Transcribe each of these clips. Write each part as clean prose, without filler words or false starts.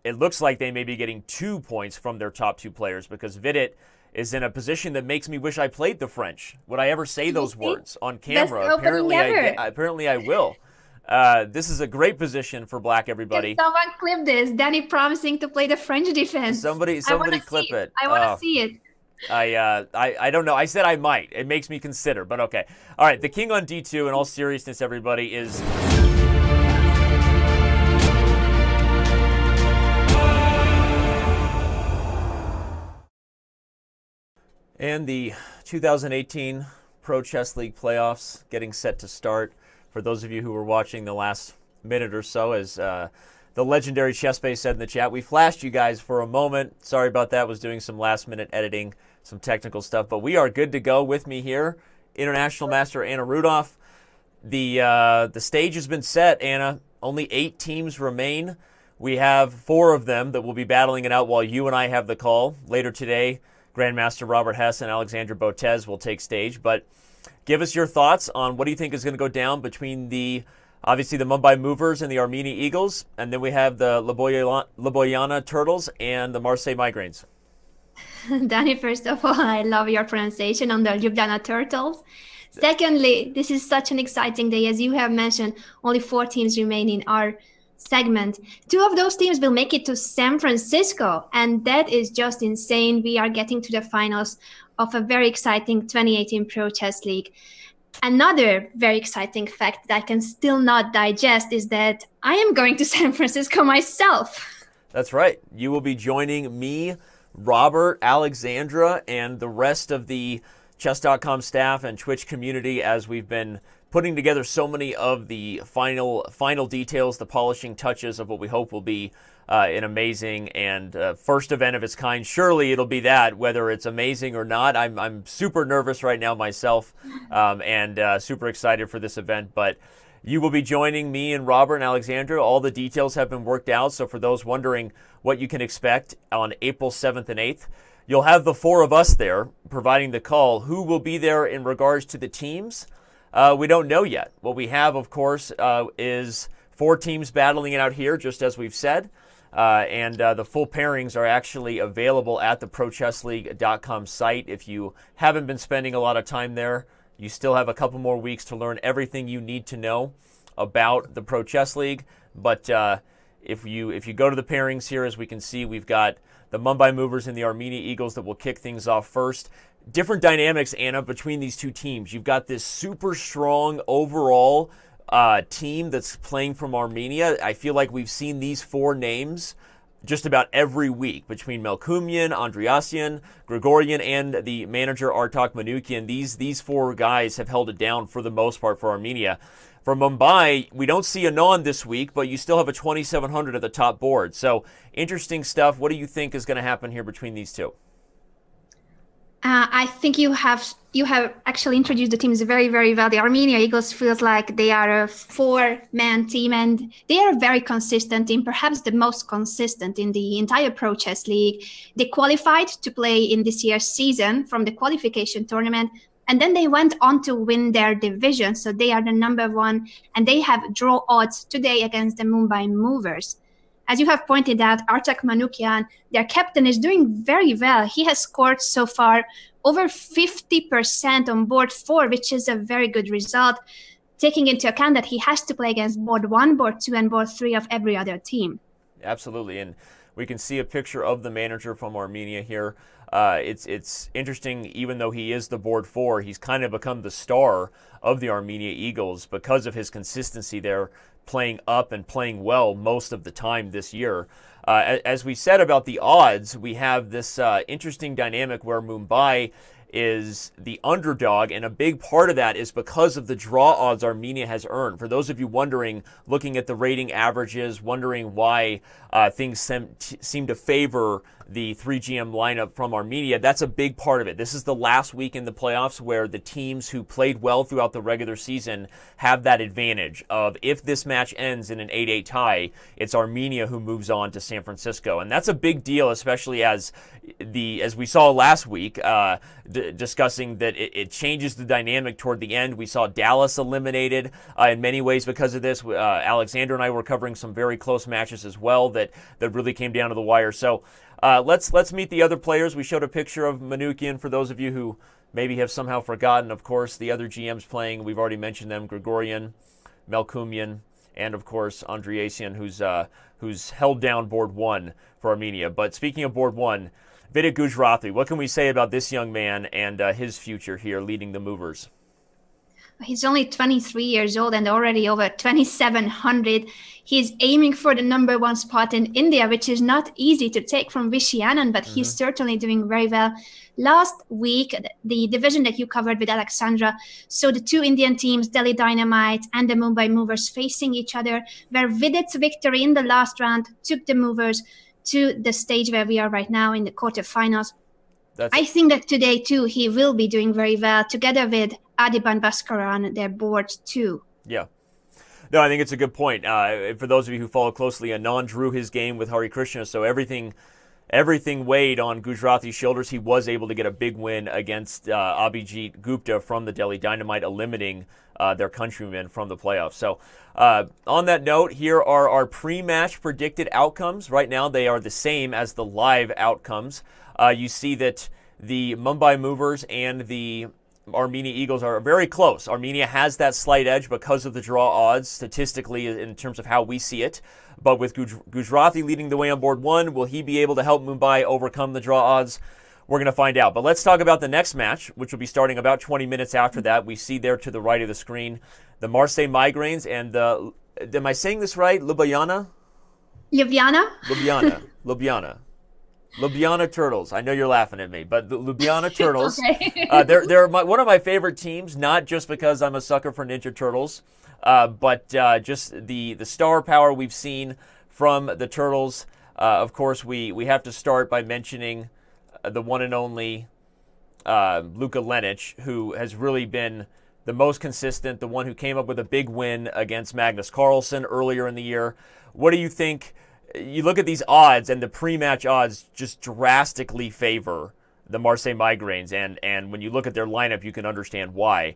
it looks like they may be getting 2 points from their top 2 players, because Vidit is in a position that makes me wish I played the French. Would I ever say those words on camera? Apparently I will. This is a great position for black, everybody. Can someone clip this? Danny promising to play the French defense. Somebody clip it. I want to see it. I don't know. I said I might. It makes me consider, but okay. All right, the king on D2, in all seriousness, everybody, is... And the 2018 Pro Chess League playoffs getting set to start. For those of you who were watching the last minute or so, as the legendary ChessBase said in the chat, we flashed you guys for a moment. Sorry about that. Was doing some last-minute editing, some technical stuff. But we are good to go. With me here, International Master Anna Rudolf. The stage has been set, Anna. Only 8 teams remain. We have 4 of them that will be battling it out while you and I have the call. Later today, Grandmaster Robert Hess and Alexandra Botez will take stage. But give us your thoughts on what do you think is going to go down between obviously the Mumbai Movers and the Armenia Eagles, and then we have the Ljubljana Turtles and the Marseille Migraines. Danny, first of all, I love your pronunciation on the Ljubljana Turtles. Secondly, this is such an exciting day. As you have mentioned, only 4 teams remain in our segment. 2 of those teams will make it to San Francisco, and that is just insane. We are getting to the finals of a very exciting 2018 Pro Chess League. Another very exciting fact that I can still not digest is that I am going to San Francisco myself. That's right. You will be joining me, Robert, Alexandra, and the rest of the Chess.com staff and Twitch community as we've been putting together so many of the final details, the polishing touches of what we hope will be an amazing and first event of its kind. Surely it'll be that, whether it's amazing or not. I'm super nervous right now myself, and super excited for this event. But you will be joining me and Robert and Alexandra. All the details have been worked out. So for those wondering what you can expect on April 7th and 8th, you'll have the 4 of us there providing the call. Who will be there in regards to the teams? We don't know yet. What we have, of course, is 4 teams battling it out here, just as we've said. And the full pairings are actually available at the ProChessLeague.com site. If you haven't been spending a lot of time there, you still have a couple more weeks to learn everything you need to know about the Pro Chess League. But if you go to the pairings here, as we can see, we've got the Mumbai Movers and the Armenia Eagles that will kick things off first. Different dynamics, Anna, between these 2 teams. You've got this super strong overall team that's playing from Armenia. I feel like we've seen these 4 names just about every week between Melkumian, Andreasian, Grigorian, and the manager Artak Manukian. These 4 guys have held it down for the most part for Armenia. For Mumbai, we don't see Anand this week, but you still have a 2,700 at the top board. So interesting stuff. What do you think is going to happen here between these 2? I think you have actually introduced the teams very, very well. The Armenia Eagles feels like they are a 4-man team, and they are a very consistent team, perhaps the most consistent in the entire Pro Chess League. They qualified to play in this year's season from the qualification tournament, and then they went on to win their division. So they are the number 1, and they have draw odds today against the Mumbai Movers. As you have pointed out, Artak Manukian, their captain, is doing very well. He has scored so far over 50% on board 4, which is a very good result, taking into account that he has to play against board 1, board 2, and board 3 of every other team. Absolutely, and we can see a picture of the manager from Armenia here. It's interesting, even though he is the board 4, he's kind of become the star of the Armenia Eagles because of his consistency there, playing up and playing well most of the time this year. As we said about the odds, we have this interesting dynamic where Mumbai is the underdog, and a big part of that is because of the draw odds Armenia has earned. For those of you wondering, looking at the rating averages, wondering why things seem to favor the 3GM lineup from Armenia, that's a big part of it. This is the last week in the playoffs where the teams who played well throughout the regular season have that advantage of, if this match ends in an 8-8 tie, it's Armenia who moves on to San Francisco. And that's a big deal, especially as we saw last week, discussing that it changes the dynamic toward the end. We saw Dallas eliminated in many ways because of this. Alexander and I were covering some very close matches as well that really came down to the wire. So let's meet the other players. We showed a picture of Manoukian for those of you who maybe have somehow forgotten. Of course, the other GMs playing, we've already mentioned them: Grigorian, Melkumian, and of course Andreasian, who's held down board one for Armenia. But speaking of board one, Vidit Gujrathi, what can we say about this young man and his future here leading the Movers? He's only 23 years old and already over 2,700. He's aiming for the #1 spot in India, which is not easy to take from Vishy, but he's certainly doing very well. Last week, the division that you covered with Alexandra, so the two Indian teams, Delhi Dynamite and the Mumbai Movers, facing each other, where Vidit's victory in the last round took the Movers to the stage where we are right now in the quarterfinals. I think that today, too, he will be doing very well together with Adiban Bhaskaran, their board, too. Yeah. No, I think it's a good point. For those of you who follow closely, Anand drew his game with Hari Krishna, so everything weighed on Gujrathi's shoulders. He was able to get a big win against Abhijit Gupta from the Delhi Dynamite, eliminating their countrymen from the playoffs. So on that note, here are our pre-match predicted outcomes. Right now, they are the same as the live outcomes. You see that the Mumbai Movers and the Armenia Eagles are very close. Armenia has that slight edge because of the draw odds, statistically, in terms of how we see it. But with Gujrathi leading the way on board one, will he be able to help Mumbai overcome the draw odds? We're going to find out. But let's talk about the next match, which will be starting about 20 minutes after that. We see there to the right of the screen the Marseille Migraines and the, am I saying this right, Ljubljana? Ljubljana Turtles. I know you're laughing at me, but the Ljubljana Turtles, okay. They're one of my favorite teams, not just because I'm a sucker for Ninja Turtles, but just the star power we've seen from the Turtles. Of course, we have to start by mentioning the one and only Luka Lenic, who has really been the most consistent, the one who came up with a big win against Magnus Carlsen earlier in the year. What do you think? You look at these odds, and the pre-match odds just drastically favor the Marseille Migraines, and when you look at their lineup, you can understand why.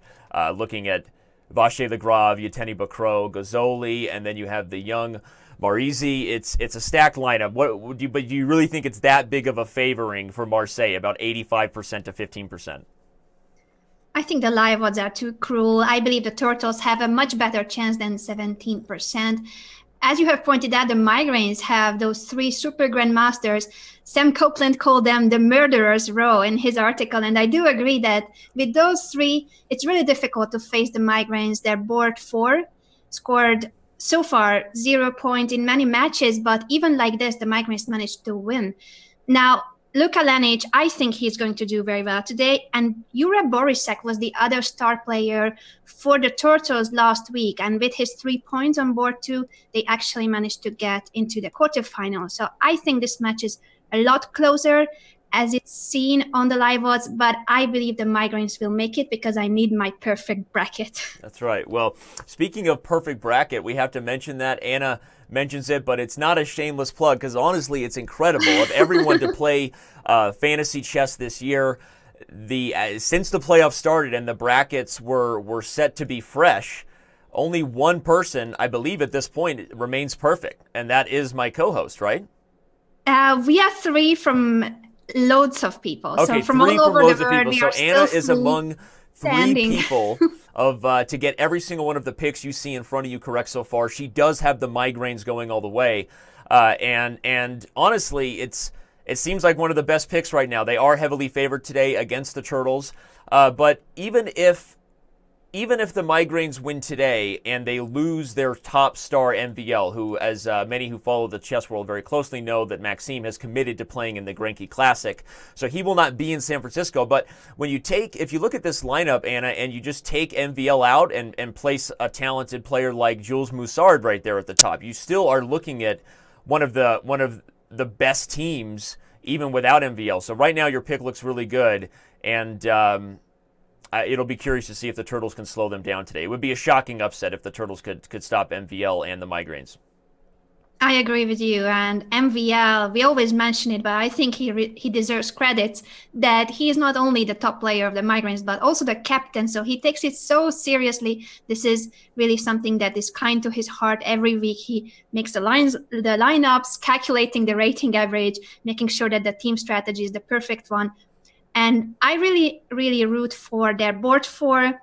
Looking at Vachier-Lagrave, Yevgeny Bakro, Gazzoli, and then you have the young Marizi. It's a stacked lineup. But do you really think it's that big of a favoring for Marseille, about 85% to 15%? I think the live odds are too cruel. I believe the Turtles have a much better chance than 17%. As you have pointed out, the Migraines have those three super grandmasters. Sam Copeland called them the murderers row in his article, and I do agree that with those three, it's really difficult to face the Migraines. Their board 4 scored so far 0 point in many matches, but even like this, the Migraines managed to win. Now, Luka Lenic, I think he's going to do very well today. And Jure Borisek was the other star player for the Turtles last week. And with his 3 points on board too, they actually managed to get into the quarterfinals. So I think this match is a lot closer as it's seen on the live odds. But I believe the Migraines will make it because I need my perfect bracket. That's right. Well, speaking of perfect bracket, we have to mention that Anna mentions it, but it's not a shameless plug because honestly, it's incredible of everyone to play fantasy chess this year. Since the playoffs started and the brackets were set to be fresh, only one person, I believe at this point, remains perfect, and that is my co-host, right? We are 3 from loads of people. Okay, so from all over the world, so Anna is among 3 people to get every single one of the picks you see in front of you correct so far. She does have the Migraines going all the way, and honestly, it seems like one of the best picks right now. They are heavily favored today against the Turtles, but even if the Migraines win today and they lose their top star MVL, who, as many who follow the chess world very closely know, that Maxime has committed to playing in the Grenke Classic, so he will not be in San Francisco. But if you look at this lineup, Anna, and you just take MVL out and place a talented player like Jules Moussard right there at the top, you still are looking at one of the best teams even without MVL. So right now your pick looks really good, and it'll be curious to see if the Turtles can slow them down today. It would be a shocking upset if the Turtles could stop MVL and the Migraines. I agree with you. And MVL, we always mention it, but I think he deserves credit that he is not only the top player of the Migraines, but also the captain. So he takes it so seriously. This is really something that is kind to his heart. Every week he makes the lineups, calculating the rating average, making sure that the team strategy is the perfect one. And I really, really root for their board 4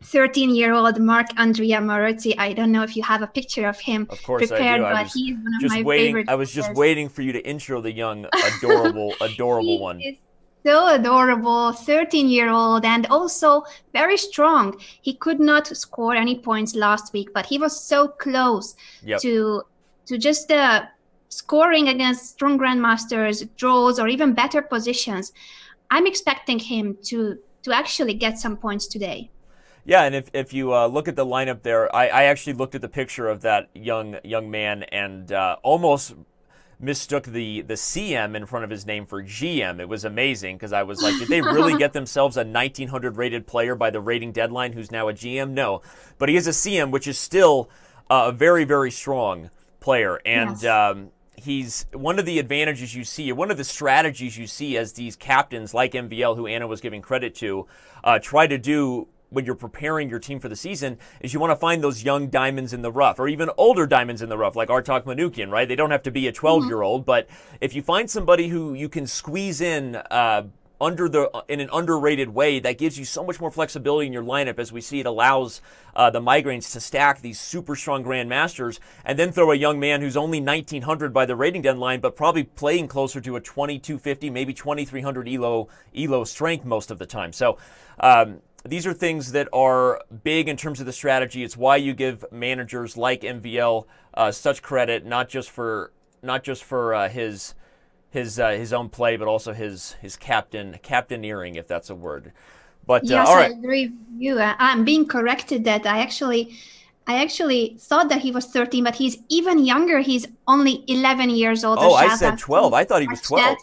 13-year-old Andrea Moretti. I don't know if you have a picture of him prepared, but he's one of my favorite. I was just waiting for you to intro the young, adorable one. He is so adorable, 13-year-old, and also very strong. He could not score any points last week, but he was so close to just scoring against strong grandmasters, draws, or even better positions. I'm expecting him to actually get some points today. Yeah, and if you look at the lineup there, I actually looked at the picture of that young man and almost mistook the CM in front of his name for GM. It was amazing because I was like, did they really get themselves a 1900 rated player by the rating deadline who's now a GM? No, but he is a CM, which is still a very, very strong player. And he's one of the advantages you see, or one of the strategies you see as these captains like MVL, who Anna was giving credit to, try to do when you're preparing your team for the season, is you want to find those young diamonds in the rough, or even older diamonds in the rough, like Artak Manukyan, right? They don't have to be a 12-year-old, but if you find somebody who you can squeeze in in an underrated way, that gives you so much more flexibility in your lineup. As we see, it allows the Migraines to stack these super strong grandmasters and then throw a young man who's only 1900 by the rating deadline, but probably playing closer to a 2250, maybe 2300 elo strength most of the time. So these are things that are big in terms of the strategy. It's why you give managers like MVL such credit, not just for his own play, but also his captaineering, if that's a word. But yes, all right. I agree with you. I'm being corrected that I actually thought that he was 13, but he's even younger. He's only 11 years old. Oh, I said 12. I thought he was 12.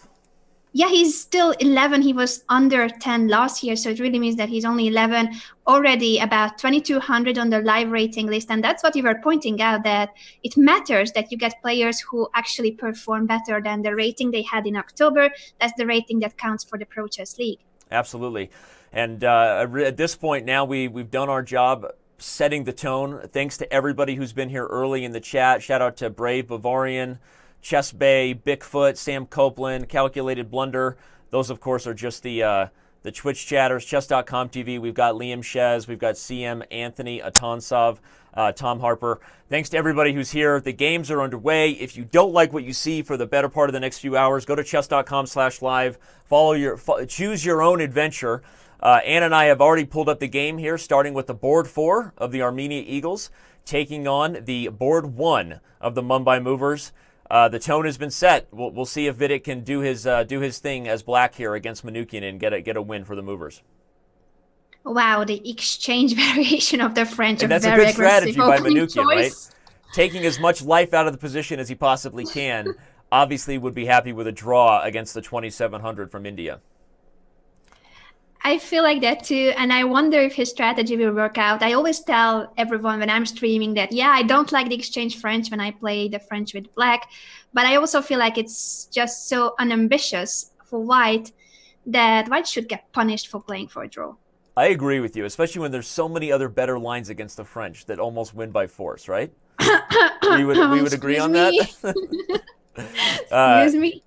Yeah, he's still 11. He was under 10 last year, so it really means that he's only 11, already about 2200 on the live rating list. And that's what you were pointing out, that it matters that you get players who actually perform better than the rating they had in October. That's the rating that counts for the Pro Chess League. Absolutely. And at this point now, we've done our job setting the tone. Thanks to everybody who's been here early in the chat. Shout out to Brave Bavarian, Chess Bay, Bigfoot, Sam Copeland, Calculated Blunder. Those, of course, are just the Twitch chatters. Chess.com TV. We've got Liam Shez. We've got CM Anthony Atonsov, Tom Harper. Thanks to everybody who's here. The games are underway. If you don't like what you see for the better part of the next few hours, go to chess.com/live. Choose your own adventure. Anna and I have already pulled up the game here, starting with the board 4 of the Armenia Eagles, taking on the board 1 of the Mumbai Movers. The tone has been set. We'll see if Vidic can do his thing as black here against Manukyan and get a win for the Movers. Wow, the exchange variation of the French. And that's a good strategy by Manukyan, right? Taking as much life out of the position as he possibly can. Obviously would be happy with a draw against the 2700 from India. I feel like that too, and I wonder if his strategy will work out. I always tell everyone when I'm streaming that, yeah, I don't like the exchange French when I play the French with black, but I also feel like it's just so unambitious for white that white should get punished for playing for a draw. I agree with you, especially when there's so many other better lines against the French that almost win by force, right? we would agree on that. Excuse me.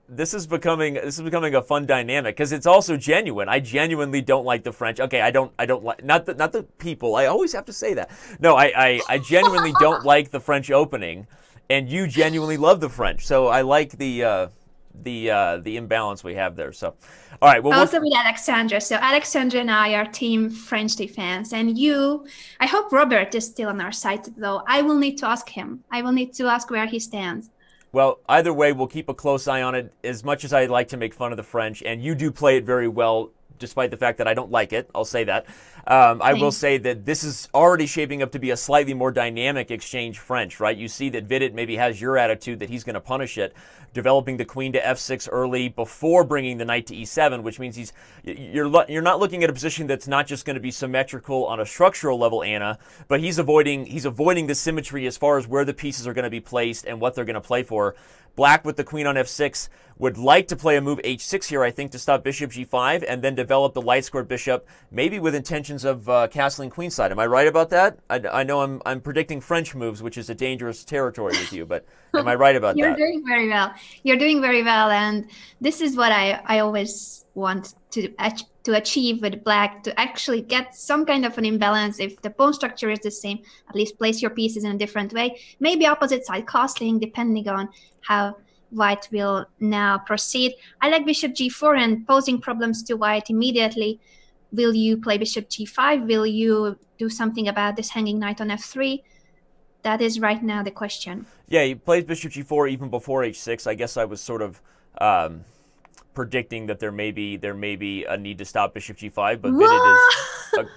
This is becoming a fun dynamic because it's also genuine. I genuinely don't like the French. Okay, I don't like not the people. I always have to say that. No, I genuinely don't like the French opening, and you genuinely love the French. So I like the imbalance we have there. So, all right. Well, also with Alexandra. So Alexandra and I are team French defense, and you. I hope Robert is still on our side though. I will need to ask him. I will need to ask where he stands. Well, either way, we'll keep a close eye on it. As much as I like to make fun of the French, and you do play it very well, despite the fact that I don't like it. I'll say that. I will say that this is already shaping up to be a slightly more dynamic exchange French, right? You see that Vidit maybe has your attitude that he's going to punish it, developing the queen to f6 early before bringing the knight to e7, which means you're not looking at a position that's not just going to be symmetrical on a structural level, Anna, but he's avoiding the symmetry as far as where the pieces are going to be placed and what they're going to play for. Black with the queen on f6 would like to play a move h6 here, I think, to stop bishop g5 and then develop the light squared bishop, maybe with intentions of castling queenside. Am I right about that? I know I'm predicting French moves, which is a dangerous territory with you, but am I right about that? You're doing very well. You're doing very well, and this is what I always want to achieve with black, to actually get some kind of an imbalance. If the pawn structure is the same, at least place your pieces in a different way. Maybe opposite side castling, depending on how white will now proceed. I like bishop g4 and posing problems to white immediately. Will you play bishop g5? Will you do something about this hanging knight on f3? That is right now the question. Yeah, he plays bishop g4 even before h6. I guess I was sort of predicting that there may be a need to stop bishop g5, but Vidit is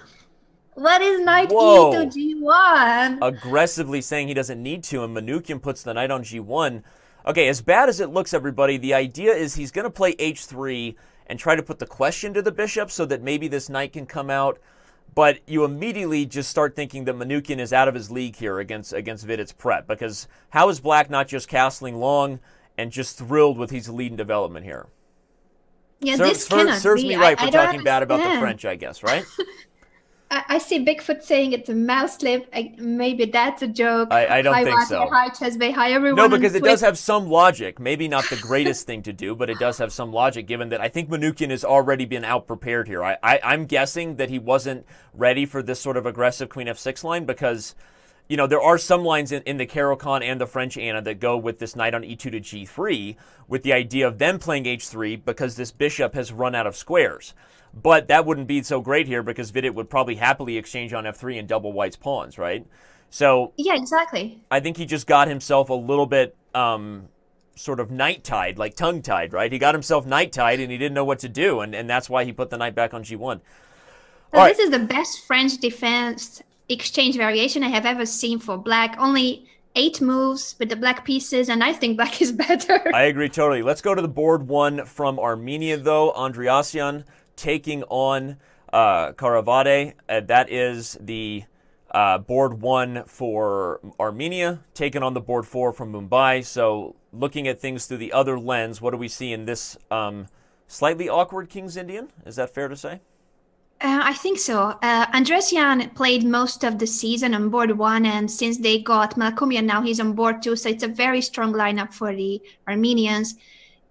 what is knight e to g1? Aggressively saying he doesn't need to, and Manukyan puts the knight on g1. Okay, as bad as it looks, everybody, the idea is he's going to play h3 and try to put the question to the bishop so that maybe this knight can come out. But you immediately just start thinking that Manukyan is out of his league here against Vidit's prep, because how is black not just castling long and just thrilled with his lead in development here? Yeah, this cannot serves be. me right for talking understand. bad about the French, I guess, right? I see Bigfoot saying it's a mouse slip. Maybe that's a joke. I don't think so. Hi, Chesbey. Hi, everyone. No, because it does have some logic. Maybe not the greatest thing to do, but it does have some logic, given that I think Manukyan has already been out-prepared here. I'm guessing that he wasn't ready for this sort of aggressive queen f6 line because, you know, there are some lines in the Caro-Kann and the French Anna that go with this knight on e2 to g3 with the idea of them playing h3 because this bishop has run out of squares. But that wouldn't be so great here because Vidit would probably happily exchange on f3 and double white's pawns, right? So yeah, exactly. I think he just got himself a little bit sort of knight-tied, like tongue-tied, right? He got himself knight-tied and he didn't know what to do, and that's why he put the knight back on g1. So this is the best French defense exchange variation I have ever seen for black. Only 8 moves with the black pieces, and I think black is better. I agree totally. Let's go to the board 1 from Armenia, though. Andreasyan taking on Karavade. That is the board 1 for Armenia, taking on the board 4 from Mumbai. So looking at things through the other lens, what do we see in this slightly awkward King's Indian? Is that fair to say? I think so. Andreasyan played most of the season on board 1, and since they got Malcolmian, now he's on board 2, so it's a very strong lineup for the Armenians.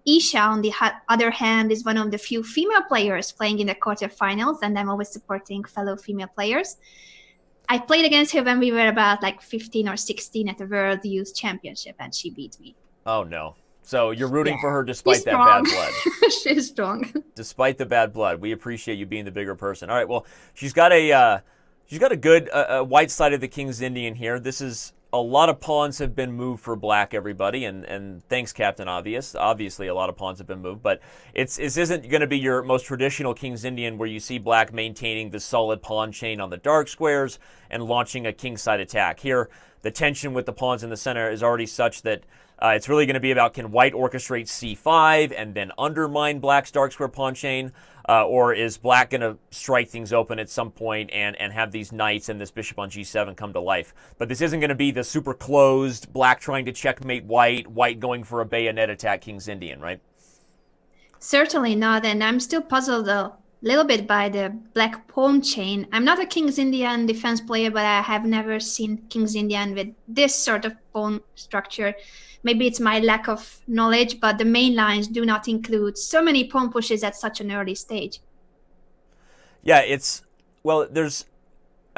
Isha, on the other hand, is one of the few female players playing in the quarterfinals, and I'm always supporting fellow female players. I played against her when we were about like 15 or 16 at the World Youth Championship, and she beat me. Oh, no. So you're rooting for her despite that bad blood. She's strong. Despite the bad blood. We appreciate you being the bigger person. All right, well, she's got a good white side of the King's Indian here. This is a lot of pawns have been moved for black, everybody, and thanks, Captain Obvious. Obviously, a lot of pawns have been moved, but this isn't going to be your most traditional King's Indian where you see black maintaining the solid pawn chain on the dark squares and launching a kingside attack. Here, the tension with the pawns in the center is already such that it's really going to be about, can white orchestrate c5 and then undermine black's dark square pawn chain, or is black going to strike things open at some point and have these knights and this bishop on g7 come to life? But this isn't going to be the super closed, black trying to checkmate white, white going for a bayonet attack King's Indian, right? Certainly not, and I'm still puzzled a little bit by the black pawn chain. I'm not a King's Indian defense player, but I have never seen King's Indian with this sort of pawn structure. Maybe it's my lack of knowledge, but the main lines do not include so many pawn pushes at such an early stage. Yeah, I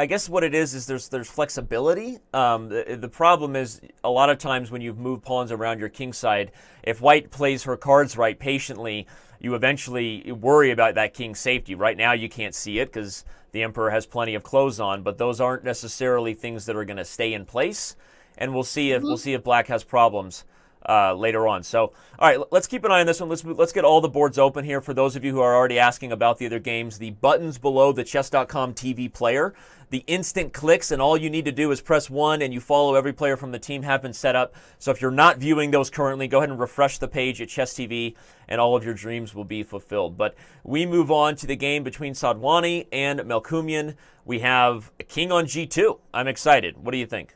guess what it is there's flexibility. The problem is a lot of times when you've moved pawns around your king side, if white plays her cards right patiently, you eventually worry about that king's safety. Right now you can't see it because the emperor has plenty of clothes on, but those aren't necessarily things that are going to stay in place. And we'll see if black has problems later on. So, all right, let's keep an eye on this one. Let's get all the boards open here. For those of you who are already asking about the other games, the buttons below the Chess.com TV player, the instant clicks, and all you need to do is press 1 and you follow every player from the team have been set up. So if you're not viewing those currently, go ahead and refresh the page at Chess TV and all of your dreams will be fulfilled. But we move on to the game between Sadwani and Melkumian. We have a king on G2. I'm excited. What do you think?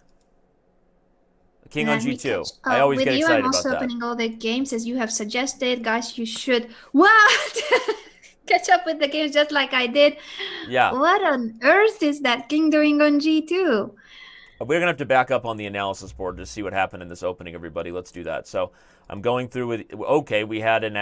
King on G2. I always get excited about that. I'm also opening all the games as you have suggested. Guys, you should catch up with the games just like I did. Yeah. What on earth is that king doing on G2? We're going to have to back up on the analysis board to see what happened in this opening, everybody. Let's do that. So I'm going through with, okay, we had an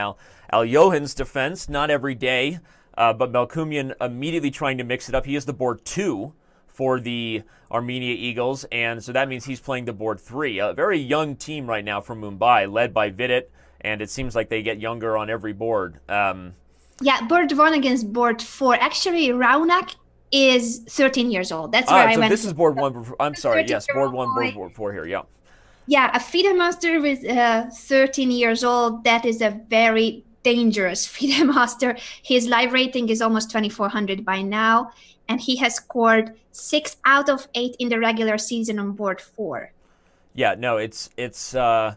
Aljohan's defense, not every day, but Melkumian immediately trying to mix it up. He is the board 2 for the Armenia Eagles, and so that means he's playing the board 3. A very young team right now from Mumbai, led by Vidit, and it seems like they get younger on every board. Yeah, board 1 against board 4. Actually, Raunak is 13 years old. That's where I went. This is board 1. I'm sorry, yes, board 1, board 4 here, yeah. Yeah, a FIDE master with 13 years old, that is a very dangerous FIDE master. His live rating is almost 2,400 by now, and he has scored 6 out of 8 in the regular season on board 4. Yeah, no, and it's the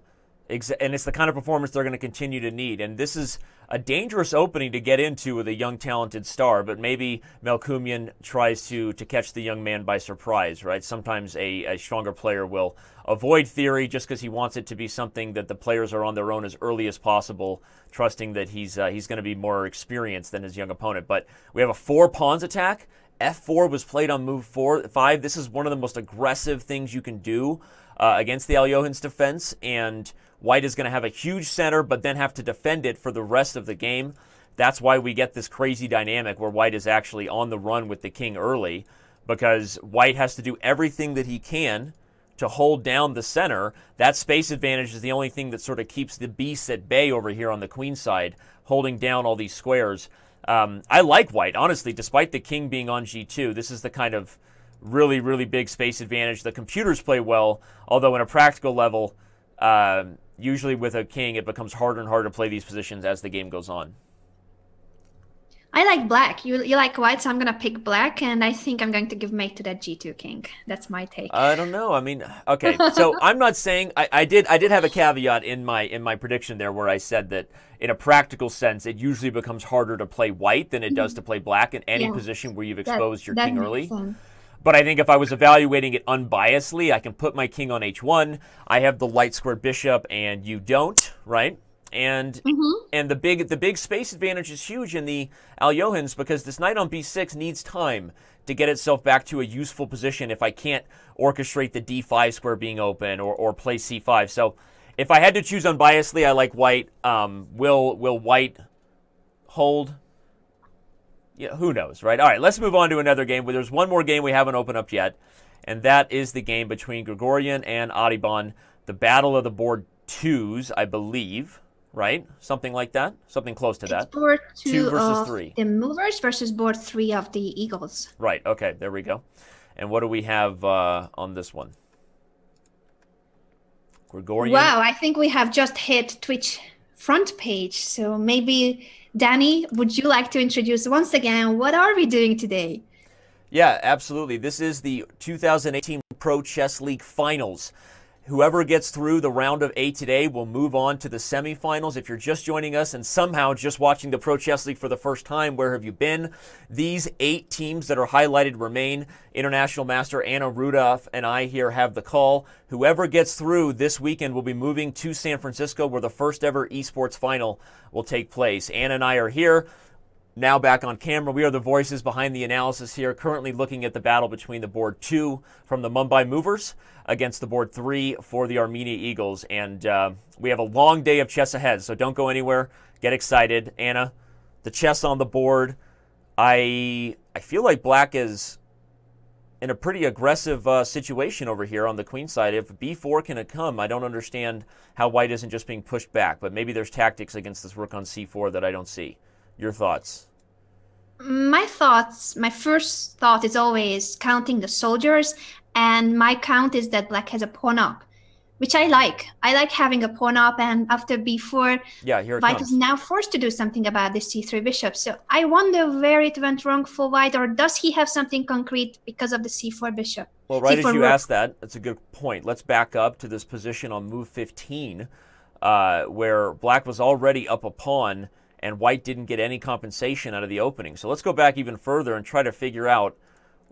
kind of performance they're going to continue to need. And this is a dangerous opening to get into with a young, talented star, but maybe Melkumian tries to catch the young man by surprise, right? Sometimes a stronger player will avoid theory just because he wants it to be something that the players are on their own as early as possible, trusting that he's going to be more experienced than his young opponent. But we have a 4 pawns attack. F4 was played on move 5. This is one of the most aggressive things you can do against the Aljohan's defense, and White is going to have a huge center, but then have to defend it for the rest of the game. That's why we get this crazy dynamic where White is actually on the run with the king early, because White has to do everything that he can to hold down the center. That space advantage is the only thing that sort of keeps the beasts at bay over here on the queen side, holding down all these squares. I like White, honestly, despite the king being on G2. This is the kind of really, really big space advantage. The computers play well, although in a practical level, usually with a king, it becomes harder and harder to play these positions as the game goes on. I like black. You like white, so I'm going to pick black, and I think I'm going to give mate to that G2 king. That's my take. I don't know. I mean, okay. So I'm not saying I did have a caveat in my prediction there where I said that in a practical sense, it usually becomes harder to play white than it does to play black in any position where you've exposed your king early. But I think if I was evaluating it unbiasedly, I can put my king on H1. I have the light square bishop, and you don't, right? And the big space advantage is huge in the Aljohan's, because this knight on B6 needs time to get itself back to a useful position if I can't orchestrate the D5 square being open or play C5. So if I had to choose unbiasedly, I like white. Will white hold? Yeah, who knows, right? All right, let's move on to another game. There's one more game we haven't opened up yet, and that is the game between Grigorian and Ariban, the battle of the board 2s, I believe. Right? Something like that? Something close to that. It's board 2 versus of 3. The Movers versus board 3 of the Eagles. Right. Okay. There we go. And what do we have on this one? Grigorian. Wow. I think we have just hit Twitch front page. So maybe, Danny, would you like to introduce once again, what are we doing today? Yeah, absolutely. This is the 2018 Pro Chess League Finals. Whoever gets through the round of 8 today will move on to the semifinals. If you're just joining us and somehow just watching the Pro Chess League for the first time, where have you been? These 8 teams that are highlighted remain. International Master Anna, Rudolf, and I here have the call. Whoever gets through this weekend will be moving to San Francisco, where the first ever esports final will take place. Anna and I are here. Now back on camera. We are the voices behind the analysis here, currently looking at the battle between the board 2 from the Mumbai Movers against the board 3 for the Armenia Eagles. And we have a long day of chess ahead, so don't go anywhere. Get excited. Anna, the chess on the board. I feel like black is in a pretty aggressive situation over here on the queen side. If b4 can come, I don't understand how white isn't just being pushed back, but maybe there's tactics against this rook on c4 that I don't see. Your thoughts? My first thought is always counting the soldiers, and my count is that black has a pawn up, which I like. I like having a pawn up, and after b4, yeah, here it White comes. is now forced to do something about this c3 bishop. So I wonder where it went wrong for White, or does he have something concrete because of the c4 bishop? Well, right C4 as you rook. asked that, that's a good point. Let's back up to this position on move 15, where Black was already up a pawn, and White didn't get any compensation out of the opening. So let's go back even further and try to figure out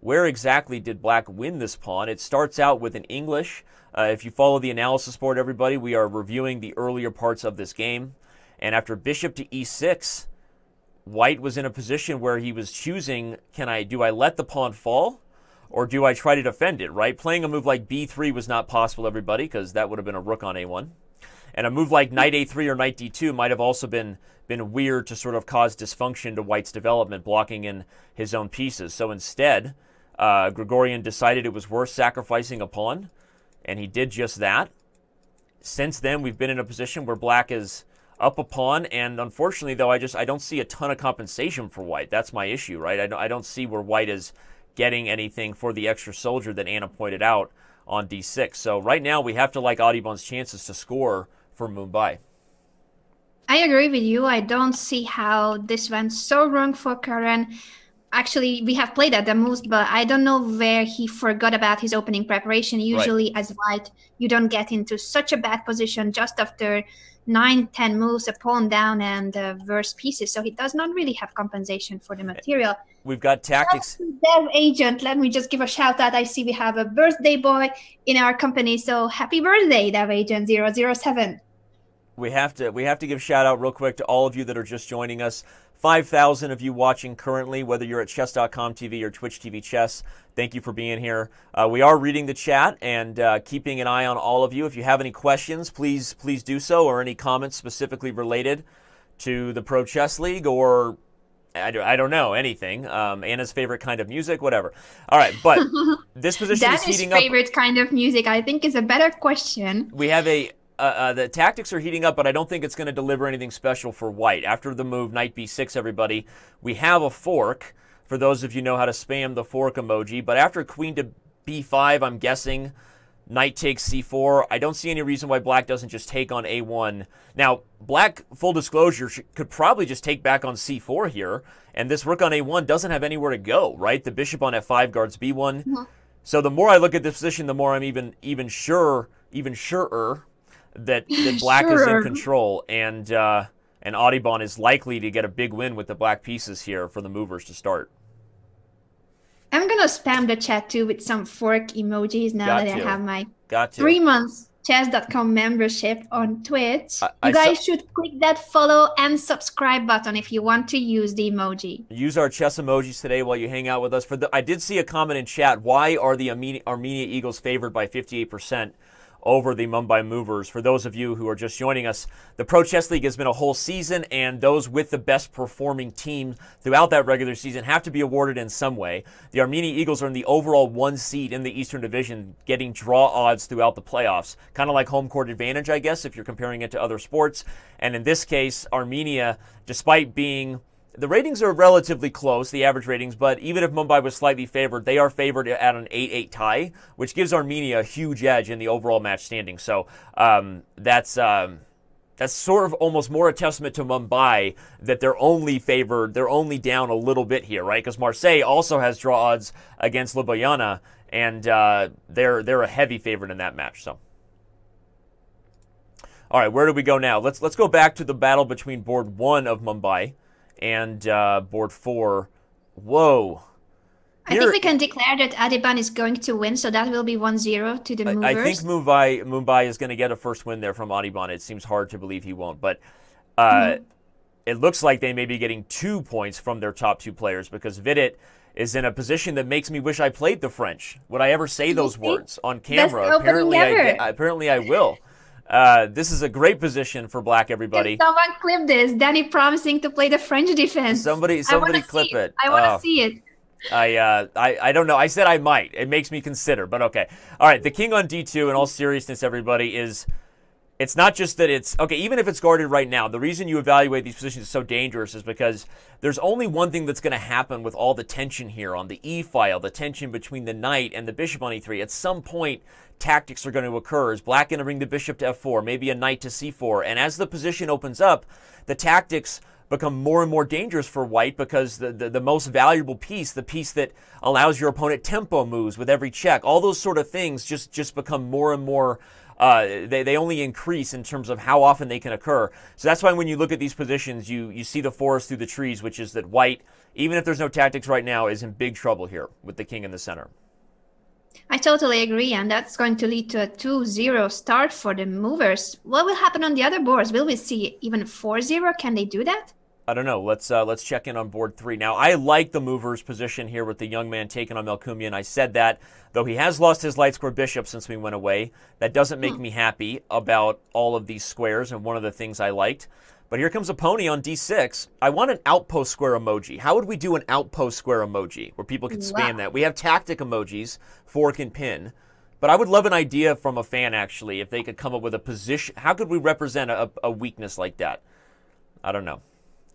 where exactly did Black win this pawn. It starts out with an English. If you follow the analysis board, everybody, we are reviewing the earlier parts of this game. And after bishop to e6, White was in a position where he was choosing, do I let the pawn fall, or do I try to defend it, right? Playing a move like b3 was not possible, everybody, because that would have been a rook on a1. And a move like knight a3 or knight d2 might have also been weird to sort of cause dysfunction to White's development, blocking in his own pieces. So instead, Grigorian decided it was worth sacrificing a pawn, and he did just that. Since then, we've been in a position where Black is up a pawn, and unfortunately, though, I don't see a ton of compensation for White. That's my issue, right? I don't see where White is getting anything for the extra soldier that Anna pointed out on d6. So right now, we have to like Audubon's chances to score for Mumbai. I agree with you. I don't see how this went so wrong for Karen. Actually, we have played at the moves, but I don't know where he forgot about his opening preparation. Usually, as White, you don't get into such a bad position just after 9-10 moves, a pawn down, and worse pieces. So he does not really have compensation for the material. We've got tactics. Dev Agent, let me just give a shout out. I see we have a birthday boy in our company. So happy birthday, Dev Agent 007. We have to give shout out real quick to all of you that are just joining us. 5,000 of you watching currently, whether you're at Chess.com TV or Twitch TV Chess. Thank you for being here. We are reading the chat and keeping an eye on all of you. If you have any questions, please do so, or any comments specifically related to the Pro Chess League, or I don't know, anything. Anna's favorite kind of music, whatever. All right, but this position is heating up. Danny's favorite kind of music, I think, is a better question. We have the tactics are heating up, but I don't think it's going to deliver anything special for White. After the move, knight b6, everybody, we have a fork, for those of you who know how to spam the fork emoji. But after queen to b5, I'm guessing knight takes c4. I don't see any reason why Black doesn't just take on a1. Now, Black, full disclosure, could probably just take back on c4 here, and this rook on a1 doesn't have anywhere to go, right? The bishop on f5 guards b1. Mm-hmm. So the more I look at this position, the more I'm even surer that Black is in control, and Audubon is likely to get a big win with the Black pieces here for the movers to start. I'm gonna spam the chat too with some fork emojis now that I have my 3 months Chess.com membership on Twitch. You guys should click that follow and subscribe button if you want to use the emoji. Use our chess emojis today while you hang out with us. I did see a comment in chat. Why are the Armenia Eagles favored by 58%? Over the Mumbai Movers? For those of you who are just joining us, the Pro Chess League has been a whole season, and those with the best performing team throughout that regular season have to be awarded in some way. The Armenia Eagles are in the overall 1 seed in the Eastern Division, getting draw odds throughout the playoffs. Kind of like home court advantage, I guess, if you're comparing it to other sports. And in this case, Armenia, despite being... The ratings are relatively close, the average ratings, but even if Mumbai was slightly favored, they are favored at an 8-8 tie, which gives Armenia a huge edge in the overall match standing. So that's sort of almost more a testament to Mumbai that they're only favored, they're only down a little bit here, right? Because Marseille also has draw odds against Ljubljana, and they're a heavy favorite in that match. So, all right, where do we go now? Let's go back to the battle between board 1 of Mumbai and board 4. Whoa. I think we can declare that Audubon is going to win, so that will be 1-0 to the movers. I think Mumbai is going to get a first win there from Audubon. It seems hard to believe he won't, but it looks like they may be getting 2 points from their top 2 players, because Vidit is in a position that makes me wish I played the French. Would I ever say those words on camera? Apparently I will. This is a great position for Black, everybody. Can someone clip this? Danny promising to play the French defense. Somebody clip it. I want to see it. I don't know. I said I might. It makes me consider, but okay. All right, the king on d2, in all seriousness, everybody, is It's not just that it's, okay, even if it's guarded right now, the reason you evaluate these positions is so dangerous is because there's only one thing that's going to happen with all the tension here on the e-file, the tension between the knight and the bishop on e3. At some point, tactics are going to occur. Is black going to bring the bishop to f4, maybe a knight to c4? And as the position opens up, the tactics become more and more dangerous for white because the most valuable piece, the piece that allows your opponent tempo moves with every check, all those sort of things just become more and more they only increase in terms of how often they can occur. So that's why when you look at these positions, you see the forest through the trees, which is that white, even if there's no tactics right now, is in big trouble here with the king in the center. I totally agree, and that's going to lead to a 2-0 start for the movers. What will happen on the other boards? Will we see even 4-0? Can they do that? I don't know. Let's check in on board 3. Now, I like the mover's position here with the young man taking on Melkumian. I said that, though he has lost his light square bishop since we went away. That doesn't make me happy about all of these squares and one of the things I liked. But here comes a pony on d6. I want an outpost square emoji. How would we do an outpost square emoji where people can spam that? We have tactic emojis, fork and pin. But I would love an idea from a fan, actually, if they could come up with a position. How could we represent a weakness like that? I don't know.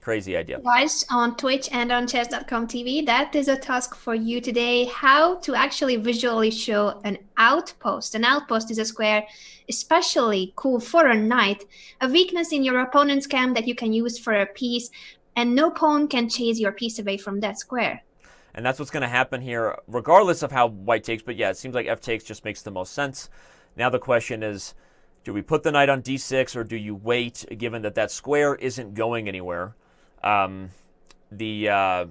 Crazy idea. Guys, on Twitch and on Chess.com TV, that is a task for you today. How to actually visually show an outpost. An outpost is a square especially cool for a knight, a weakness in your opponent's camp that you can use for a piece, and no pawn can chase your piece away from that square. And that's what's going to happen here, regardless of how white takes. But yeah, it seems like f takes just makes the most sense. Now the question is, do we put the knight on d6 or do you wait, given that that square isn't going anywhere? The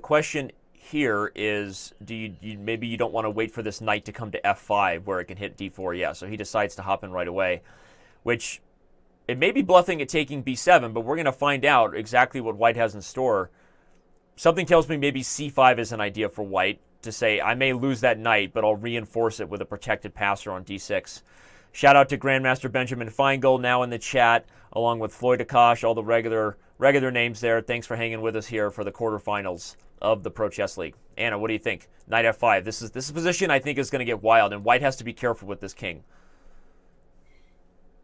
question here is, do you maybe you don't want to wait for this knight to come to f5 where it can hit d4? Yeah, so he decides to hop in right away, which it may be bluffing at taking b7, but we're going to find out exactly what white has in store. Something tells me maybe c5 is an idea for white to say, I may lose that knight, but I'll reinforce it with a protected passer on d6. Shout out to Grandmaster Benjamin Feingold now in the chat, along with Floyd Akash, all the regular names there. Thanks for hanging with us here for the quarterfinals of the Pro Chess League. Anna, what do you think? Knight f5. This is position I think is going to get wild, and white has to be careful with this king.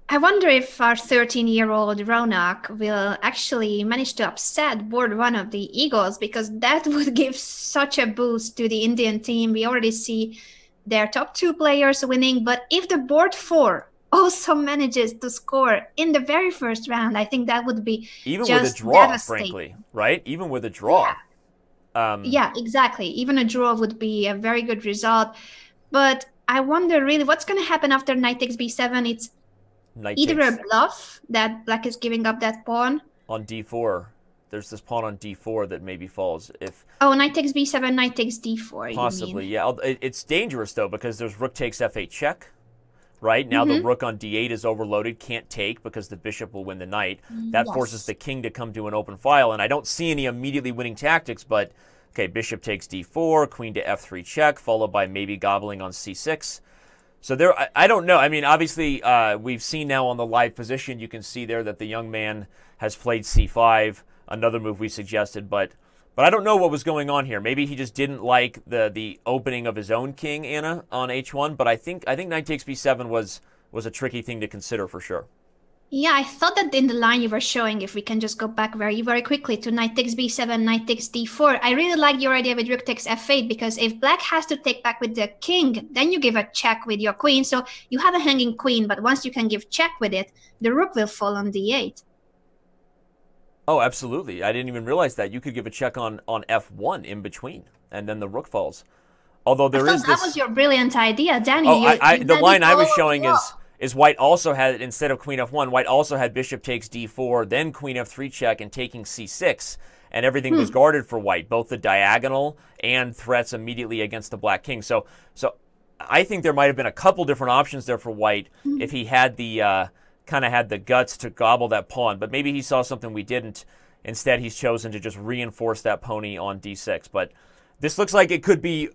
I wonder if our 13-year-old Ronak will actually manage to upset board 1 of the Eagles, because that would give such a boost to the Indian team. We already see their top 2 players winning, but if the board 4 also manages to score in the very first round, I think that would be even just with a draw, devastating. frankly, right? Even with a draw. Yeah, exactly. Even a draw would be a very good result. But I wonder really what's going to happen after knight takes b7. It's either a bluff that black is giving up that pawn. On d4. There's this pawn on d4 that maybe falls. Oh, knight takes b7, knight takes d4. Possibly, yeah. It's dangerous, though, because there's rook takes f8 check. Right? Now the rook on d8 is overloaded, can't take because the bishop will win the knight. That forces the king to come to an open file, and I don't see any immediately winning tactics, but, okay, bishop takes d4, queen to f3 check, followed by maybe gobbling on c6. So there, I don't know. I mean, obviously, we've seen now on the live position, you can see there that the young man has played c5, another move we suggested, but I don't know what was going on here. Maybe he just didn't like the opening of his own king, Anna, on h1. But I think knight takes b7 was a tricky thing to consider for sure. Yeah, I thought that in the line you were showing, if we can just go back very, very quickly to knight takes b7, knight takes d4. I really like your idea with rook takes f8, because if black has to take back with the king, then you give a check with your queen. So you have a hanging queen, but once you can give check with it, the rook will fall on d8. Oh, absolutely. I didn't even realize that. You could give a check on f1 in between, and then the rook falls. Although there is this... That was your brilliant idea, Danny. Oh, the line I was showing is white also had, instead of queen f1, white also had bishop takes d4, then queen f3 check, and taking c6. And everything was guarded for white, both the diagonal and threats immediately against the black king. So I think there might have been a couple different options there for white if he had the... kind of had the guts to gobble that pawn, but maybe he saw something we didn't. Instead, he's chosen to just reinforce that pony on d6. But this looks like it could be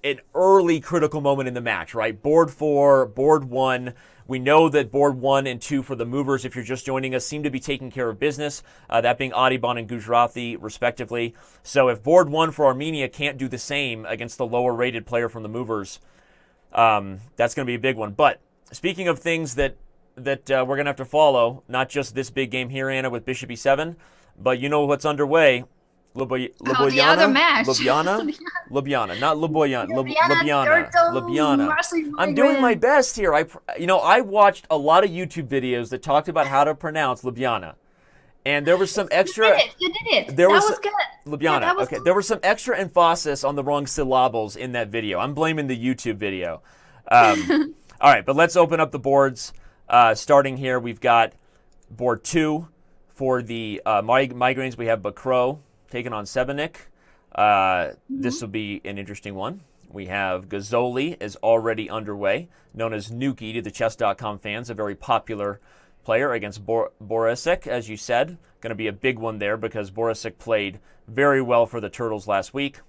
an early critical moment in the match, right? Board 4, board 1. We know that board 1 and 2 for the movers, if you're just joining us, seem to be taking care of business, that being Adiban and Gujarati, respectively. So if board 1 for Armenia can't do the same against the lower-rated player from the movers, that's going to be a big one. But speaking of things that that we're going to have to follow, not just this big game here, Anna, with Bishop E7, but you know what's underway. The other match. Ljubljana, not Ljubljana. Ljubljana Turtles, Ljubljana. Marseille I'm doing my Migraines. best here. I watched a lot of YouTube videos that talked about how to pronounce Ljubljana. And there was some extra. You did it. There that was was good. Ljubljana. Yeah, that was Okay, good. there was some extra emphasis on the wrong syllables in that video. I'm blaming the YouTube video. All right, but let's open up the boards. Starting here, we've got board 2 for the Migraines. We have Bacro taking on Sebenik. This will be an interesting one. We have Gazzoli is already underway, known as Nuki to the Chess.com fans, a very popular player against Borisic, as you said. Going to be a big one there because Borisic played very well for the Turtles last week.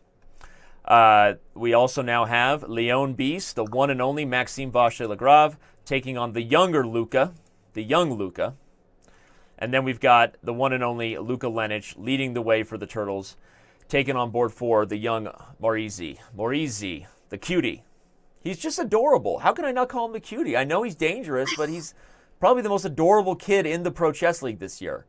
We also now have Leon Beast, the one and only Maxime Vachier-Lagrave, taking on the younger Luka, the young Luka. And then we've got the one and only Luka Lenich leading the way for the Turtles, taking on board 4 the young Moretti, the cutie. He's just adorable. How can I not call him the cutie? I know he's dangerous, but he's probably the most adorable kid in the Pro Chess League this year,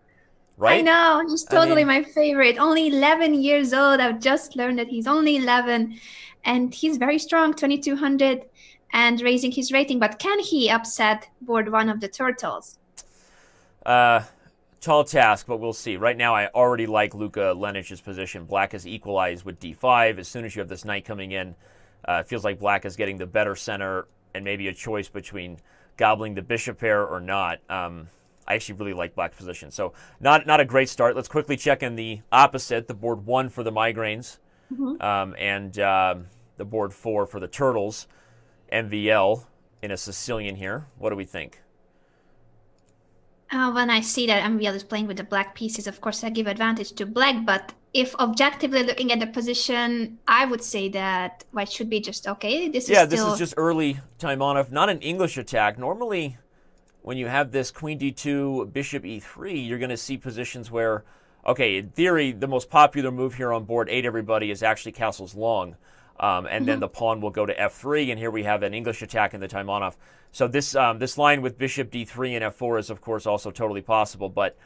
right? I know. He's totally my favorite. Only 11 years old. I've just learned that he's only 11. And he's very strong, 2200, and raising his rating. But can he upset board 1 of the Turtles? Tall task, but we'll see. Right now, I already like Luka Lenich's position. Black has equalized with d5. As soon as you have this knight coming in, it feels like Black is getting the better center and maybe a choice between gobbling the bishop pair or not. I actually really like Black's position. So not a great start. Let's quickly check in the opposite, the board 1 for the Migraines, and the board 4 for the Turtles. MVL in a Sicilian here. What do we think? When I see that MVL is playing with the black pieces, of course I give advantage to black, but if objectively looking at the position, I would say that white should be just okay. This is just early time on. Not an English attack. Normally, when you have this queen d2, bishop e3, you're going to see positions where, okay, in theory, the most popular move here on board 8, everybody, is actually castles long. And then the pawn will go to f3, and here we have an English attack in the Taimanov. So this line with bishop d3 and f4 is, of course, also totally possible, but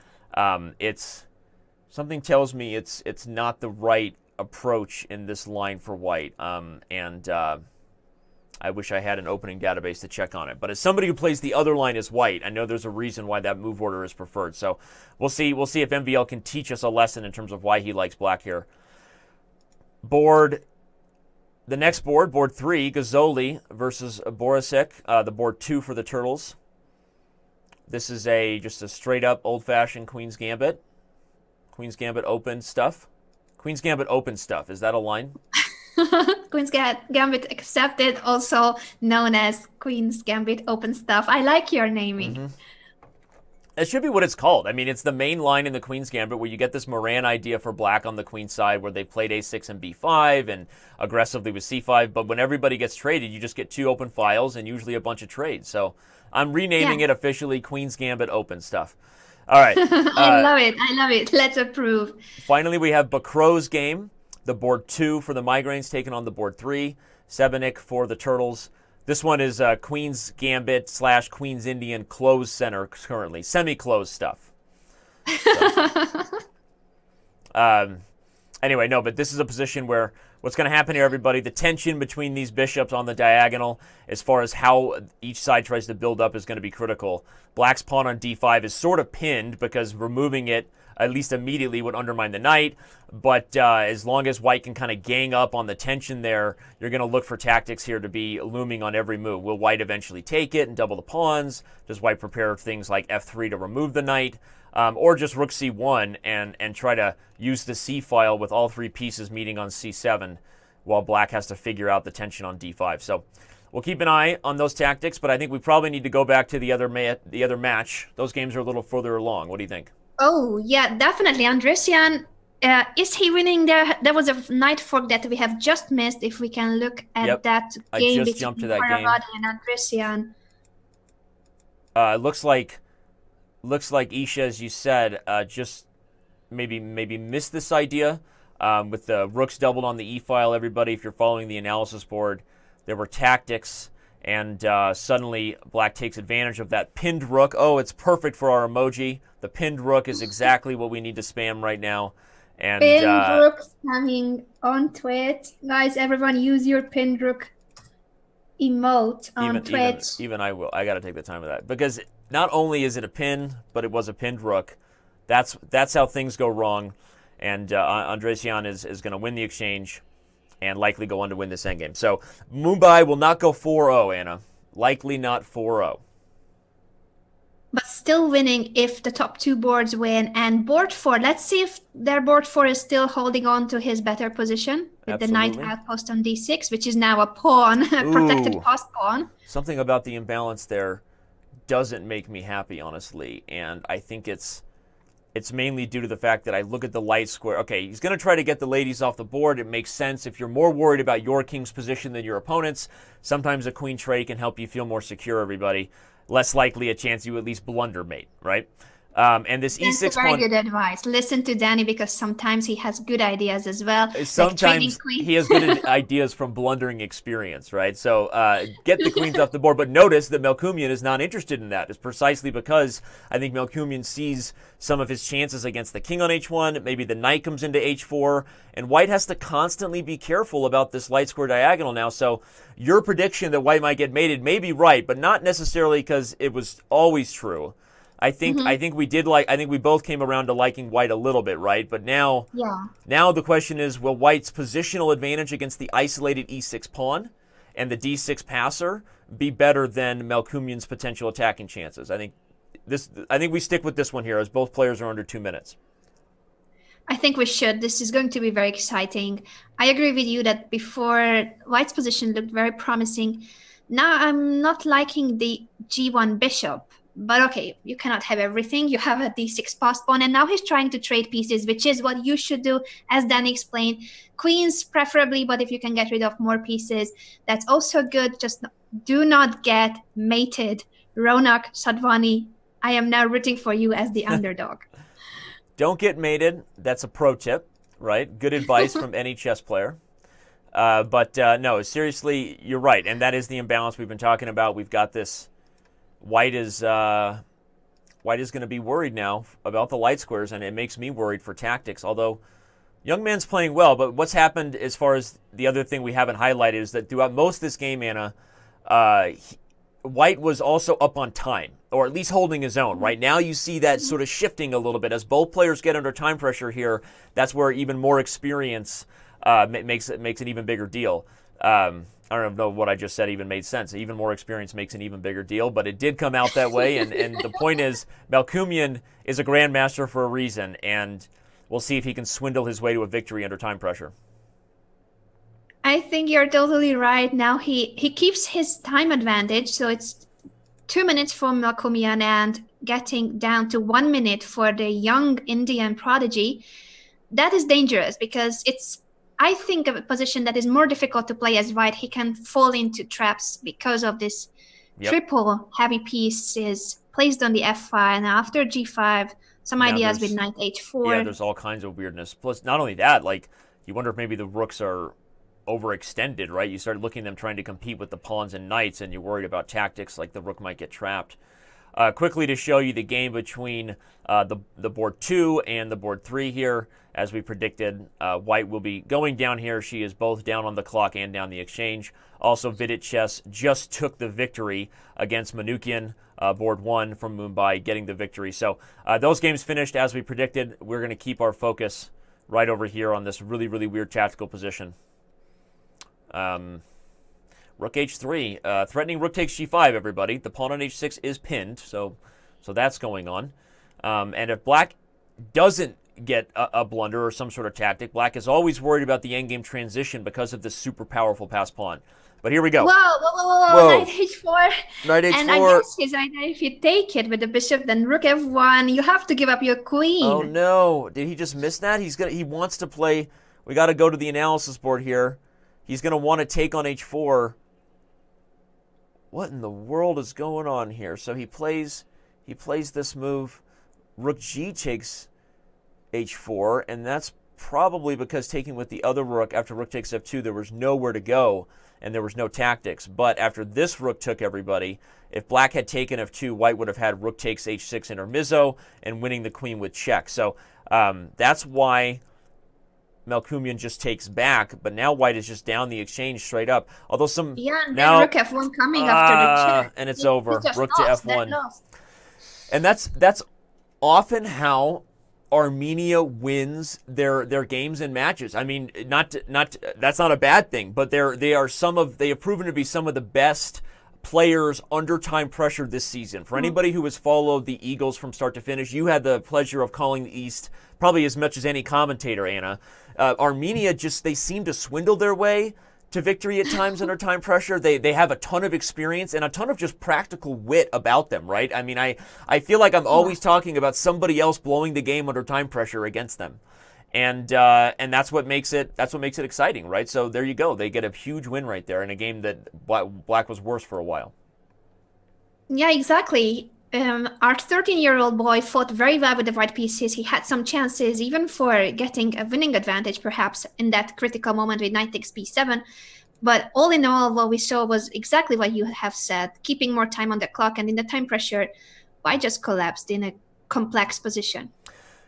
something tells me it's not the right approach in this line for white, and I wish I had an opening database to check on it. But as somebody who plays the other line as white, I know there's a reason why that move order is preferred. So we'll see if MVL can teach us a lesson in terms of why he likes black here. The next board, board 3, Gazzoli versus Borisic, the board 2 for the Turtles. This is just a straight-up old-fashioned Queen's Gambit. Queen's Gambit open stuff. Queen's Gambit open stuff. Is that a line? Queen's Gambit accepted, also known as Queen's Gambit open stuff. I like your naming. It should be what it's called. I mean, it's the main line in the Queen's Gambit where you get this Moran idea for black on the queen side where they played a6 and b5 and aggressively with c5. But when everybody gets traded, you just get 2 open files and usually a bunch of trades. So I'm renaming it officially Queen's Gambit open stuff. All right. I love it. I love it. Let's approve. Finally, we have Bacro's game, the board 2 for the Migraines taking on the board 3. Sebenik for the Turtles. This one is Queen's Gambit / Queen's Indian closed center currently. Semi-closed stuff. So, anyway, no, but this is a position where what's going to happen here, everybody, the tension between these bishops on the diagonal as far as how each side tries to build up is going to be critical. Black's pawn on d5 is sort of pinned because removing it at least immediately would undermine the knight, but as long as white can kind of gang up on the tension there, you're going to look for tactics here to be looming on every move. Will white eventually take it and double the pawns? Does white prepare things like f3 to remove the knight? Or just rook c1 and try to use the c file with all 3 pieces meeting on c7 while black has to figure out the tension on d5. So we'll keep an eye on those tactics, but I think we probably need to go back to the other match. Those games are a little further along. What do you think? Oh, yeah, definitely. Andresian, is he winning there? There was a knight fork that we have just missed. If we can look at that game between Paravati and Andresian. Looks like Isha, as you said, just maybe missed this idea with the rooks doubled on the e-file. Everybody, if you're following the analysis board, there were tactics And suddenly Black takes advantage of that pinned rook. Oh, it's perfect for our emoji. The pinned rook is exactly what we need to spam right now. And Pinned rook spamming on Twitch. Guys, everyone use your pinned rook emote on Twitch. Even I will. I got to take the time of that. Because not only is it a pin, but it was a pinned rook. That's how things go wrong. And Andresian is going to win the exchange and likely go on to win this endgame. So Mumbai will not go 4-0, Anna. Likely not 4-0. But still winning if the top 2 boards win. And board 4, let's see if their board 4 is still holding on to his better position with the knight outpost on d6, which is now a pawn, a protected post pawn. Something about the imbalance there doesn't make me happy, honestly. And I think it's mainly due to the fact that I look at the light square. Okay, he's going to try to get the ladies off the board. It makes sense. If you're more worried about your king's position than your opponent's, sometimes a queen tray can help you feel more secure, everybody. Less likely a chance you at least blunder mate, right? And this That's e6 very good advice. Listen to Danny because sometimes he has good ideas as well. Sometimes he has good ideas from blundering experience, right? So get the queens off the board. But notice that Melkumian is not interested in that. It's precisely because I think Melkumian sees some of his chances against the king on h1. Maybe the knight comes into h4. And White has to constantly be careful about this light square diagonal now. So your prediction that White might get mated may be right, but not necessarily because it was always true. I think we both came around to liking White a little bit, right? But now the question is, will White's positional advantage against the isolated e6 pawn and the d6 passer be better than Melkumian's potential attacking chances? I think we stick with this one here as both players are under 2 minutes. I think we should. This is going to be very exciting. I agree with you that before White's position looked very promising. Now I'm not liking the g1 bishop. But okay, you cannot have everything. You have a d6 passed pawn, and now he's trying to trade pieces, which is what you should do, as Danny explained. Queens preferably, but if you can get rid of more pieces, that's also good. Just do not get mated. Ronak Sadvani, I am now rooting for you as the underdog. Don't get mated. That's a pro tip, right? Good advice from any chess player. But no, seriously, you're right. And that is the imbalance we've been talking about. We've got this. White is going to be worried now about the light squares, and it makes me worried for tactics. Although young man's playing well, but what's happened as far as the other thing we haven't highlighted is that throughout most of this game, Anna, White was also up on time, or at least holding his own. Right now, you see that sort of shifting a little bit as both players get under time pressure here. That's where even more experience makes an even bigger deal. I don't know if what I just said even made sense. Even more experience makes an even bigger deal, but it did come out that way. And the point is, Melkumian is a grandmaster for a reason, and we'll see if he can swindle his way to a victory under time pressure. I think you're totally right. Now he keeps his time advantage, so it's 2 minutes for Melkumian and getting down to 1 minute for the young Indian prodigy. That is dangerous because it's, I think, a position that is more difficult to play as White. He can fall into traps because of this triple heavy piece is placed on the f5, and after g5, some ideas with knight h4. Yeah, there's all kinds of weirdness. Plus, not only that, like, you wonder if maybe the rooks are overextended, right? You start looking at them trying to compete with the pawns and knights, and you're worried about tactics, like the rook might get trapped. Quickly to show you the game between the board 2 and the board 3 here. As we predicted, White will be going down here. She is both down on the clock and down the exchange. Also, Vidit Chess just took the victory against Manukian, board 1 from Mumbai, getting the victory. So those games finished as we predicted. We're going to keep our focus right over here on this really, really weird tactical position. Rook h3, threatening rook takes g5, everybody. The pawn on h6 is pinned, so that's going on. And if Black doesn't get a blunder or some sort of tactic, Black is always worried about the endgame transition because of this super powerful pass pawn. But here we go. Whoa. Knight h4. Knight h4. And I guess his idea, if you take it with the bishop, then rook f1, you have to give up your queen. Oh, no. Did he just miss that? He wants to play. We got to go to the analysis board here. He's going to want to take on h4. What in the world is going on here? So he plays this move. Rook g takes h4, and that's probably because taking with the other rook after rook takes f2, there was nowhere to go and there was no tactics. But after this rook took everybody, if black had taken f2, white would have had rook takes h6 intermezzo and winning the queen with check. So that's why Melkumian just takes back, but now white is just down the exchange straight up. Although some and now rook f1 coming after the check. And it's over. Rook to f1. And that's often how Armenia wins their games and matches. I mean, that's not a bad thing, but they have proven to be some of the best players under time pressure this season. For anybody who has followed the Eagles from start to finish, you had the pleasure of calling the East probably as much as any commentator, Anna. Armenia they seem to swindle their way to victory at times under time pressure. They have a ton of experience and a ton of just practical wit about them, right? I mean, I feel like I'm always talking about somebody else blowing the game under time pressure against them. And that's what makes it exciting, right? So there you go. They get a huge win right there in a game that black was worse for a while. Yeah, exactly. Our 13-year-old boy fought very well with the white pieces. He had some chances even for getting a winning advantage, perhaps, in that critical moment with knight takes b7. But all in all, what we saw was exactly what you have said, keeping more time on the clock. And in the time pressure, white just collapsed in a complex position.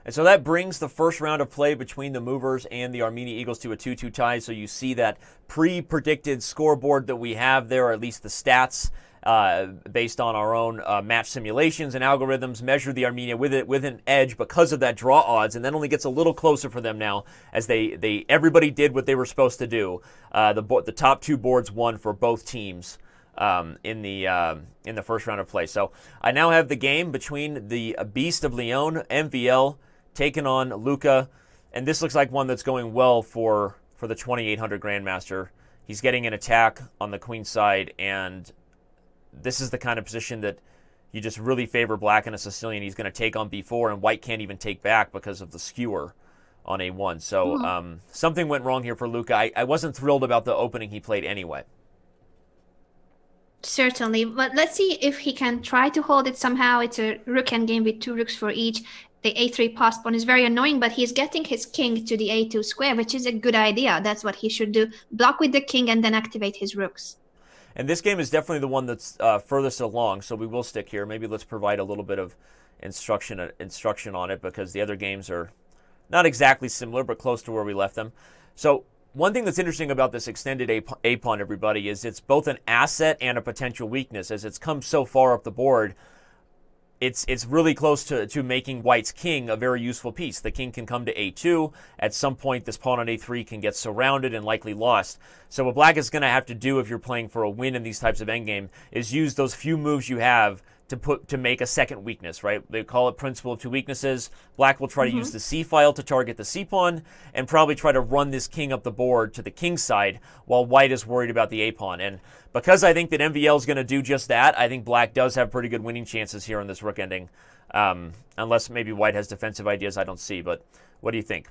And so that brings the first round of play between the Movers and the Armenia Eagles to a 2-2 tie. So you see that pre-predicted scoreboard that we have there, or at least the stats based on our own match simulations and algorithms, measure the Armenia with an edge because of that draw odds, and that only gets a little closer for them now as everybody did what they were supposed to do. The top two boards won for both teams in the first round of play. So I now have the game between the Beast of Lyon, MVL, taking on Luca, and this looks like one that's going well for the 2800 Grandmaster. He's getting an attack on the queen side, and this is the kind of position that you just really favor black in a Sicilian. He's going to take on b4, and white can't even take back because of the skewer on a1. So something went wrong here for Luca. I wasn't thrilled about the opening he played anyway. Certainly, but let's see if he can try to hold it somehow. It's a rook endgame with two rooks for each. The a3 pass pawn is very annoying, but he's getting his king to the a2 square, which is a good idea. That's what he should do. Block with the king and then activate his rooks. And this game is definitely the one that's furthest along, so we will stick here. Maybe let's provide a little bit of instruction on it, because the other games are not exactly similar, but close to where we left them. So one thing that's interesting about this extended A-pawn, everybody, is it's both an asset and a potential weakness. As it's come so far up the board, it's really close to making white's king a very useful piece. The king can come to A2. At some point, this pawn on A3 can get surrounded and likely lost. So what black is going to have to do if you're playing for a win in these types of endgame is use those few moves you have to make a second weakness, right? They call it principle of two weaknesses. Black will try to use the C file to target the C pawn and probably try to run this king up the board to the king side while white is worried about the A pawn. And because I think that MVL is going to do just that, I think black does have pretty good winning chances here on this rook ending. Unless maybe white has defensive ideas I don't see. But what do you think?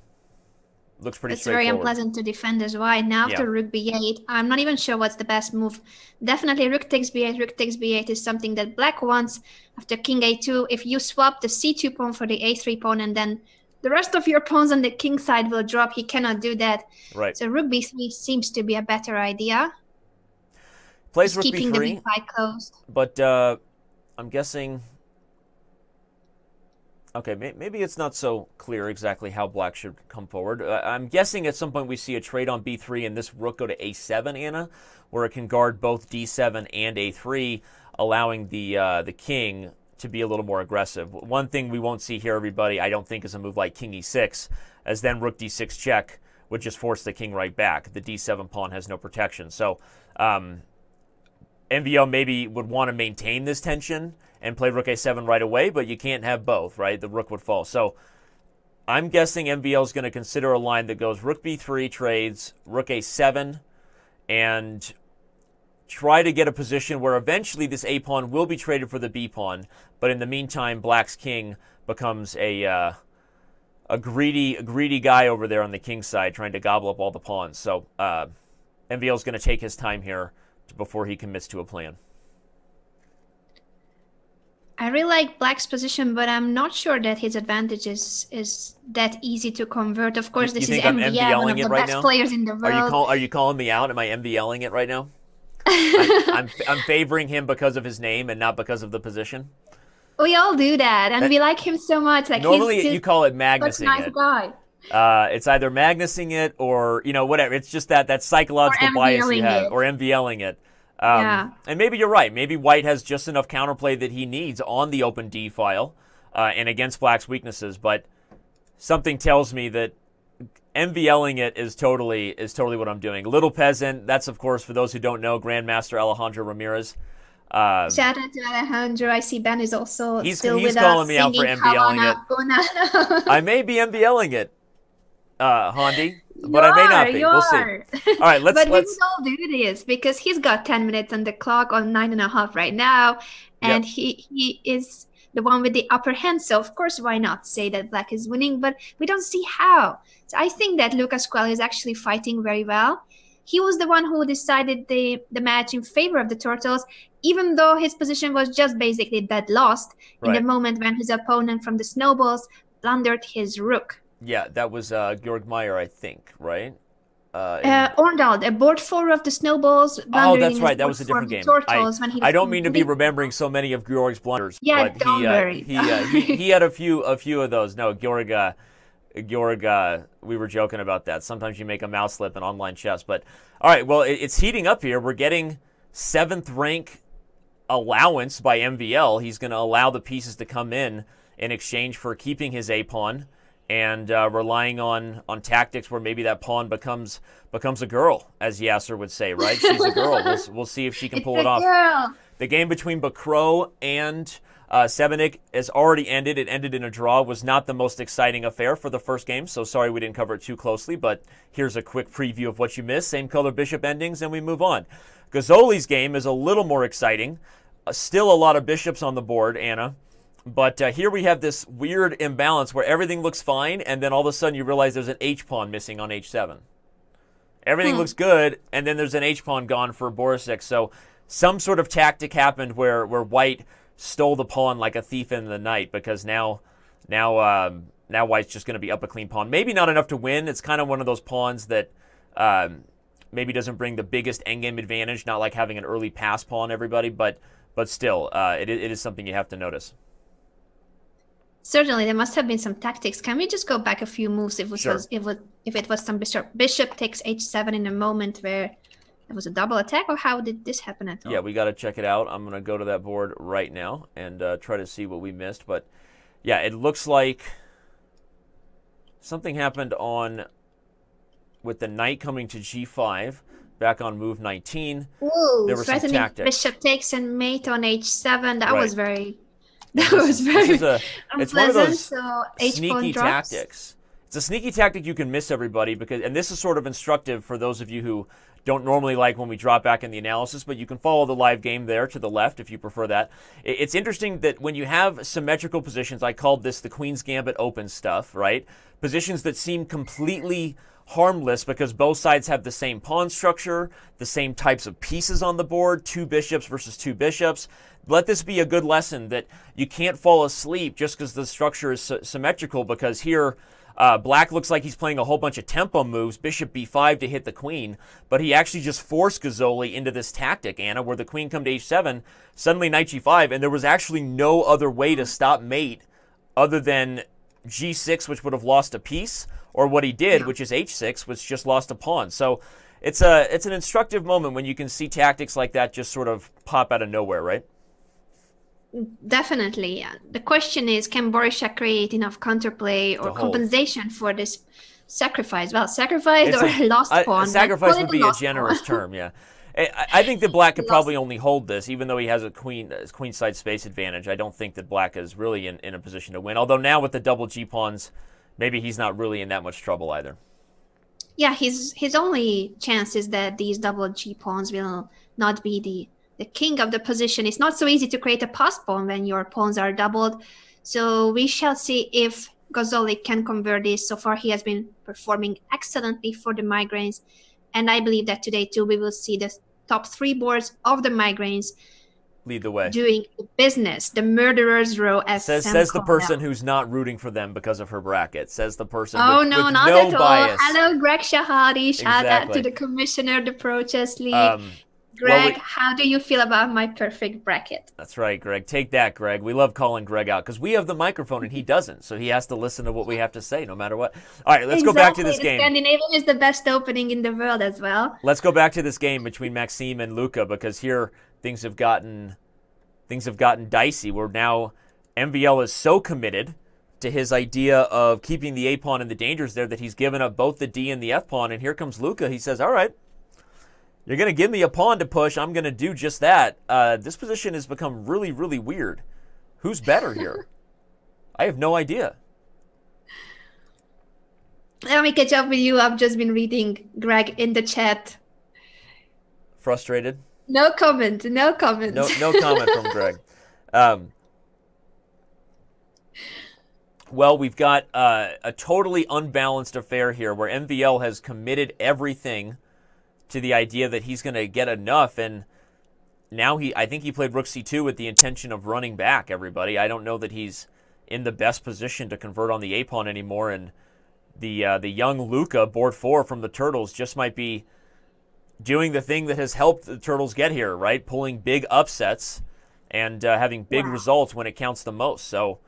Looks pretty straightforward. It's very unpleasant to defend as white. Now after rook b8, I'm not even sure what's the best move. Definitely rook takes b8. Rook takes b8 is something that black wants. After king a2, if you swap the c2 pawn for the a3 pawn, and then the rest of your pawns on the king side will drop, he cannot do that. Right. So rook b3 seems to be a better idea. Plays rook keeping b3, the b side closed. But I'm guessing... Okay, maybe it's not so clear exactly how black should come forward. I'm guessing at some point we see a trade on b3 and this rook go to a7, Anna, where it can guard both d7 and a3, allowing the king to be a little more aggressive. One thing we won't see here, everybody, I don't think, is a move like king e6, as then rook d6 check would just force the king right back. The d7 pawn has no protection. So MVO maybe would want to maintain this tension and play rook a7 right away, but you can't have both, right? The rook would fall. So I'm guessing MVL is going to consider a line that goes rook b3 trades, rook a7, and try to get a position where eventually this a-pawn will be traded for the b-pawn, but in the meantime, black's king becomes a greedy guy over there on the king side trying to gobble up all the pawns. So MVL is going to take his time here before he commits to a plan. I really like Black's position, but I'm not sure that his advantage is that easy to convert. Of course, You this is think I'm MVL, one of MVLing it the right best now? players in the world. Are you calling me out? Am I MVLing it right now? I'm favoring him because of his name and not because of the position. We all do that, and we like him so much. Like Normally, he's you call it such a Magnusing nice it. guy. It's either Magnusing it or whatever. It's just that psychological bias you have, or MVLing it. Yeah. And maybe you're right. Maybe White has just enough counterplay that he needs on the open D file and against Black's weaknesses. But something tells me that MVLing it is totally what I'm doing. Little Peasant. That's, of course, for those who don't know, Grandmaster Alejandro Ramirez. Shout out to Alejandro. I see Ben is also still with us. He's calling me out for MVLing it. I may be MVLing it, Hondi, but I may not be. We'll see. All right, let's. We would all do this because he's got 10 minutes on the clock on 9.5 right now, and he is the one with the upper hand. So of course, why not say that Black is winning? But we don't see how. So I think that Lucas Coelho is actually fighting very well. He was the one who decided the match in favor of the Turtles, even though his position was just basically dead lost in the moment when his opponent from the Snowballs blundered his rook. Yeah, that was Georg Meyer, I think, right? Orndal, board 4 of the Snowballs. Oh, that's right. That was a different game. Turtles, I don't mean to be remembering so many of Georg's blunders. Yeah, but don't worry. He had a few of those. No, Georg, we were joking about that. Sometimes you make a mouse slip in online chess. But, all right, well, it's heating up here. We're getting 7th rank allowance by MVL. He's going to allow the pieces to come in exchange for keeping his A-pawn and relying on tactics where maybe that pawn becomes a girl, as Yasser would say, right? She's a girl. We'll see if she can pull it off. Girl. The game between Bacro and Sebenik has already ended. It ended in a draw. It was not the most exciting affair for the first game, so sorry we didn't cover it too closely, but here's a quick preview of what you missed. Same color bishop endings, and we move on. Gazzoli's game is a little more exciting. Still a lot of bishops on the board, Anna. But here we have this weird imbalance where everything looks fine, and then all of a sudden you realize there's an H-pawn missing on H7. Everything looks good, and then there's an H-pawn gone for Borisek. So some sort of tactic happened where White stole the pawn like a thief in the night, because now White's just going to be up a clean pawn. Maybe not enough to win. It's kind of one of those pawns that maybe doesn't bring the biggest endgame advantage, not like having an early pass pawn, everybody, but still, it is something you have to notice. Certainly, there must have been some tactics. Can we just go back a few moves if it was some bishop takes h7 in a moment where it was a double attack, or how did this happen at all? Yeah, we got to check it out. I'm going to go to that board right now and try to see what we missed. But yeah, it looks like something happened with the knight coming to g5, back on move 19. Ooh, there were some tactics. Bishop takes and mate on h7. That was very... It's one of those so sneaky tactics. It's a sneaky tactic you can miss, everybody, and this is sort of instructive for those of you who don't normally like when we drop back in the analysis, but you can follow the live game there to the left if you prefer that. It's interesting that when you have symmetrical positions, I called this the Queen's Gambit open stuff, right? Positions that seem completely harmless because both sides have the same pawn structure, the same types of pieces on the board, 2 bishops versus 2 bishops. Let this be a good lesson that you can't fall asleep just because the structure is symmetrical, because here Black looks like he's playing a whole bunch of tempo moves, bishop b5 to hit the queen, but he actually just forced Gazzoli into this tactic, Anna, where the queen come to h7, suddenly knight g5, and there was actually no other way to stop mate other than g6, which would have lost a piece, or what he did, which is h6, which just lost a pawn. So it's an instructive moment when you can see tactics like that just sort of pop out of nowhere, right? Definitely. Yeah. The question is, can Borisek create enough counterplay or compensation for this sacrifice? Well, sacrifice or lost pawn. Sacrifice would be a generous term, yeah. I think that Black could probably only hold this, even though he has a queenside space advantage. I don't think that Black is really in a position to win. Although now with the double G-pawns, maybe he's not really in that much trouble either. Yeah, his only chance is that these double G-pawns will not be the king of the position. It's not so easy to create a pass pawn when your pawns are doubled. So we shall see if Gazzoli can convert this. So far, he has been performing excellently for the Migraines. And I believe that today, too, we will see the top 3 boards of the Migraines. lead the way. doing the business, the murderer's row, as Says the person who's not rooting for them because of her bracket. Says the person Oh, with no, not no at bias. all. Hello, Greg Shahadi. Shout out Exactly. to the commissioner of the Pro Chess League. well, Greg, how do you feel about my perfect bracket? That's right, Greg. Take that, Greg. We love calling Greg out because we have the microphone and he doesn't, so he has to listen to what we have to say no matter what. All right, let's go back to this game. Scandinavian is the best opening in the world as well. Let's go back to this game between Maxime and Luca, because here things have gotten dicey. Where now MVL is so committed to his idea of keeping the A-pawn and the dangers there that he's given up both the D and the F-pawn, and here comes Luca. He says, all right, you're going to give me a pawn to push. I'm going to do just that. This position has become really, really weird. Who's better here? I have no idea. Let me catch up with you. I've just been reading Greg in the chat. Frustrated? No comment. No comment. No comment from Greg. Well, we've got a totally unbalanced affair here where MVL has committed everything to the idea that he's going to get enough, and now I think he played rook c2 with the intention of running back everybody. I don't know that he's in the best position to convert on the a-pawn anymore, and the young Luca, board 4 from the Turtles, just might be doing the thing that has helped the Turtles get here, right? Pulling big upsets and having big results when it counts the most. So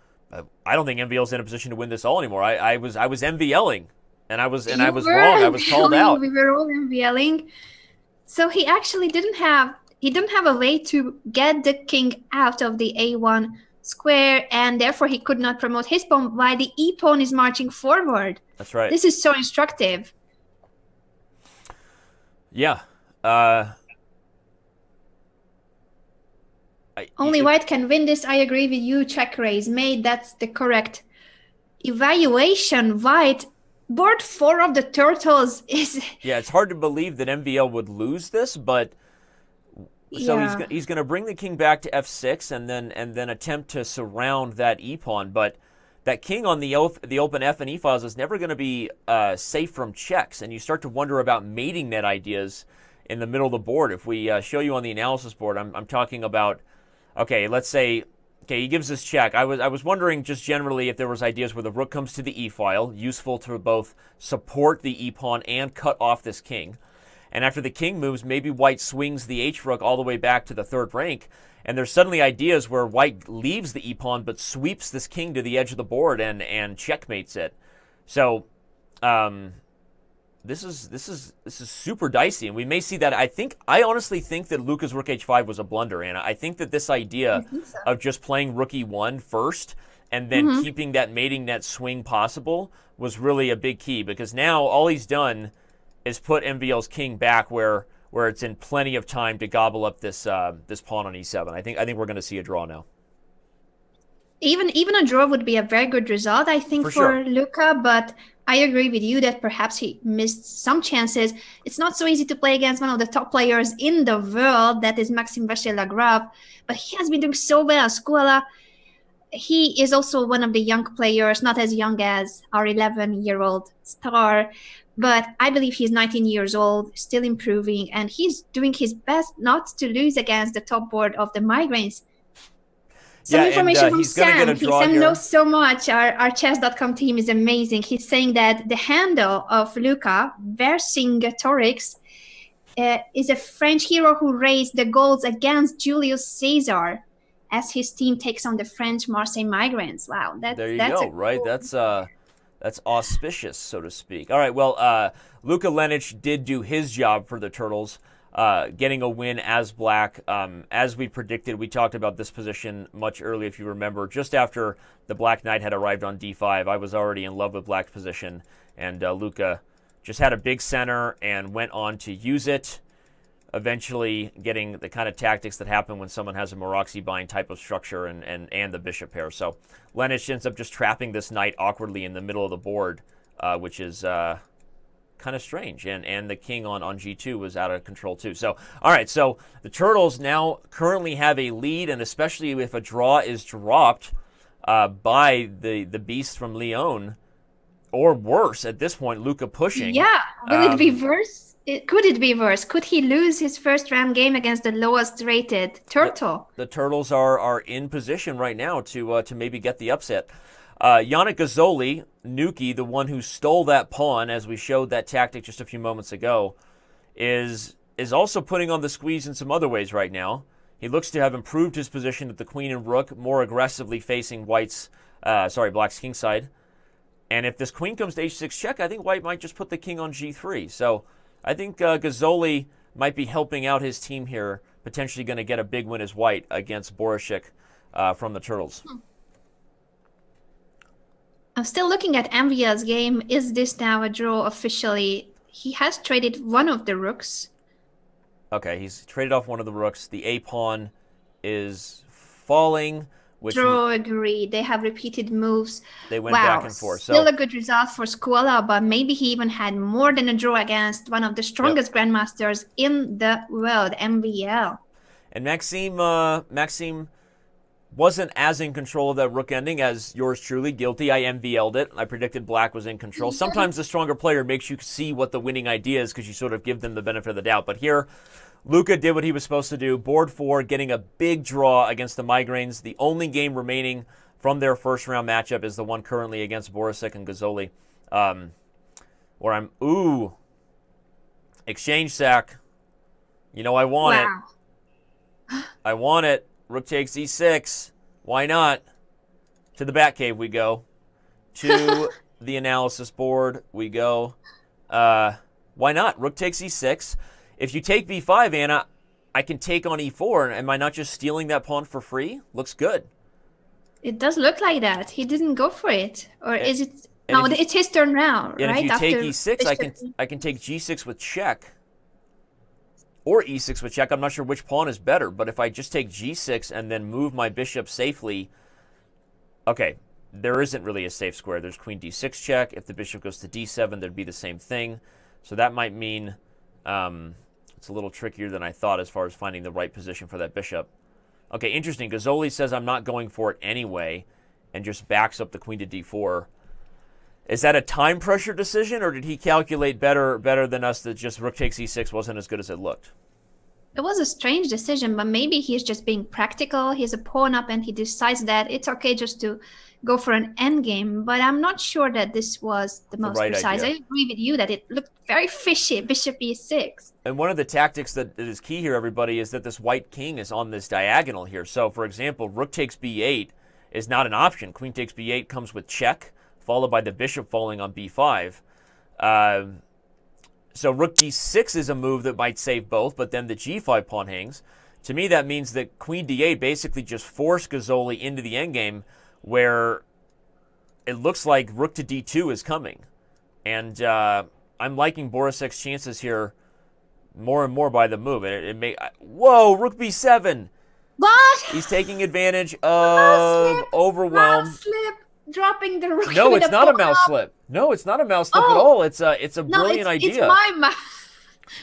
I don't think MVL's in a position to win this all anymore. I was MVLing. And I was wrong. I was called out. We were all MVLing. So he actually didn't have a way to get the king out of the A1 square, and therefore he could not promote his pawn while the E pawn is marching forward. That's right. This is so instructive. Yeah. Only white can win this. I agree with you. Check raise made. That's the correct evaluation. White. Board 4 of the Turtles is... Yeah, it's hard to believe that MVL would lose this, but... So yeah. he's going to bring the king back to f6 and then attempt to surround that e-pawn, but that king on the open f and e files is never going to be safe from checks, and you start to wonder about mating net ideas in the middle of the board. If we show you on the analysis board, I'm talking about, okay, let's say... Okay, he gives this check. I was wondering just generally if there was ideas where the rook comes to the e-file, useful to both support the e-pawn and cut off this king. And after the king moves, maybe white swings the h-rook all the way back to the third rank, and there's suddenly ideas where white leaves the e-pawn but sweeps this king to the edge of the board and checkmates it. So this is super dicey, and we may see that. I honestly think that Luca's rook h5 was a blunder, Anna. I think that this idea of just playing rook e1 first and then keeping that mating net swing possible was really a big key, because now all he's done is put MVL's king back where it's in plenty of time to gobble up this this pawn on e7. I think we're going to see a draw now. Even a draw would be a very good result, I think, for Luca, but I agree with you that perhaps he missed some chances. It's not so easy to play against one of the top players in the world, that is Maxime Vachier-Lagrave, but he has been doing so well at Scuola. He is also one of the young players, not as young as our 11-year-old star, but I believe he's 19 years old, still improving, and he's doing his best not to lose against the top board of the Migraines. Some information from Sam. Sam knows so much. Our Chess.com team is amazing. He's saying that the handle of Luca, Vercingetorix, is a French hero who raised the goals against Julius Caesar as his team takes on the French Marseille Migraines. Wow, that's go, right? Cool. That's auspicious, so to speak. All right, well, Luka Lenic did do his job for the Turtles, getting a win as black. As we predicted, we talked about this position much earlier, if you remember. Just after the black knight had arrived on d5, I was already in love with black's position, and Luka just had a big center and went on to use it, eventually getting the kind of tactics that happen when someone has a Moretti bind type of structure and the bishop pair. So Lenic ends up just trapping this knight awkwardly in the middle of the board, which is kind of strange. And the king on g2 was out of control too. So, all right, so the Turtles now currently have a lead, and especially if a draw is dropped by the beast from Lyon, or worse at this point, Luca pushing. Yeah, will it be worse? Could it be worse? Could he lose his first round game against the lowest rated turtle? The Turtles are in position right now to maybe get the upset. Yannick Gazzoli, Nuki, the one who stole that pawn, as we showed that tactic just a few moments ago, is also putting on the squeeze in some other ways right now. He looks to have improved his position with the queen and rook, more aggressively facing Black's kingside. And if this queen comes to h6 check, I think White might just put the king on g3. So I think Gazzoli might be helping out his team here, potentially going to get a big win as White against Borishik from the Turtles. I'm still looking at Andrea's game. Is this now a draw officially? He has traded one of the rooks. Okay, he's traded off one of the rooks. The a-pawn is falling. Draw, agreed. They have repeated moves. They went back and forth. Still a good result for Scuola, but maybe he even had more than a draw against one of the strongest grandmasters in the world, MVL. And Maxime wasn't as in control of that rook ending as yours truly. Guilty. I MVL'd it. I predicted Black was in control. Sometimes the stronger player makes you see what the winning idea is because you sort of give them the benefit of the doubt. But here, Luca did what he was supposed to do. Board 4, getting a big draw against the Migraines. The only game remaining from their first round matchup is the one currently against Borisic and Gazzoli. Exchange sack. You know I want it. I want it. Rook takes e6. Why not? To the Batcave we go. To the analysis board we go. Why not? Rook takes e6. If you take b5, Anna, I can take on e4. Am I not just stealing that pawn for free? Looks good. It does look like that. He didn't go for it. Or is it... No, it's his turn now, and right? If you take e6, I can take g6 with check. Or e6 with check. I'm not sure which pawn is better, but if I just take g6 and then move my bishop safely... Okay, there isn't really a safe square. There's queen d6 check. If the bishop goes to d7, there'd be the same thing. So that might mean it's a little trickier than I thought as far as finding the right position for that bishop. Okay, interesting. Gazzoli says I'm not going for it anyway and just backs up the queen to d4. Is that a time pressure decision, or did he calculate better than us that just rook takes e6 wasn't as good as it looked? It was a strange decision, but maybe he's just being practical. He's a pawn up and he decides that it's okay just to go for an endgame. But I'm not sure that this was the most precise. Idea. I agree with you that it looked very fishy, bishop e6. And one of the tactics that is key here, everybody, is that this white king is on this diagonal here. So, for example, rook takes b8 is not an option. Queen takes b8 comes with check, followed by the bishop falling on b5. So rook d6 is a move that might save both, but then the g5 pawn hangs. To me, that means that queen d8 basically just forced Gazzoli into the endgame where it looks like rook to d2 is coming. And I'm liking Borisic's chances here more and more by the move. Whoa, rook b7! What? He's taking advantage of overwhelm. Mouse slip. Dropping the rook. No, it's not a mouse slip. No, it's not a mouse slip at all. It's a brilliant idea. It's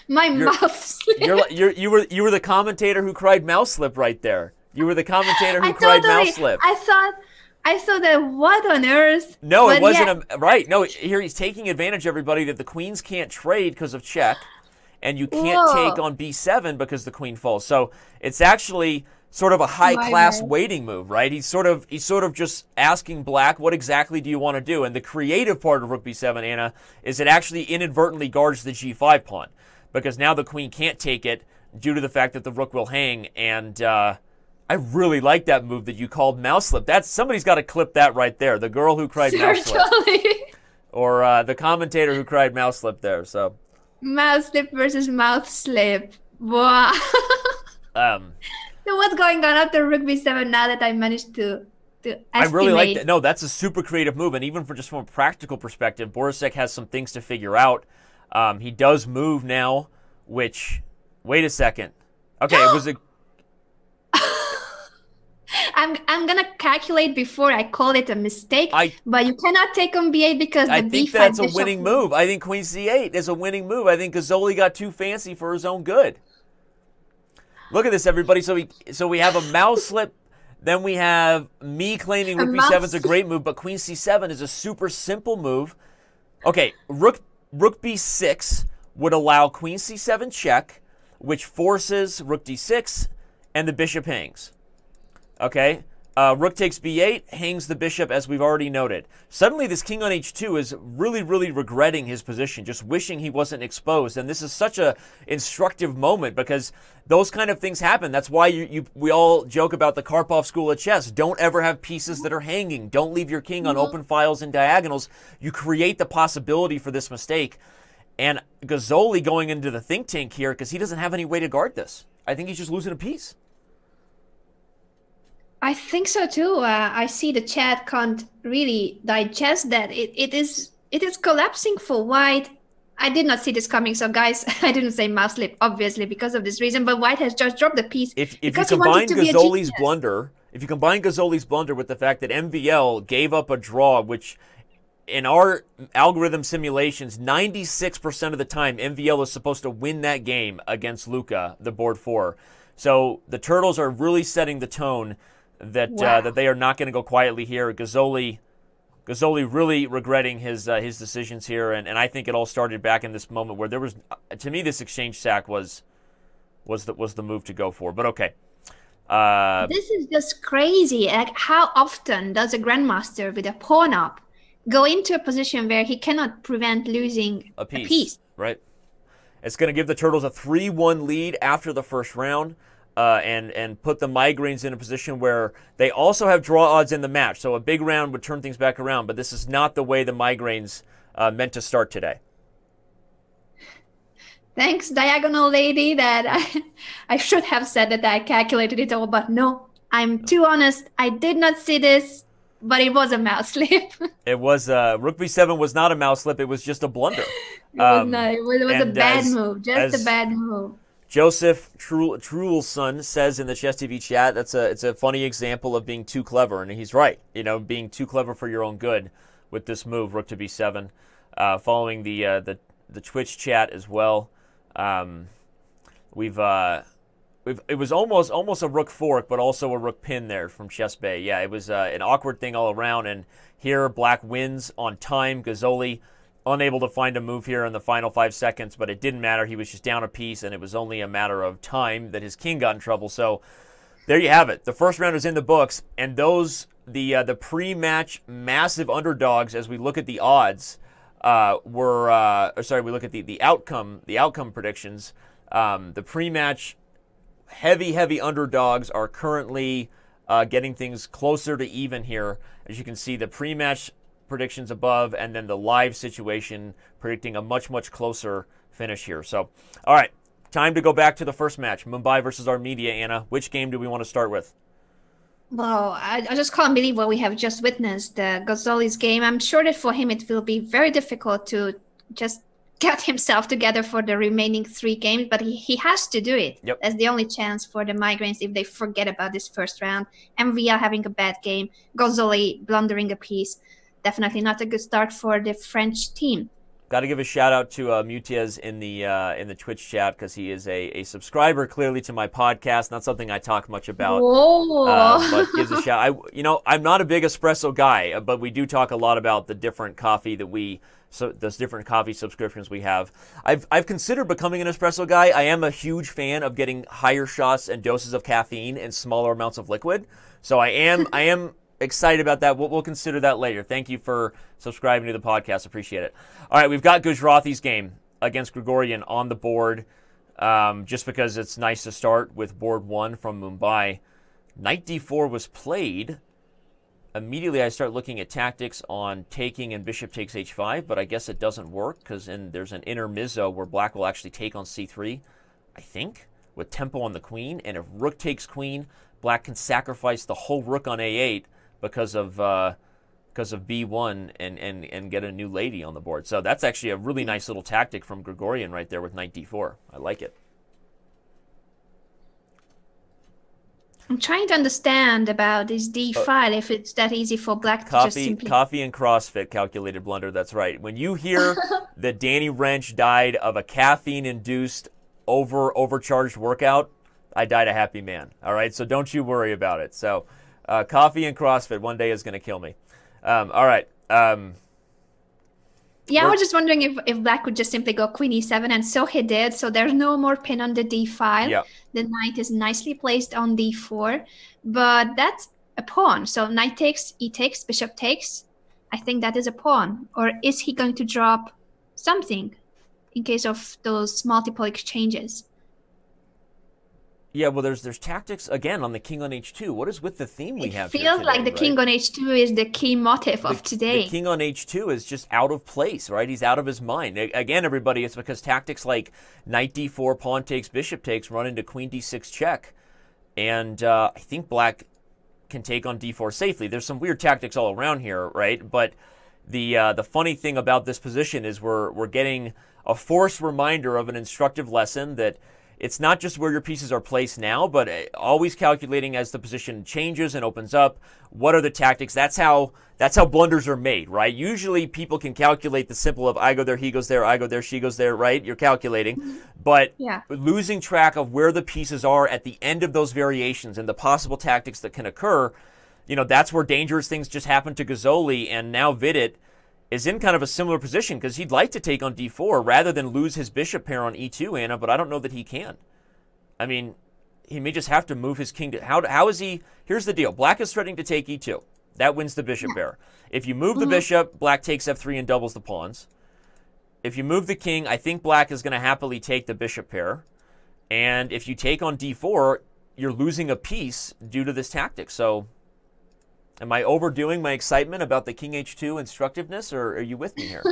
my mouse slip. You were the commentator who cried mouse slip right there. You were the commentator who cried mouse slip. I thought that what on earth? No, it wasn't right. No, here he's taking advantage, everybody, that the queens can't trade because of check, and you can't take on b7 because the queen falls. So it's actually sort of a high-class waiting move, right? He's sort of just asking Black, what exactly do you want to do? And the creative part of rook b7, Anna, is it actually inadvertently guards the g5 pawn because now the queen can't take it due to the fact that the rook will hang. And I really like that move that you called mouse slip. Somebody's got to clip that right there. The girl who cried mouse slip, or the commentator who cried mouse slip there. So mouse slip versus mouth slip. Wow. So what's going on after rook b7 now that I managed to estimate? I really like that. No, that's a super creative move. And even from a practical perspective, Borisic has some things to figure out. He does move now, which, wait a second. Okay, it was a... I'm going to calculate before I call it a mistake, but you cannot take on b8 because the b5 I think that's a winning move. I think queen c8 is a winning move. I think Gazzoli got too fancy for his own good. Look at this, everybody. So we have a mouse slip. Then we have me claiming rook b7 is a great move, but queen c7 is a super simple move Okay, rook b6 would allow queen c7 check, which forces rook d6, and the bishop hangs. Okay, rook takes b8, hangs the bishop, as we've already noted. Suddenly, this king on h2 is really, really regretting his position, just wishing he wasn't exposed. And this is such a instructive moment because those kind of things happen. That's why we all joke about the Karpov school of chess. Don't ever have pieces that are hanging. Don't leave your king on open files and diagonals. You create the possibility for this mistake. And Gazzoli going into the think tank here because he doesn't have any way to guard this. I think he's just losing a piece. I think so too. I see the chat can't really digest that. It is collapsing for white. I did not see this coming. So guys, I didn't say mouse slip, obviously, because of this reason. But white has just dropped the piece. If you combine Gazzoli's blunder, with the fact that MVL gave up a draw, which in our algorithm simulations, 96% of the time, MVL is supposed to win that game against Luca, the board 4. So the Turtles are really setting the tone that that they are not going to go quietly here. Gazzoli really regretting his decisions here, and I think it all started back in this moment where there was, to me, this exchange sack was the move to go for. But okay. This is just crazy. Like, how often does a grandmaster with a pawn up go into a position where he cannot prevent losing a piece? Right. It's going to give the Turtles a 3-1 lead after the first round. And put the Migraines in a position where they also have draw odds in the match. So a big round would turn things back around, but this is not the way the Migraines meant to start today. Thanks, Diagonal Lady, that I should have said that I calculated it all, but no, I'm too honest. I did not see this, but it was a mouse slip. It was, Rook b7 was not a mouse slip, it was just a blunder. It was a bad move, just a bad move. Joseph Truelson says in the Chess TV chat, it's a funny example of being too clever, and he's right. You know, being too clever for your own good with this move, rook to b7. Following the Twitch chat as well, it was almost a rook fork, but also a rook pin there from Chess Bay. Yeah, it was an awkward thing all around, and here Black wins on time. Gazzoli unable to find a move here in the final 5 seconds, but it didn't matter. He was just down a piece, and it was only a matter of time that his king got in trouble. So there you have it. The first round is in the books, and those the pre-match massive underdogs, as we look at the odds, we look at the outcome predictions. The pre-match heavy underdogs are currently getting things closer to even here. As you can see, the pre-match predictions above, and then the live situation predicting a much closer finish here. So, all right, time to go back to the first match, Mumbai versus Armenia. Anna, which game do we want to start with? Well, I just can't believe what we have just witnessed, Gazzoli's game. I'm sure that for him it will be very difficult to just get himself together for the remaining 3 games, but he has to do it. Yep. That's the only chance for the Migraines if they forget about this first round. MVL having a bad game, Gazzoli blundering a piece. Definitely not a good start for the French team. Got to give a shout out to Mutiez in the Twitch chat, because he is a subscriber clearly to my podcast. Not something I talk much about, but gives a shout. I'm not a big espresso guy, but we do talk a lot about the different coffee those different coffee subscriptions we have. I've considered becoming an espresso guy. I am a huge fan of getting higher shots and doses of caffeine and smaller amounts of liquid. So I am excited about that. We'll consider that later. Thank you for subscribing to the podcast. Appreciate it. All right, we've got Gujrathi's game against Grigorian on the board, just because it's nice to start with board 1 from Mumbai. Knight d4 was played. Immediately I start looking at tactics on taking and bishop takes h5, but I guess it doesn't work because there's an intermezzo where black will actually take on c3, I think, with tempo on the queen. And if rook takes queen, black can sacrifice the whole rook on a8 because of b1 and get a new lady on the board. So that's actually a really nice little tactic from Grigorian right there with knight d4. I like it. I'm trying to understand about this d file, if it's that easy for black to just simply... Coffee and CrossFit calculated blunder, that's right. When you hear that Danny Rensch died of a caffeine-induced overcharged workout, I died a happy man, all right? So don't you worry about it. So coffee and CrossFit one day is going to kill me. All right. Yeah, I was just wondering if black could just simply go queen e7, and so he did. So there's no more pin on the d file. Yeah. The knight is nicely placed on d4, but that's a pawn. So knight takes, e takes, bishop takes. I think that is a pawn. Or is he going to drop something in case of those multiple exchanges? Yeah, well, there's tactics, again, on the king on h2. What is with the theme we have here It feels today, like the king on h2 is the key motif of today. The king on h2 is just out of place, right? He's out of his mind. Again, everybody, it's because tactics like knight d4, pawn takes, bishop takes run into queen d6 check. And I think black can take on d4 safely. There's some weird tactics all around here, right? But the funny thing about this position is we're getting a forced reminder of an instructive lesson that it's not just where your pieces are placed now, but always calculating as the position changes and opens up. What are the tactics? That's how blunders are made, right? Usually people can calculate the simple of I go there, he goes there, I go there, she goes there, right? You're calculating. But losing track of where the pieces are at the end of those variations and the possible tactics that can occur, you know, that's where dangerous things just happened to Gazzoli, and now Vidit is in kind of a similar position because he'd like to take on d4 rather than lose his bishop pair on e2, Anna, but I don't know that he can. I mean, he may just have to move his king to... How is he... Here's the deal. Black is threatening to take e2. That wins the bishop pair. If you move the bishop, black takes f3 and doubles the pawns. If you move the king, I think black is going to happily take the bishop pair. And if you take on d4, you're losing a piece due to this tactic. So... am I overdoing my excitement about the king h2 instructiveness, or are you with me here?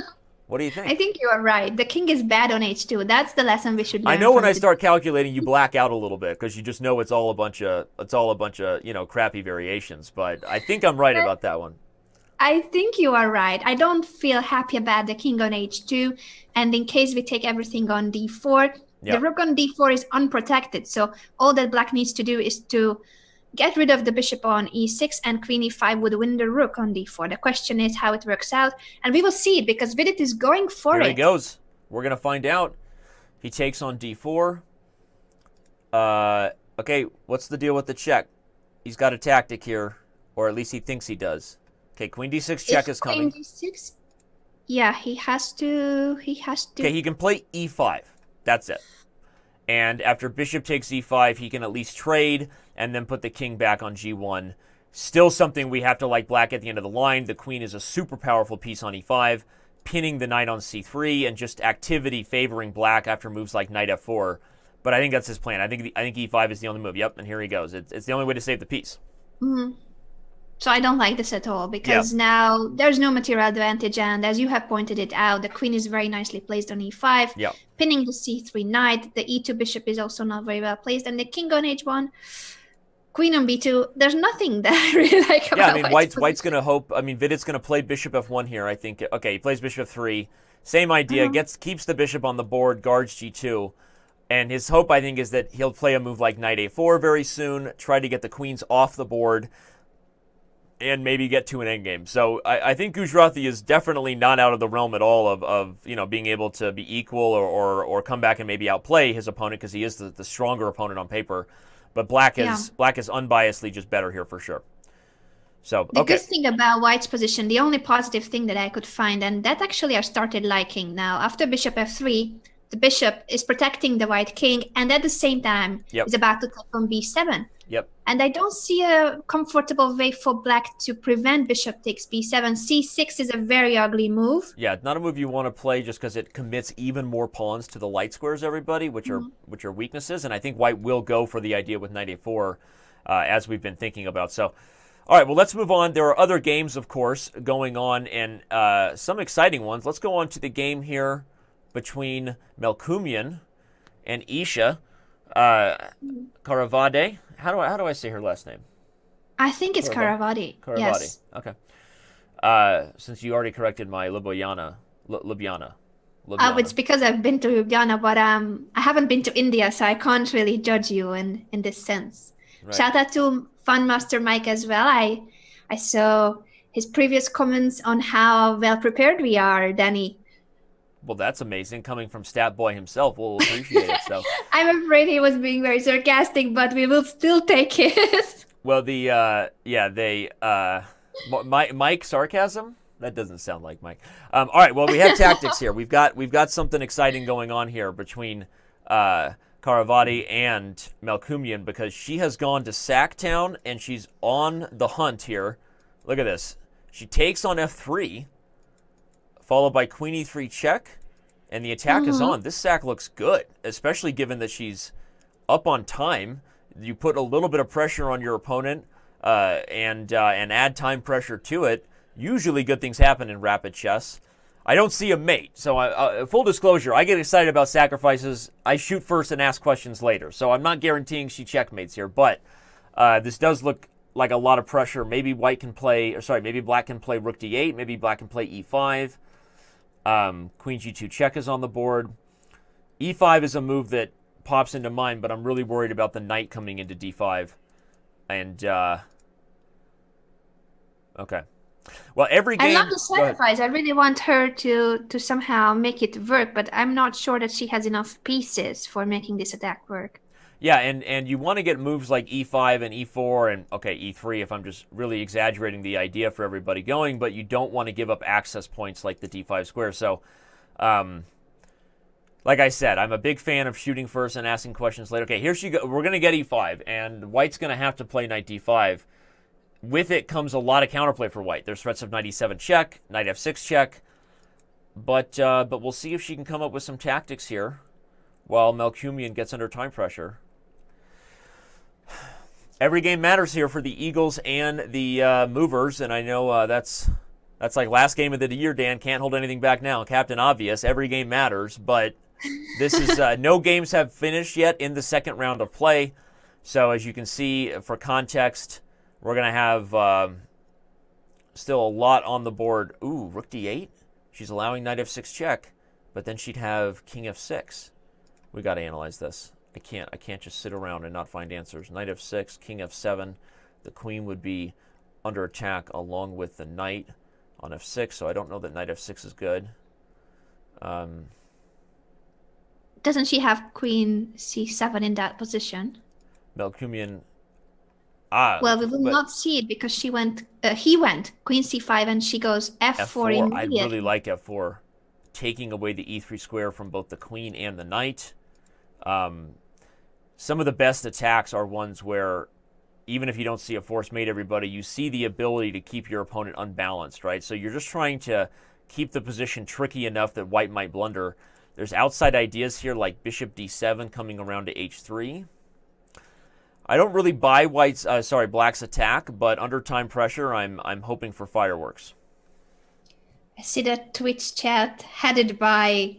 What do you think? I think you are right. The king is bad on h2. That's the lesson we should learn. I know when I start calculating, you black out a little bit because you just know it's all a bunch of you know, crappy variations. But I think I'm right about that one. I think you are right. I don't feel happy about the king on h2, and in case we take everything on d4, the rook on d4 is unprotected. So all that black needs to do is to get rid of the bishop on e6, and queen e5 would win the rook on d4. The question is how it works out, and we will see it because Vidit is going for it. Here he goes. We're going to find out. He takes on d4. Okay, what's the deal with the check? He's got a tactic here, or at least he thinks he does. Okay, queen d6 check is coming. Queen d6? Yeah, he has to. Okay, he can play e5. That's it. And after bishop takes e5, he can at least trade and then put the king back on g1. Still something we have to like black at the end of the line. The queen is a super powerful piece on e5, pinning the knight on c3, and just activity favoring black after moves like knight f4. But I think that's his plan. I think e5 is the only move. Yep, and here he goes. It's the only way to save the piece. So I don't like this at all because now there's no material advantage, and as you have pointed it out, the queen is very nicely placed on e5, pinning the c3 knight. The e2 bishop is also not very well placed, and the king on h1, queen on b2. There's nothing that I really like about I mean, White's going to hope. I mean, Vidit's going to play bishop f1 here, I think. Okay, he plays bishop f3. Same idea. Keeps the bishop on the board, guards g2. And his hope, I think, is that he'll play a move like knight a4 very soon, try to get the queens off the board, and maybe get to an endgame. So I think Gujrathi is definitely not out of the realm at all of you know, being able to be equal or come back and maybe outplay his opponent because he is the stronger opponent on paper. But black is unbiasedly just better here for sure. So the good thing about White's position, the only positive thing that I could find, and that actually I started liking now, after bishop f3, the bishop is protecting the white king, and at the same time is about to take on b7. And I don't see a comfortable way for black to prevent bishop takes b7. c6 is a very ugly move. Yeah, not a move you want to play just because it commits even more pawns to the light squares, everybody, which are weaknesses. And I think White will go for the idea with knight a4, as we've been thinking about. So, all right, well, let's move on. There are other games, of course, going on, and some exciting ones. Let's go on to the game here between Melkumian and Isha Karavade. How do I say her last name? I think it's Karavadi. Yes. Okay. Since you already corrected my Ljubljana. It's because I've been to Ljubljana, but I haven't been to India, so I can't really judge you in this sense. Right. Shout out to Fun Master Mike as well. I saw his previous comments on how well prepared we are, Danny. Well, that's amazing. Coming from Stat Boy himself, we'll appreciate it. So I'm afraid he was being very sarcastic, but we will still take it. Well, Mike sarcasm? That doesn't sound like Mike. All right, well, we have tactics here. We've got something exciting going on here between Caravati and Melkumian, because she has gone to Sacktown and she's on the hunt here. Look at this. She takes on f3, followed by queen e3 check, and the attack is on. This sack looks good, especially given that she's up on time. You put a little bit of pressure on your opponent and add time pressure to it. Usually good things happen in rapid chess. I don't see a mate. So full disclosure, I get excited about sacrifices. I shoot first and ask questions later. So I'm not guaranteeing she checkmates here, but this does look like a lot of pressure. Maybe white can play, or sorry, maybe black can play rook d8. Maybe black can play e5. Queen g2 check is on the board. e5 is a move that pops into mind, but I'm really worried about the knight coming into d5. And, okay. Well, every game... I love the sacrifice. I really want her to somehow make it work, but I'm not sure that she has enough pieces for making this attack work. Yeah, and you want to get moves like e5 and e4 and, okay, e3 if I'm just really exaggerating the idea for everybody going, but you don't want to give up access points like the d5 square. So, like I said, I'm a big fan of shooting first and asking questions later. Okay, here she go. We're going to get e5, and white's going to have to play knight d5. With it comes a lot of counterplay for white. There's threats of knight e7 check, knight f6 check, but we'll see if she can come up with some tactics here while Melkumian gets under time pressure. Every game matters here for the Eagles and the Movers, and I know that's like last game of the year, Dan. Can't hold anything back now. Captain Obvious, every game matters, but this is no games have finished yet in the second round of play. So as you can see, for context, we're going to have still a lot on the board. Ooh, rook d8. She's allowing knight f6 check, but then she'd have king f6. We got to analyze this. I can't just sit around and not find answers. Knight f6, king f7. The queen would be under attack along with the knight on f6, so I don't know that knight f6 is good. Doesn't she have queen c7 in that position? Melkumian... well, we will not see it because he went queen c5 and she goes f4 immediately. I really like f4, taking away the e3 square from both the queen and the knight. Some of the best attacks are ones where even if you don't see a force mate, everybody, you see the ability to keep your opponent unbalanced, right? So you're just trying to keep the position tricky enough that white might blunder. There's outside ideas here like bishop d7 coming around to h3. I don't really buy black's attack, but under time pressure, I'm hoping for fireworks. I see the Twitch chat headed by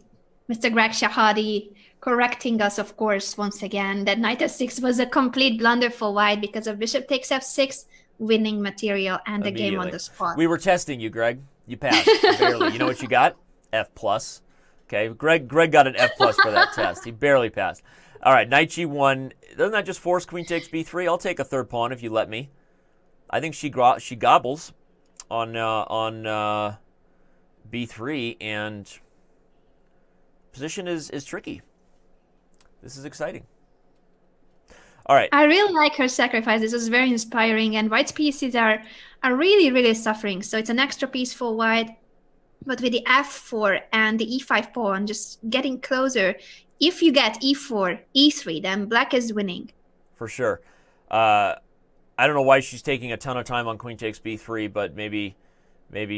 Mr. Greg Shahadi correcting us, of course, once again, that knight f6 was a complete blunder for white because of bishop takes f6, winning material and the game on the spot. We were testing you, Greg. You passed, barely. You know what you got? F+. Okay, Greg got an F+ for that test. He barely passed. All right, knight g1. Doesn't that just force queen takes b3? I'll take a third pawn if you let me. I think she gobbles on b3, and position is tricky. This is exciting. All right. I really like her sacrifice. This was very inspiring, and white's pieces are really, really suffering. So it's an extra piece for white, but with the f4 and the e5 pawn just getting closer, if you get e4, e3, then black is winning. For sure. I don't know why she's taking a ton of time on queen takes b3, but maybe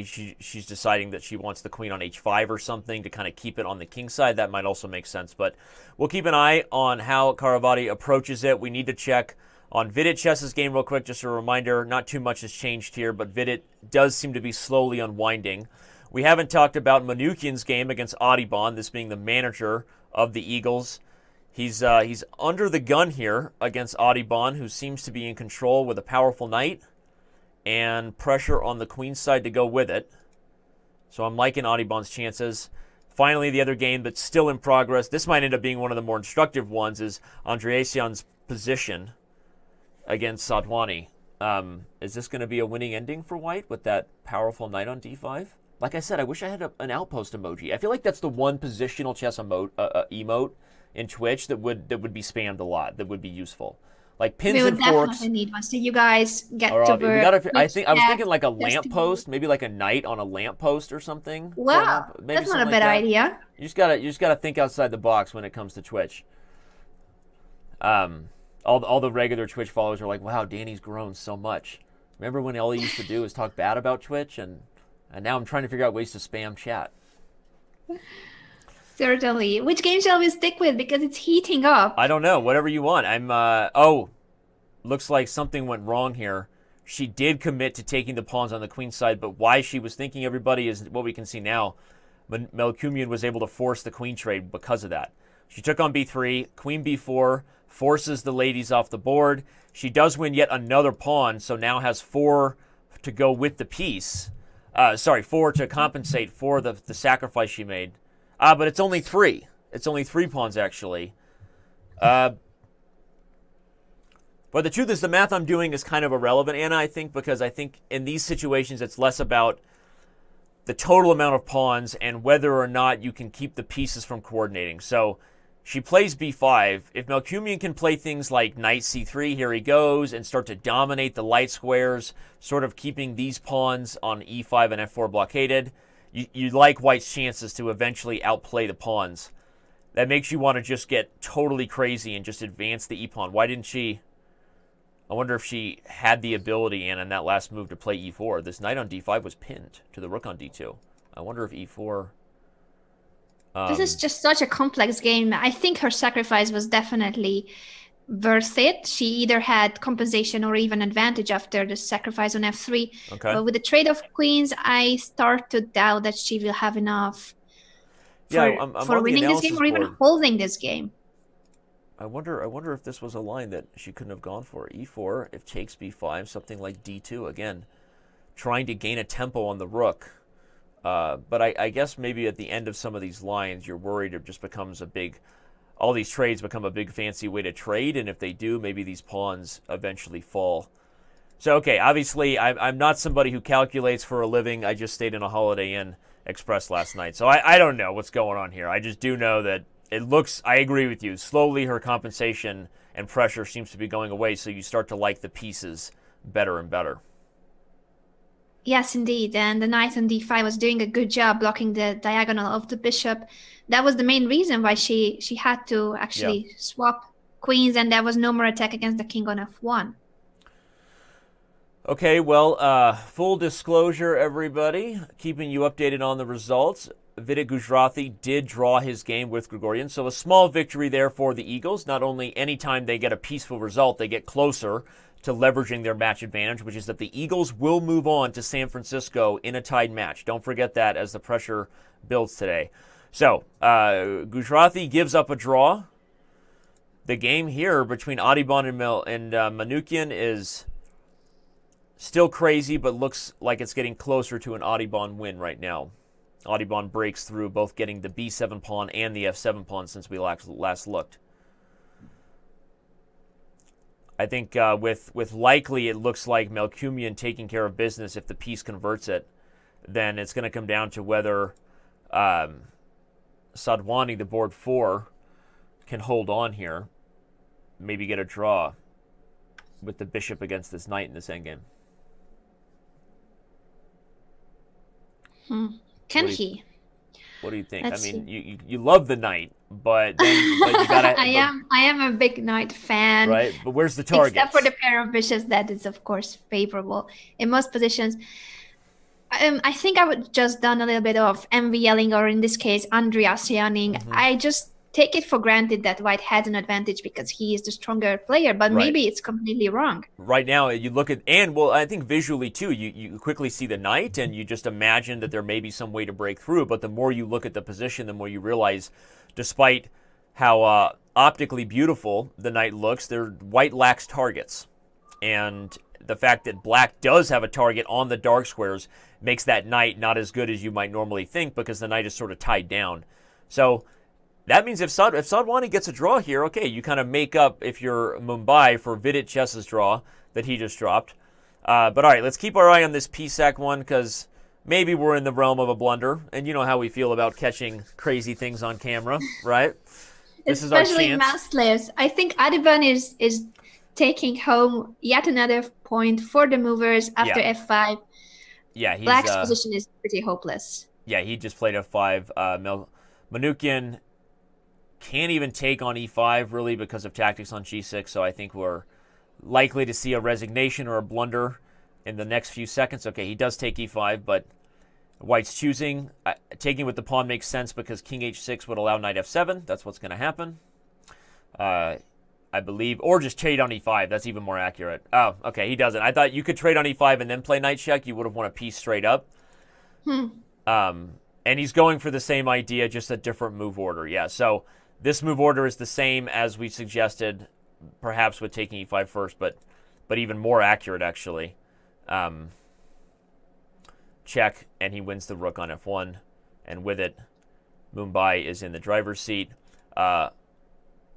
she's deciding that she wants the queen on h5 or something to kind of keep it on the king side. That might also make sense, but we'll keep an eye on how Caravati approaches it. We need to check on Vidit Chess's game real quick. Just a reminder, not too much has changed here, but Vidit does seem to be slowly unwinding. We haven't talked about Manukian's game against Audubon, this being the manager of the Eagles. He's under the gun here against Audubon, who seems to be in control with a powerful knight and pressure on the queen side to go with it. So I'm liking Audubon's chances. Finally, the other game that's still in progress, this might end up being one of the more instructive ones, is Andrea's position against Sadwani. Is this going to be a winning ending for white with that powerful knight on d5? Like I said, I wish I had an outpost emoji. I feel like that's the one positional chess emote in Twitch that would be spammed a lot, that would be useful. like pins We would and forks. definitely need one. So you guys get Or, to we work. gotta, I was thinking like a Just to- lamppost, maybe like a knight on a lamppost or something. Wow, Maybe that's not a something bad like that. idea. You just gotta think outside the box when it comes to Twitch. All the regular Twitch followers are like, wow, Danny's grown so much. Remember when all he used to do was talk bad about Twitch, and now I'm trying to figure out ways to spam chat. Certainly. Which game shall we stick with? Because it's heating up. I don't know. Whatever you want. Looks like something went wrong here. She did commit to taking the pawns on the queen side, but why she was thinking everybody is what we can see now. Melkumian was able to force the queen trade because of that. She took on b3, queen b4, forces the ladies off the board. She does win yet another pawn, so now has 4 to go with the piece. 4 to compensate for the sacrifice she made. But it's only 3. It's only 3 pawns, actually. But the truth is, the math I'm doing is kind of irrelevant, Anna, I think, because I think in these situations it's less about the total amount of pawns and whether or not you can keep the pieces from coordinating. So she plays b5. If Melkumian can play things like knight c3, here he goes, and start to dominate the light squares, sort of keeping these pawns on e5 and f4 blockaded, you like White's chances to eventually outplay the pawns. That makes you want to just get totally crazy and just advance the e-pawn. Why didn't she? I wonder if she had the ability, Anna, in that last move to play e4. This knight on d5 was pinned to the rook on d2. I wonder if e4... This is just such a complex game. I think her sacrifice was definitely worth it. She either had compensation or even advantage after the sacrifice on f3. Okay. But with the trade of queens, I start to doubt that she will have enough for winning this game or even holding this game. I wonder if this was a line that she couldn't have gone for. e4, if takes b5, something like d2. Again, trying to gain a tempo on the rook. But I guess maybe at the end of some of these lines, you're worried it just becomes all these trades become a big fancy way to trade, and if they do, maybe these pawns eventually fall. So, okay, obviously, I'm not somebody who calculates for a living. I just stayed in a Holiday Inn Express last night. So I don't know what's going on here. I just do know that it looks, I agree with you, slowly her compensation and pressure seems to be going away, so you start to like the pieces better and better. Yes, indeed. And the knight on d5 was doing a good job blocking the diagonal of the bishop. That was the main reason why she had to actually swap queens, and there was no more attack against the king on f1. Okay, well, full disclosure, everybody, keeping you updated on the results. Vidit Gujrathi did draw his game with Grigorian, so a small victory there for the Eagles. Not only anytime they get a peaceful result, they get closer to leveraging their match advantage, which is that the Eagles will move on to San Francisco in a tied match. Don't forget that as the pressure builds today. So, Gujrathi gives up a draw. The game here between Adibon and Manoukian is still crazy, but looks like it's getting closer to an Adibon win right now. Adibon breaks through, both getting the b7 pawn and the f7 pawn since we last looked. I think with likely it looks like Melkumian taking care of business. If the piece converts it, then it's going to come down to whether Sadwani, the board 4, can hold on here, maybe get a draw with the bishop against this knight in this endgame. Can he? What do you think? I mean, you love the knight, but then you gotta. I am a big knight fan. Right, but where's the target? Except for the pair of bishops, that is of course favorable in most positions. I think I would just done a little bit of MVLing, or in this case, Andrea Sianing. I just take it for granted that White has an advantage because he is the stronger player, but maybe it's completely wrong. Right now, you look at, and well, I think visually too, you quickly see the knight and you just imagine that there may be some way to break through, but the more you look at the position, the more you realize, despite how optically beautiful the knight looks, White lacks targets. And the fact that Black does have a target on the dark squares makes that knight not as good as you might normally think, because the knight is sort of tied down. So that means if Sadwani gets a draw here, okay, you kind of make up, if you're Mumbai, for Vidit Chess's draw that he just dropped. But all right, let's keep our eye on this Pisak one, because maybe we're in the realm of a blunder, and you know how we feel about catching crazy things on camera, right? This Especially is our chance. mouse slaves. I think Adibon is taking home yet another point for the movers after f5. Yeah, Black's position is pretty hopeless. Yeah, he just played f5. Manukyan can't even take on e5, really, because of tactics on g6, so I think we're likely to see a resignation or a blunder in the next few seconds. Okay, he does take e5, but White's choosing. Taking with the pawn makes sense because king h6 would allow knight f7. That's what's going to happen, I believe. Or just trade on e5. That's even more accurate. Oh, okay, he doesn't. I thought you could trade on e5 and then play knight check. You would have won a piece straight up. And he's going for the same idea, just a different move order. Yeah, so this move order is the same as we suggested, perhaps with taking e5 first, but even more accurate, actually. Check, and he wins the rook on f1, and with it, Mumbai is in the driver's seat. Andrea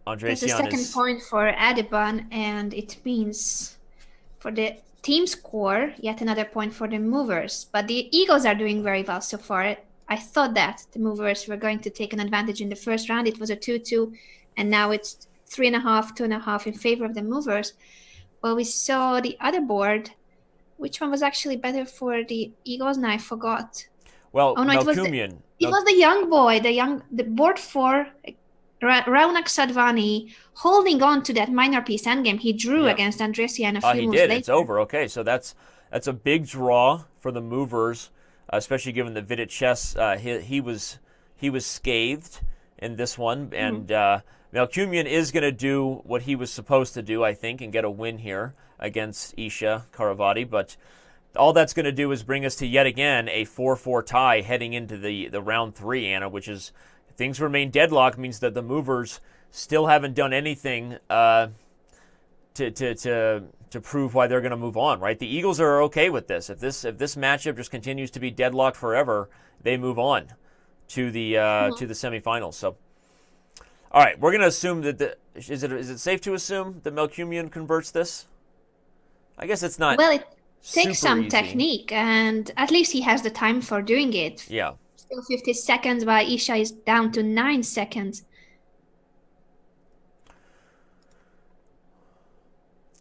There's a second point for Adeban, and it means for the team score, yet another point for the movers. But the Eagles are doing very well so far. I thought that the movers were going to take an advantage in the first round. It was a 2-2, and now it's 3.5, 2.5 in favor of the movers. Well, we saw the other board. Which one was actually better for the Eagles? Now I forgot. Well, oh, no, it was the young boy, the board 4, Raunak Sadvani, holding on to that minor piece endgame he drew against Andresian a few moves later. It's over. Okay, so that's a big draw for the movers, especially given that Vidit Chess, he was scathed in this one, and Melkumian is going to do what he was supposed to do, I think, and get a win here against Isha Karavati, but all that's going to do is bring us to yet again a 4-4 tie heading into the round 3, Anna, which is, things remain deadlocked, means that the movers still haven't done anything to prove why they're going to move on, right? The Eagles are okay with this. If this matchup just continues to be deadlocked forever, they move on to the semifinals. So, all right, we're going to assume that is it safe to assume that Melkumian converts this? I guess it's not. Well, it takes some technique, and at least he has the time for doing it. Yeah. Still 50 seconds, while Isha is down to 9 seconds.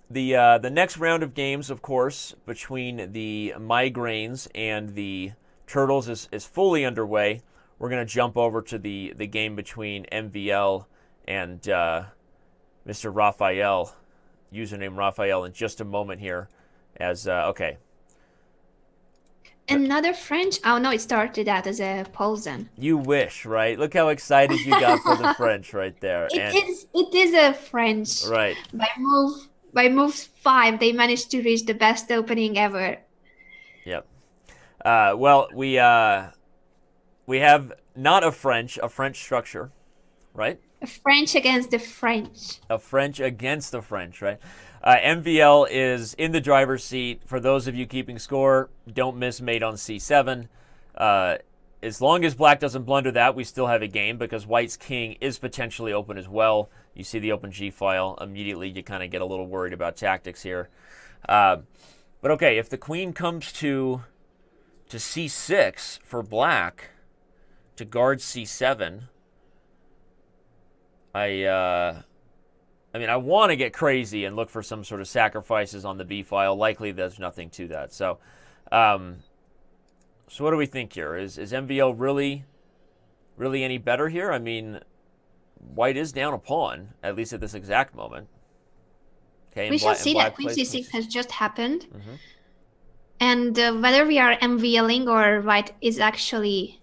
The next round of games, of course, between the Migraines and the Turtles is fully underway. We're going to jump over to the game between MVL and Mr. Raphael, username Raphael, in just a moment here. As okay. Another French? Oh no, it started out as a Polsen. You wish, right? Look how excited you got for the French right there. It is a French. Right. By move 5, they managed to reach the best opening ever. Yep. Well, we have not a French structure, right? A French against the French. A French against the French, right? MVL is in the driver's seat. For those of you keeping score, don't miss mate on c7. As long as black doesn't blunder that, we still have a game because white's king is potentially open as well. You see the open g file. Immediately you kind of get a little worried about tactics here. But okay, if the queen comes to c6 for black to guard c7, I mean, I want to get crazy and look for some sort of sacrifices on the b file. Likely there's nothing to that. So, so what do we think here? Is MVL really any better here? I mean, white is down a pawn, at least at this exact moment. Okay, we shall see that queen c6 has just happened. And whether we are MVLing or white is actually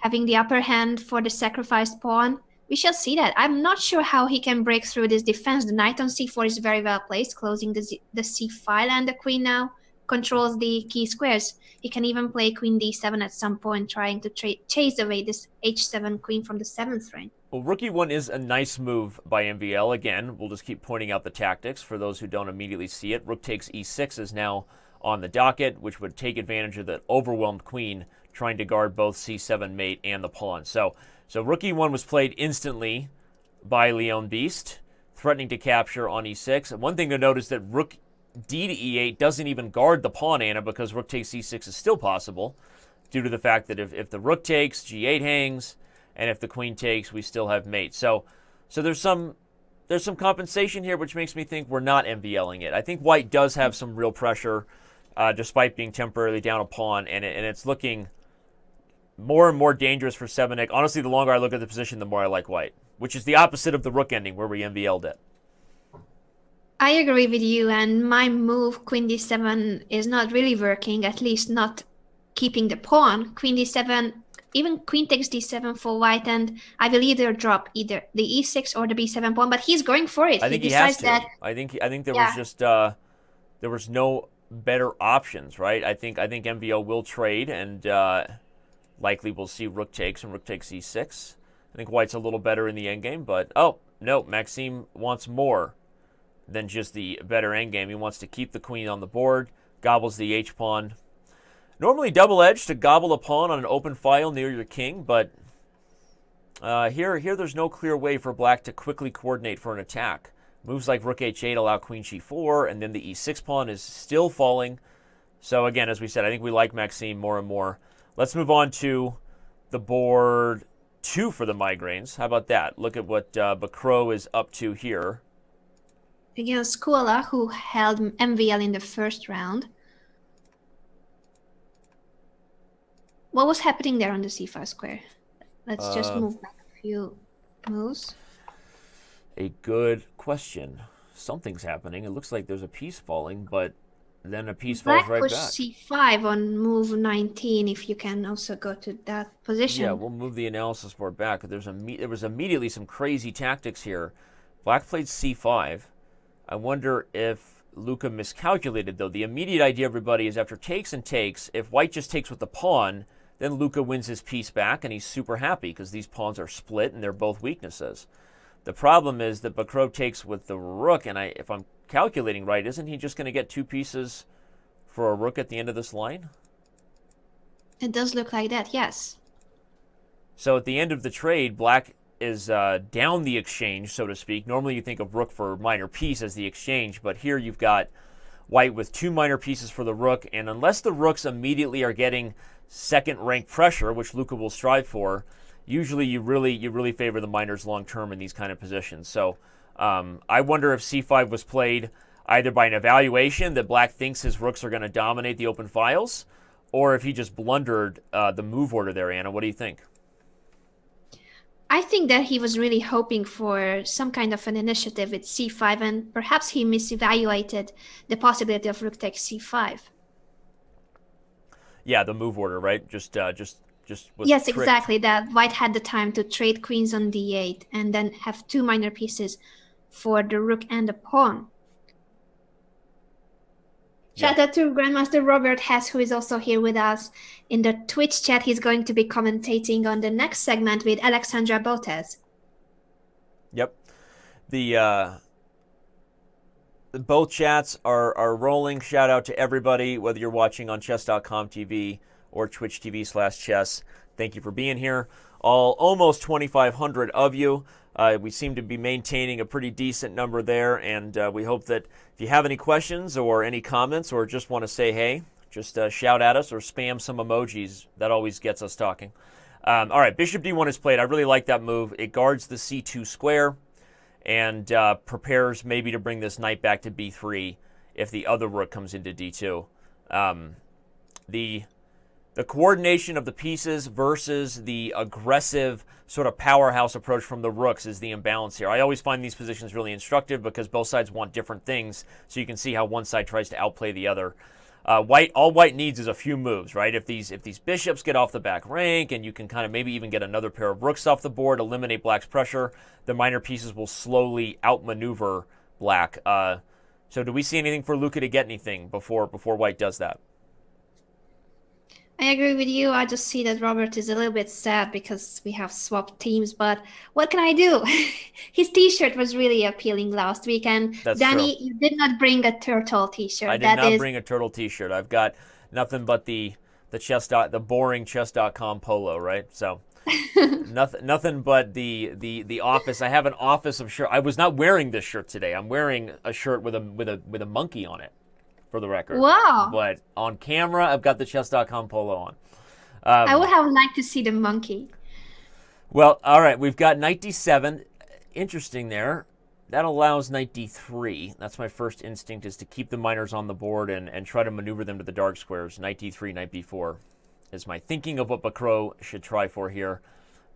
having the upper hand for the sacrificed pawn, we shall see that. I'm not sure how he can break through this defense. The knight on c4 is very well placed, closing the c file, and the queen now controls the key squares. He can even play queen d7 at some point, trying to chase away this h7 queen from the 7th rank. Well, rook e1 is a nice move by MVL. Again, we'll just keep pointing out the tactics for those who don't immediately see it. Rook takes e6 is now on the docket, which would take advantage of the overwhelmed queen trying to guard both c7 mate and the pawn. So rook e1 was played instantly by Leon Beast, threatening to capture on e6. And one thing to note is that rook d to e8 doesn't even guard the pawn, Anna, because rook takes e6 is still possible, due to the fact that if the rook takes, g8 hangs, and if the queen takes, we still have mate. So there's some there's some compensation here, which makes me think we're not MVLing it. I think white does have some real pressure, despite being temporarily down a pawn, and it's looking more and more dangerous for Sebenik. Honestly, the longer I look at the position, the more I like white, which is the opposite of the rook ending where we MVL'd it. I agree with you, and my move, queen d7, is not really working, at least not keeping the pawn. Queen d7, even queen takes d7 for white, and I will either drop either the e6 or the b7 pawn, but he's going for it. I think he has to. I think there was just there was no better options, right? I think MVO will trade, and likely we'll see rook takes and rook takes e6. I think white's a little better in the endgame, but oh no, Maxime wants more than just the better endgame. He wants to keep the queen on the board, gobbles the h-pawn. Normally double-edged to gobble a pawn on an open file near your king, but here there's no clear way for black to quickly coordinate for an attack. Moves like rook h8 allow queen g4, and then the e6 pawn is still falling. So again, as we said, I think we like Maxime more and more. Let's move on to the board 2 for the Migraines. How about that? Look at what Bacro is up to here. Against Kuala, who held MVL in the first round. What was happening there on the c5 square? Let's just move back a few moves. A good question. Something's happening. It looks like there's a piece falling, but then a piece falls right back. Black pushed c5 on move 19, if you can also go to that position. Yeah, we'll move the analysis board back. There was immediately some crazy tactics here. Black played c5. I wonder if Luca miscalculated, though. The immediate idea, everybody, is after takes and takes, if white just takes with the pawn, then Luca wins his piece back, and he's super happy because these pawns are split and they're both weaknesses. The problem is that Bacro takes with the rook, and if I'm calculating right, isn't he just going to get 2 pieces for a rook at the end of this line? It does look like that, yes. So at the end of the trade, black is down the exchange, so to speak. Normally you think of rook for minor piece as the exchange, but here you've got white with 2 minor pieces for the rook, and unless the rooks immediately are getting second-rank pressure, which Luca will strive for, usually you really favor the minors long-term in these kind of positions. So I wonder if c5 was played either by an evaluation that black thinks his rooks are going to dominate the open files, or if he just blundered the move order there. Anna, what do you think? I think that he was really hoping for some kind of an initiative with c5, and perhaps he misevaluated the possibility of rook takes c5. Yeah, the move order, right? Just was yes, tricked. Exactly. That white had the time to trade queens on d8 and then have 2 minor pieces for the rook and the pawn. Shout out to Grandmaster Robert Hess, who is also here with us in the Twitch chat. He's going to be commentating on the next segment with Alexandra Botes. Yep. Both chats are rolling. Shout out to everybody, whether you're watching on Chess.com TV or Twitch TV/chess. Thank you for being here. Almost 2,500 of you. We seem to be maintaining a pretty decent number there, and we hope that if you have any questions or any comments or just want to say hey, just shout at us or spam some emojis. That always gets us talking. All right, Bishop D1 is played. I really like that move. It guards the C2 square and prepares maybe to bring this knight back to B3 if the other rook comes into D2. The coordination of the pieces versus the aggressive sort of powerhouse approach from the rooks is the imbalance here. I always find these positions really instructive because both sides want different things, so you can see how one side tries to outplay the other. All white needs is a few moves, right? If these bishops get off the back rank and you can kind of maybe even get another pair of rooks off the board, eliminate black's pressure, the minor pieces will slowly outmaneuver black. So do we see anything for Luca to get anything before white does that? I agree with you. I just see that Robert is a little bit sad because we have swapped teams, but what can I do? His t-shirt was really appealing last week, and That's Danny, true. you did not bring a turtle t-shirt. I did not bring a turtle t-shirt. I've got nothing but the boring Chess.com polo, right? So nothing but the office. I have an office of shirt. I was not wearing this shirt today. I'm wearing a shirt with a monkey on it, for the record. Wow. But on camera, I've got the Chess.com polo on. I would have liked to see the monkey. Well, all right. We've got knight d7. Interesting there. that allows knight d3. That's my first instinct, is to keep the minors on the board and try to maneuver them to the dark squares. Knight d3, knight b4 is my thinking of what Bacro should try for here.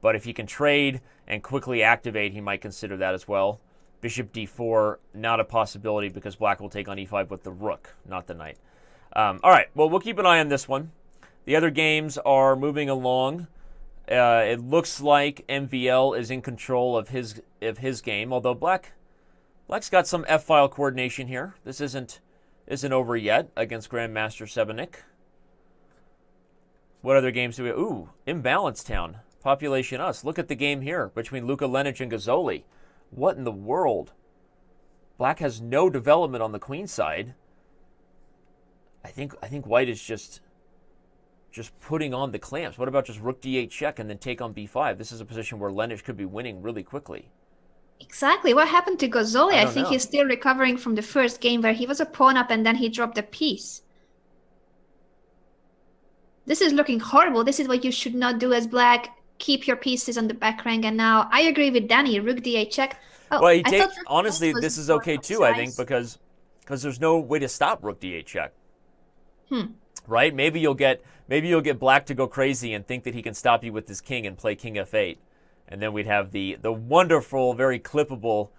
But if he can trade and quickly activate, he might consider that as well. Bishop d4, not a possibility because black will take on e5 with the rook, not the knight. All right, well, we'll keep an eye on this one. The other games are moving along. It looks like MVL is in control of his game, although Black's got some F-file coordination here. This isn't over yet against Grandmaster Sebenik. What other games do we... Ooh, Imbalance Town. Population Us. Look at the game here between Luka Lenic and Gazzoli. What in the world? Black has no development on the queen side. I think White is just putting on the clamps. What about just rook d8 check and then take on b5? This is a position where Lenic could be winning really quickly. Exactly. What happened to Gazzoli? I think know. he's still recovering from the first game where he was a pawn up and then he dropped a piece. This is looking horrible. This is what you should not do as Black. Keep your pieces on the back rank. And now I agree with Danny. Rook d8 check. Oh, well, honestly, this is okay too, I think, because there's no way to stop rook d8 check. Right? Maybe you'll get Black to go crazy and think that he can stop you with his king and play king f8. And then we'd have the wonderful, very clippable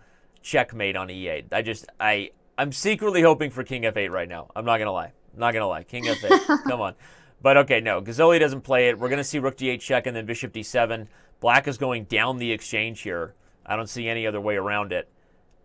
checkmate on e8. I'm secretly hoping for king f8 right now. I'm not going to lie. King f8. Come on. But okay, no. Gazzoli doesn't play it. We're going to see rook d8 check and then bishop d7. Black is going down the exchange here. I don't see any other way around it.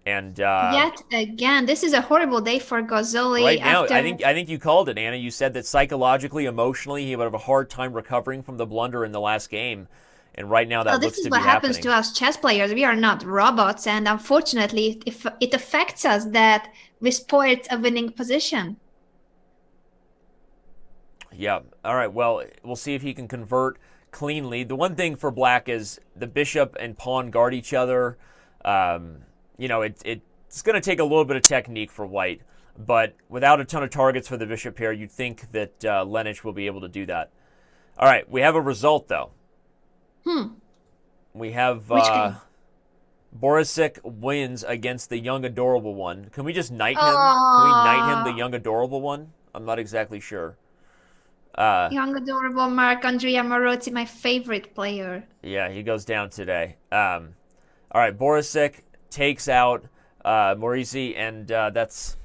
And yet again, this is a horrible day for Gazzoli. Right now, I think you called it, Anna. You said that psychologically, emotionally, he would have a hard time recovering from the blunder in the last game. And right now, that looks to be happening. This is what happens to us chess players. We are not robots, and unfortunately, it affects us that we spoil a winning position. Yeah. All right. Well, we'll see if he can convert cleanly. The one thing for Black is the bishop and pawn guard each other. You know, it's going to take a little bit of technique for White, but without a ton of targets for the bishop here, you'd think that Lenic will be able to do that. All right. We have a result, though. We have Borisik wins against the young adorable one. Can we just knight him? Can we knight him, the young adorable one? I'm not exactly sure. Young adorable Andrea Moretti, my favorite player. Yeah, he goes down today. All right, Borisik takes out Moretti, and that's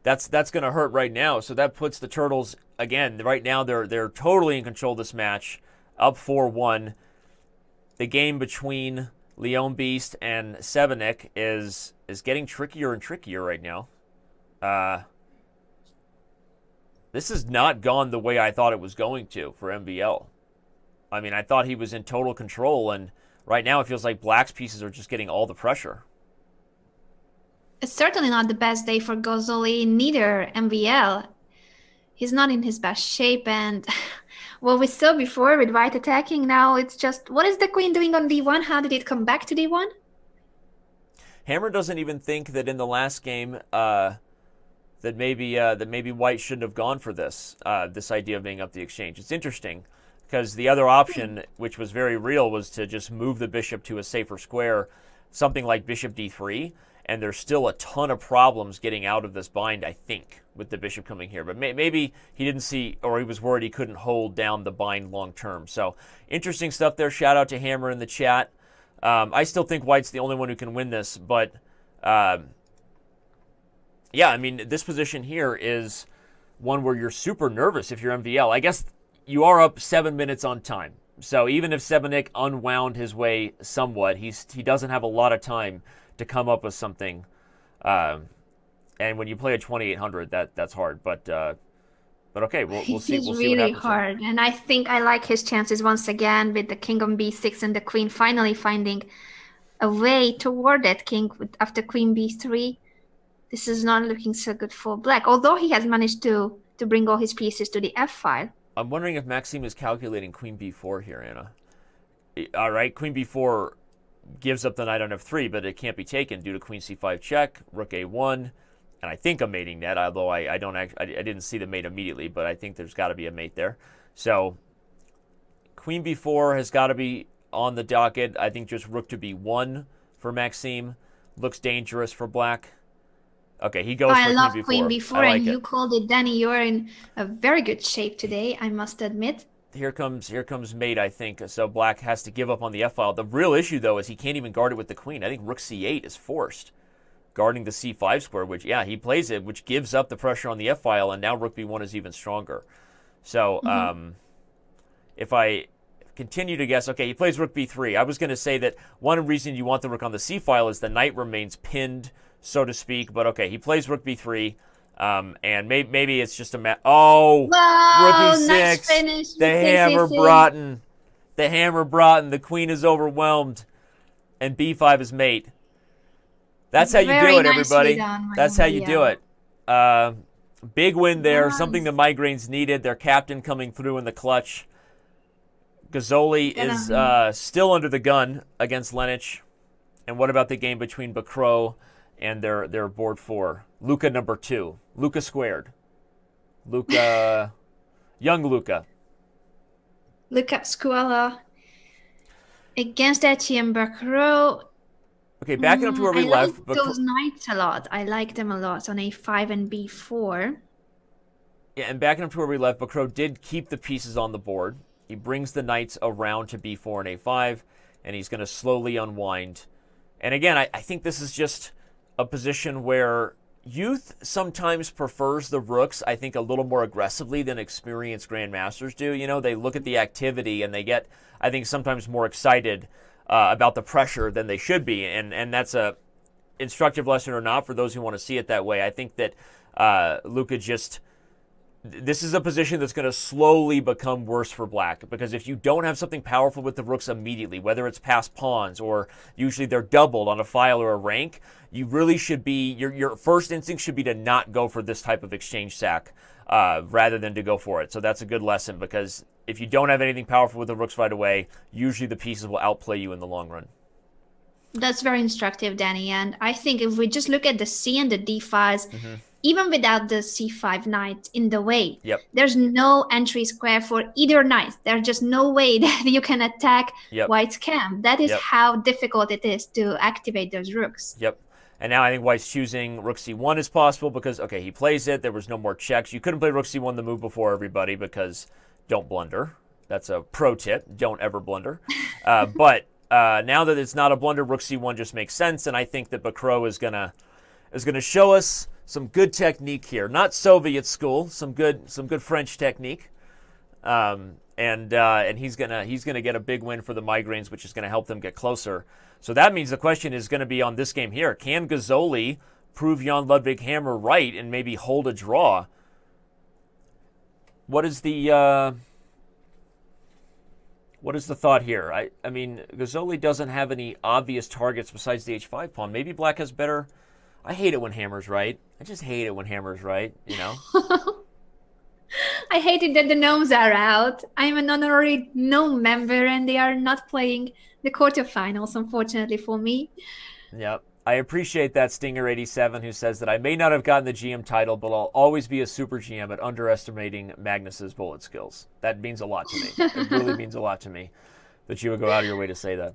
going to hurt right now. So that puts the Turtles again. Right now, they're totally in control of this match. Up 4-1. The game between Leon Beast and Sebenik is getting trickier and trickier right now. This has not gone the way I thought it was going to for MVL. I mean, I thought he was in total control, and right now it feels like Black's pieces are just getting all the pressure. It's certainly not the best day for Gazzoli, neither MVL. He's not in his best shape, and what we saw before with White attacking, now it's just, what is the queen doing on d1? How did it come back to d1? Hammer doesn't even think that in the last game that maybe White shouldn't have gone for this idea of being up the exchange. It's interesting because the other option, which was very real, was to just move the bishop to a safer square, something like bishop d3, and there's still a ton of problems getting out of this bind, I think, with the bishop coming here. But maybe he didn't see, or he was worried he couldn't hold down the bind long term. So interesting stuff there. Shout out to Hammer in the chat. I still think White's the only one who can win this, but yeah, I mean, this position here is one where you're super nervous if you're MVL. I guess you are up 7 minutes on time. So even if Sebenik unwound his way somewhat, he doesn't have a lot of time to come up with something. And when you play a 2800, that's hard. But okay, we'll see. It's We'll see really what happens hard, and I think I like his chances once again with the king on b6 and the queen finally finding a way toward that king after queen b3. This is not looking so good for Black, although he has managed to bring all his pieces to the f-file. I'm wondering if Maxime is calculating queen b4 here, Anna. All right, queen b4 gives up the knight on f3, but it can't be taken due to queen c5 check, rook a1, and I think a mating net, although I didn't see the mate immediately, but I think there's got to be a mate there. So queen b4 has got to be on the docket. I think just rook to b1 for Maxime. looks dangerous for black. Okay, he goes Oh, for I love queen b4. B4, I like and it. you called it, Danny. You're in a very good shape today, I must admit. Here comes mate, I think. So black has to give up on the f-file. The real issue, though, is he can't even guard it with the queen. I think rook c8 is forced, guarding the c5 square, which, yeah, he plays it, which gives up the pressure on the f-file, and now rook b1 is even stronger. So if I continue to guess, okay, he plays rook b3. I was going to say that one reason you want the rook on the c-file is the knight remains pinned, so to speak. But, okay, he plays rook b3. And maybe it's just a Whoa, rook e6. nice finish. The hammer broughton. The hammer broughton. The queen is overwhelmed. And b5 is mate. That's how you do it, everybody. That's how you do it. Big win there. Nice. Something the Migraines needed. Their captain coming through in the clutch. Gazzoli is still under the gun against Lensch. And what about the game between Bacro and their board 4? Luca number 2. Luca squared. Luca, young Luca. Luca Scuola against Etienne Bacro. Okay, backing up to where we left. I like those knights a lot. I like them a lot on a5 and b4. Yeah, and backing up to where we left, Bacro did keep the pieces on the board. He brings the knights around to b4 and a5, and he's going to slowly unwind. And again, I think this is just a position where youth sometimes prefers the rooks, I think, a little more aggressively than experienced grandmasters do. You know, they look at the activity and they get, I think, sometimes more excited about the pressure than they should be. And that's a instructive lesson or not for those who want to see it that way. I think that Luca just... This is a position that's going to slowly become worse for black, because if you don't have something powerful with the rooks immediately, whether it's past pawns or usually they're doubled on a file or a rank, you really should be, your first instinct should be to not go for this type of exchange sack rather than to go for it. So that's a good lesson, because if you don't have anything powerful with the rooks right away, usually the pieces will outplay you in the long run. That's very instructive, Danny. And I think if we just look at the C and the D files, even without the c5 knight in the way, there's no entry square for either knight. There's just no way that you can attack White's camp. That is how difficult it is to activate those rooks. And now I think White's choosing rook c1 is possible because, okay, he plays it. There was no more checks. You couldn't play rook c1 the move before, everybody, because don't blunder. That's a pro tip. Don't ever blunder. But now that it's not a blunder, rook c1 just makes sense. And I think that Bacro is gonna show us some good technique here, not Soviet school, some good French technique, and he's gonna get a big win for the Migraines, which is gonna help them get closer. So that means the question is gonna be on this game here: can Gazzoli prove Jan Ludwig Hammer right and maybe hold a draw? What is the thought here? I mean, Gazzoli doesn't have any obvious targets besides the h5 pawn. Maybe black has better. I hate it when Hammer's right. I just hate it when Hammer's right, you know? I hate it that the gnomes are out. I'm an honorary gnome member, and they are not playing the quarterfinals, unfortunately for me. Yep. I appreciate that Stinger87 who says that I may not have gotten the GM title, but I'll always be a super GM at underestimating Magnus's bullet skills. That means a lot to me. It really means a lot to me that you would go out of your way to say that.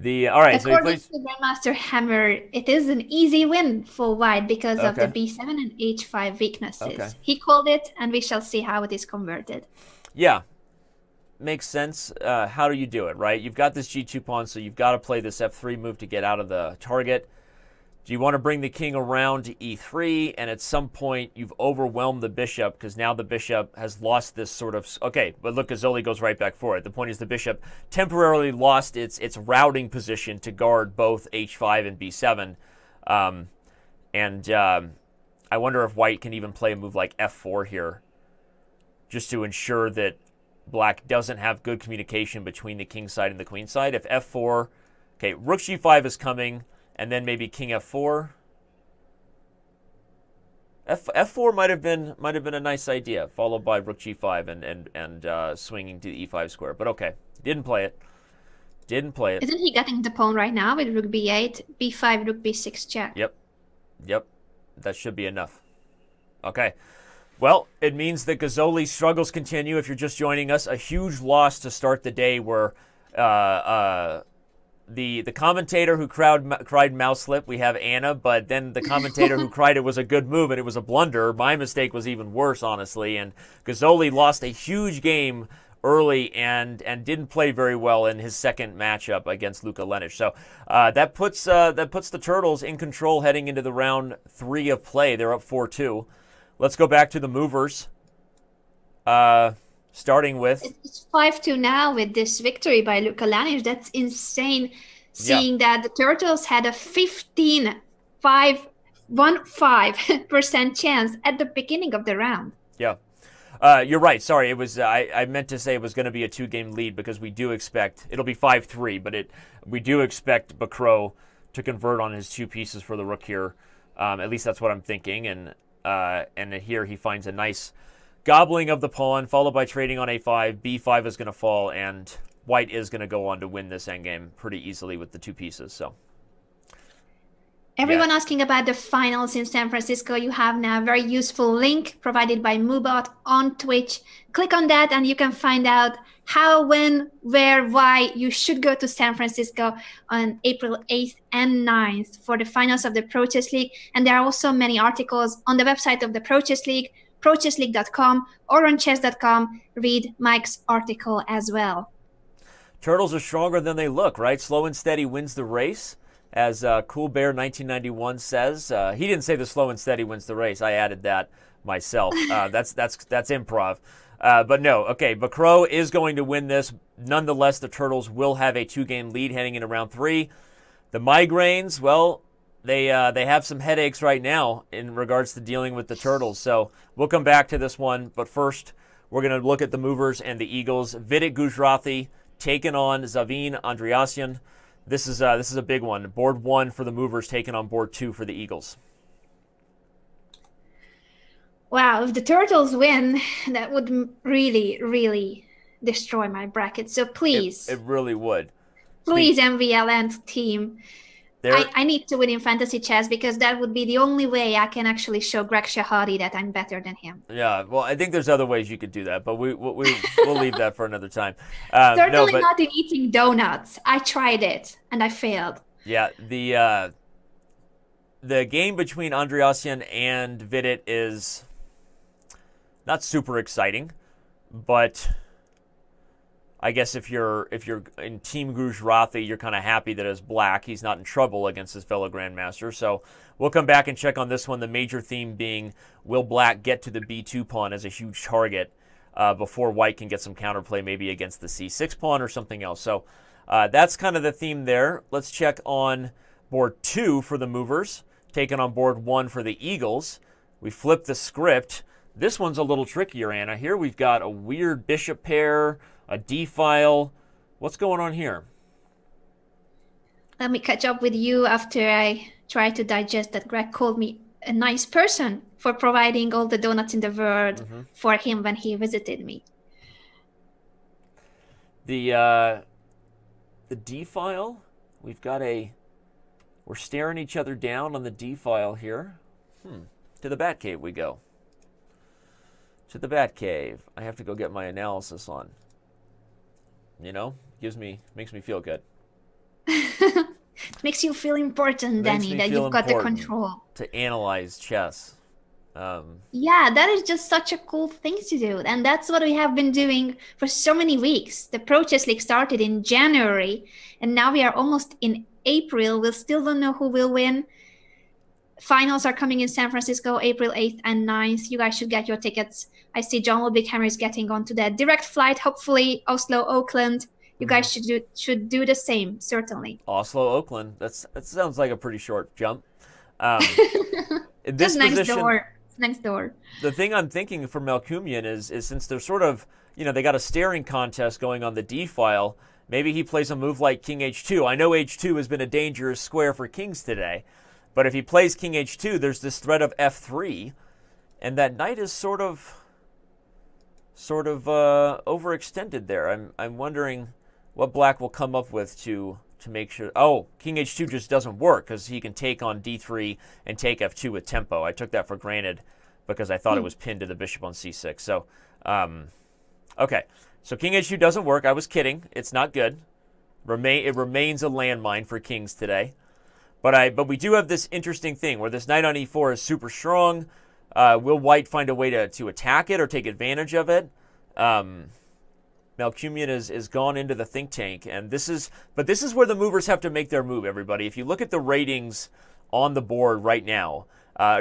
All right, according to Grandmaster Hammer, it is an easy win for White because of the b7 and h5 weaknesses. He called it, and we shall see how it is converted. Yeah, makes sense. How do you do it, right? You've got this g2 pawn, so you've got to play this f3 move to get out of the target. Do you want to bring the king around to e3, and at some point you've overwhelmed the bishop because now the bishop has lost this sort of... Okay, but look, Gazzoli goes right back for it. The point is the bishop temporarily lost its routing position to guard both h5 and b7. I wonder if White can even play a move like f4 here just to ensure that black doesn't have good communication between the king side and the queen side. If f4... Okay, rook g5 is coming... And then maybe king f4. F4 might have been a nice idea, followed by rook g5 and swinging to the e5 square. But okay, didn't play it. Didn't play it. Isn't he getting the pawn right now with rook b8, b5, rook b6 check? Yep. That should be enough. Okay. Well, it means that Gazzoli's struggles continue. If you're just joining us, a huge loss to start the day where the commentator who cried mouse slip, we have Anna, but then the commentator who cried it was a good move and it was a blunder. My mistake was even worse, honestly, and Gazzoli lost a huge game early and didn't play very well in his second matchup against Luka Lenic. So that puts the Turtles in control heading into the round 3 of play. They're up 4-2. Let's go back to the Movers. Starting with... It's 5-2 now with this victory by Luka Lenic. That's insane, seeing that the Turtles had a 15% chance at the beginning of the round. Yeah. You're right. Sorry, it was. I meant to say it was going to be a 2-game lead because we do expect it'll be 5-3, but we do expect Bacro to convert on his 2 pieces for the rook here. At least that's what I'm thinking. And here he finds a nice gobbling of the pawn, followed by trading on a5. b5 is going to fall, and white is going to go on to win this endgame pretty easily with the 2 pieces. So. Everyone asking about the finals in San Francisco. You have now a very useful link provided by Mubot on Twitch. Click on that and you can find out how, when, where, why you should go to San Francisco on April 8th and 9th for the finals of the Pro Chess League. And there are also many articles on the website of the Pro Chess League, prochessleague.com, or on chess.com. Read Mike's article as well. Turtles are stronger than they look, right? Slow and steady wins the race. As Cool Bear 1991 says, he didn't say the slow and steady wins the race. I added that myself. That's improv. But no, okay, Bacro is going to win this. Nonetheless, the Turtles will have a 2-game lead heading into round 3. The Migraines, well, they have some headaches right now in regards to dealing with the Turtles. So we'll come back to this one. But first, we're going to look at the Movers and the Eagles. Vidit Gujrathi taking on Zavin Andreasyan. This is a big one. Board 1 for the Movers taking on board 2 for the Eagles. Wow, if the Turtles win, that would really, really destroy my bracket. So please. It really would. Please, MVLN team. I need to win in fantasy chess because that would be the only way I can actually show Greg Shahadi that I'm better than him. Yeah, well, I think there's other ways you could do that, but we'll leave that for another time. Certainly not in eating donuts. I tried it, and I failed. Yeah, the game between Andreasyan and Vidit is not super exciting, but I guess if you're in Team Gujrathi, you're kind of happy that as black, he's not in trouble against his fellow grandmaster. So we'll come back and check on this one. The major theme being, will black get to the b2 pawn as a huge target before white can get some counterplay, maybe against the c6 pawn or something else. So that's kind of the theme there. Let's check on board 2 for the Movers, taking on board 1 for the Eagles. We flip the script. This one's a little trickier, Anna. Here we've got a weird bishop pair, a d-file. What's going on here? Let me catch up with you after I try to digest that Greg called me a nice person for providing all the donuts in the world for him when he visited me. The d-file, we've got we're staring each other down on the d-file here. To the Batcave we go. To the Batcave. I have to go get my analysis on. You know, makes me feel good. Makes you feel important, Danny, that you've got the control. To analyze chess. Yeah, that is just such a cool thing to do. And that's what we have been doing for so many weeks. The Pro Chess League started in January, and now we are almost in April. We still don't know who will win. Finals are coming in San Francisco, April 8th and 9th. You guys should get your tickets. I see John Will-Bighammer is getting onto that direct flight, hopefully Oslo, Oakland. You guys should do the same, certainly. Oslo, Oakland. That sounds like a pretty short jump. Just next door. Next door. The thing I'm thinking for Melkumian is since they're sort of, they got a staring contest going on the d-file, maybe he plays a move like king h2. I know h2 has been a dangerous square for kings today. But if he plays king h2, there's this threat of f3, and that knight is sort of overextended there. I'm wondering what black will come up with to make sure. Oh, king h2 just doesn't work because he can take on d3 and take f2 with tempo. I took that for granted because I thought it was pinned to the bishop on c6. So, okay, so king h2 doesn't work. I was kidding. It's not good. It remains a landmine for kings today. But we do have this interesting thing where this knight on e4 is super strong. Will white find a way to attack it or take advantage of it? Melkumian is gone into the think tank, and this is where the movers have to make their move, everybody. If you look at the ratings on the board right now,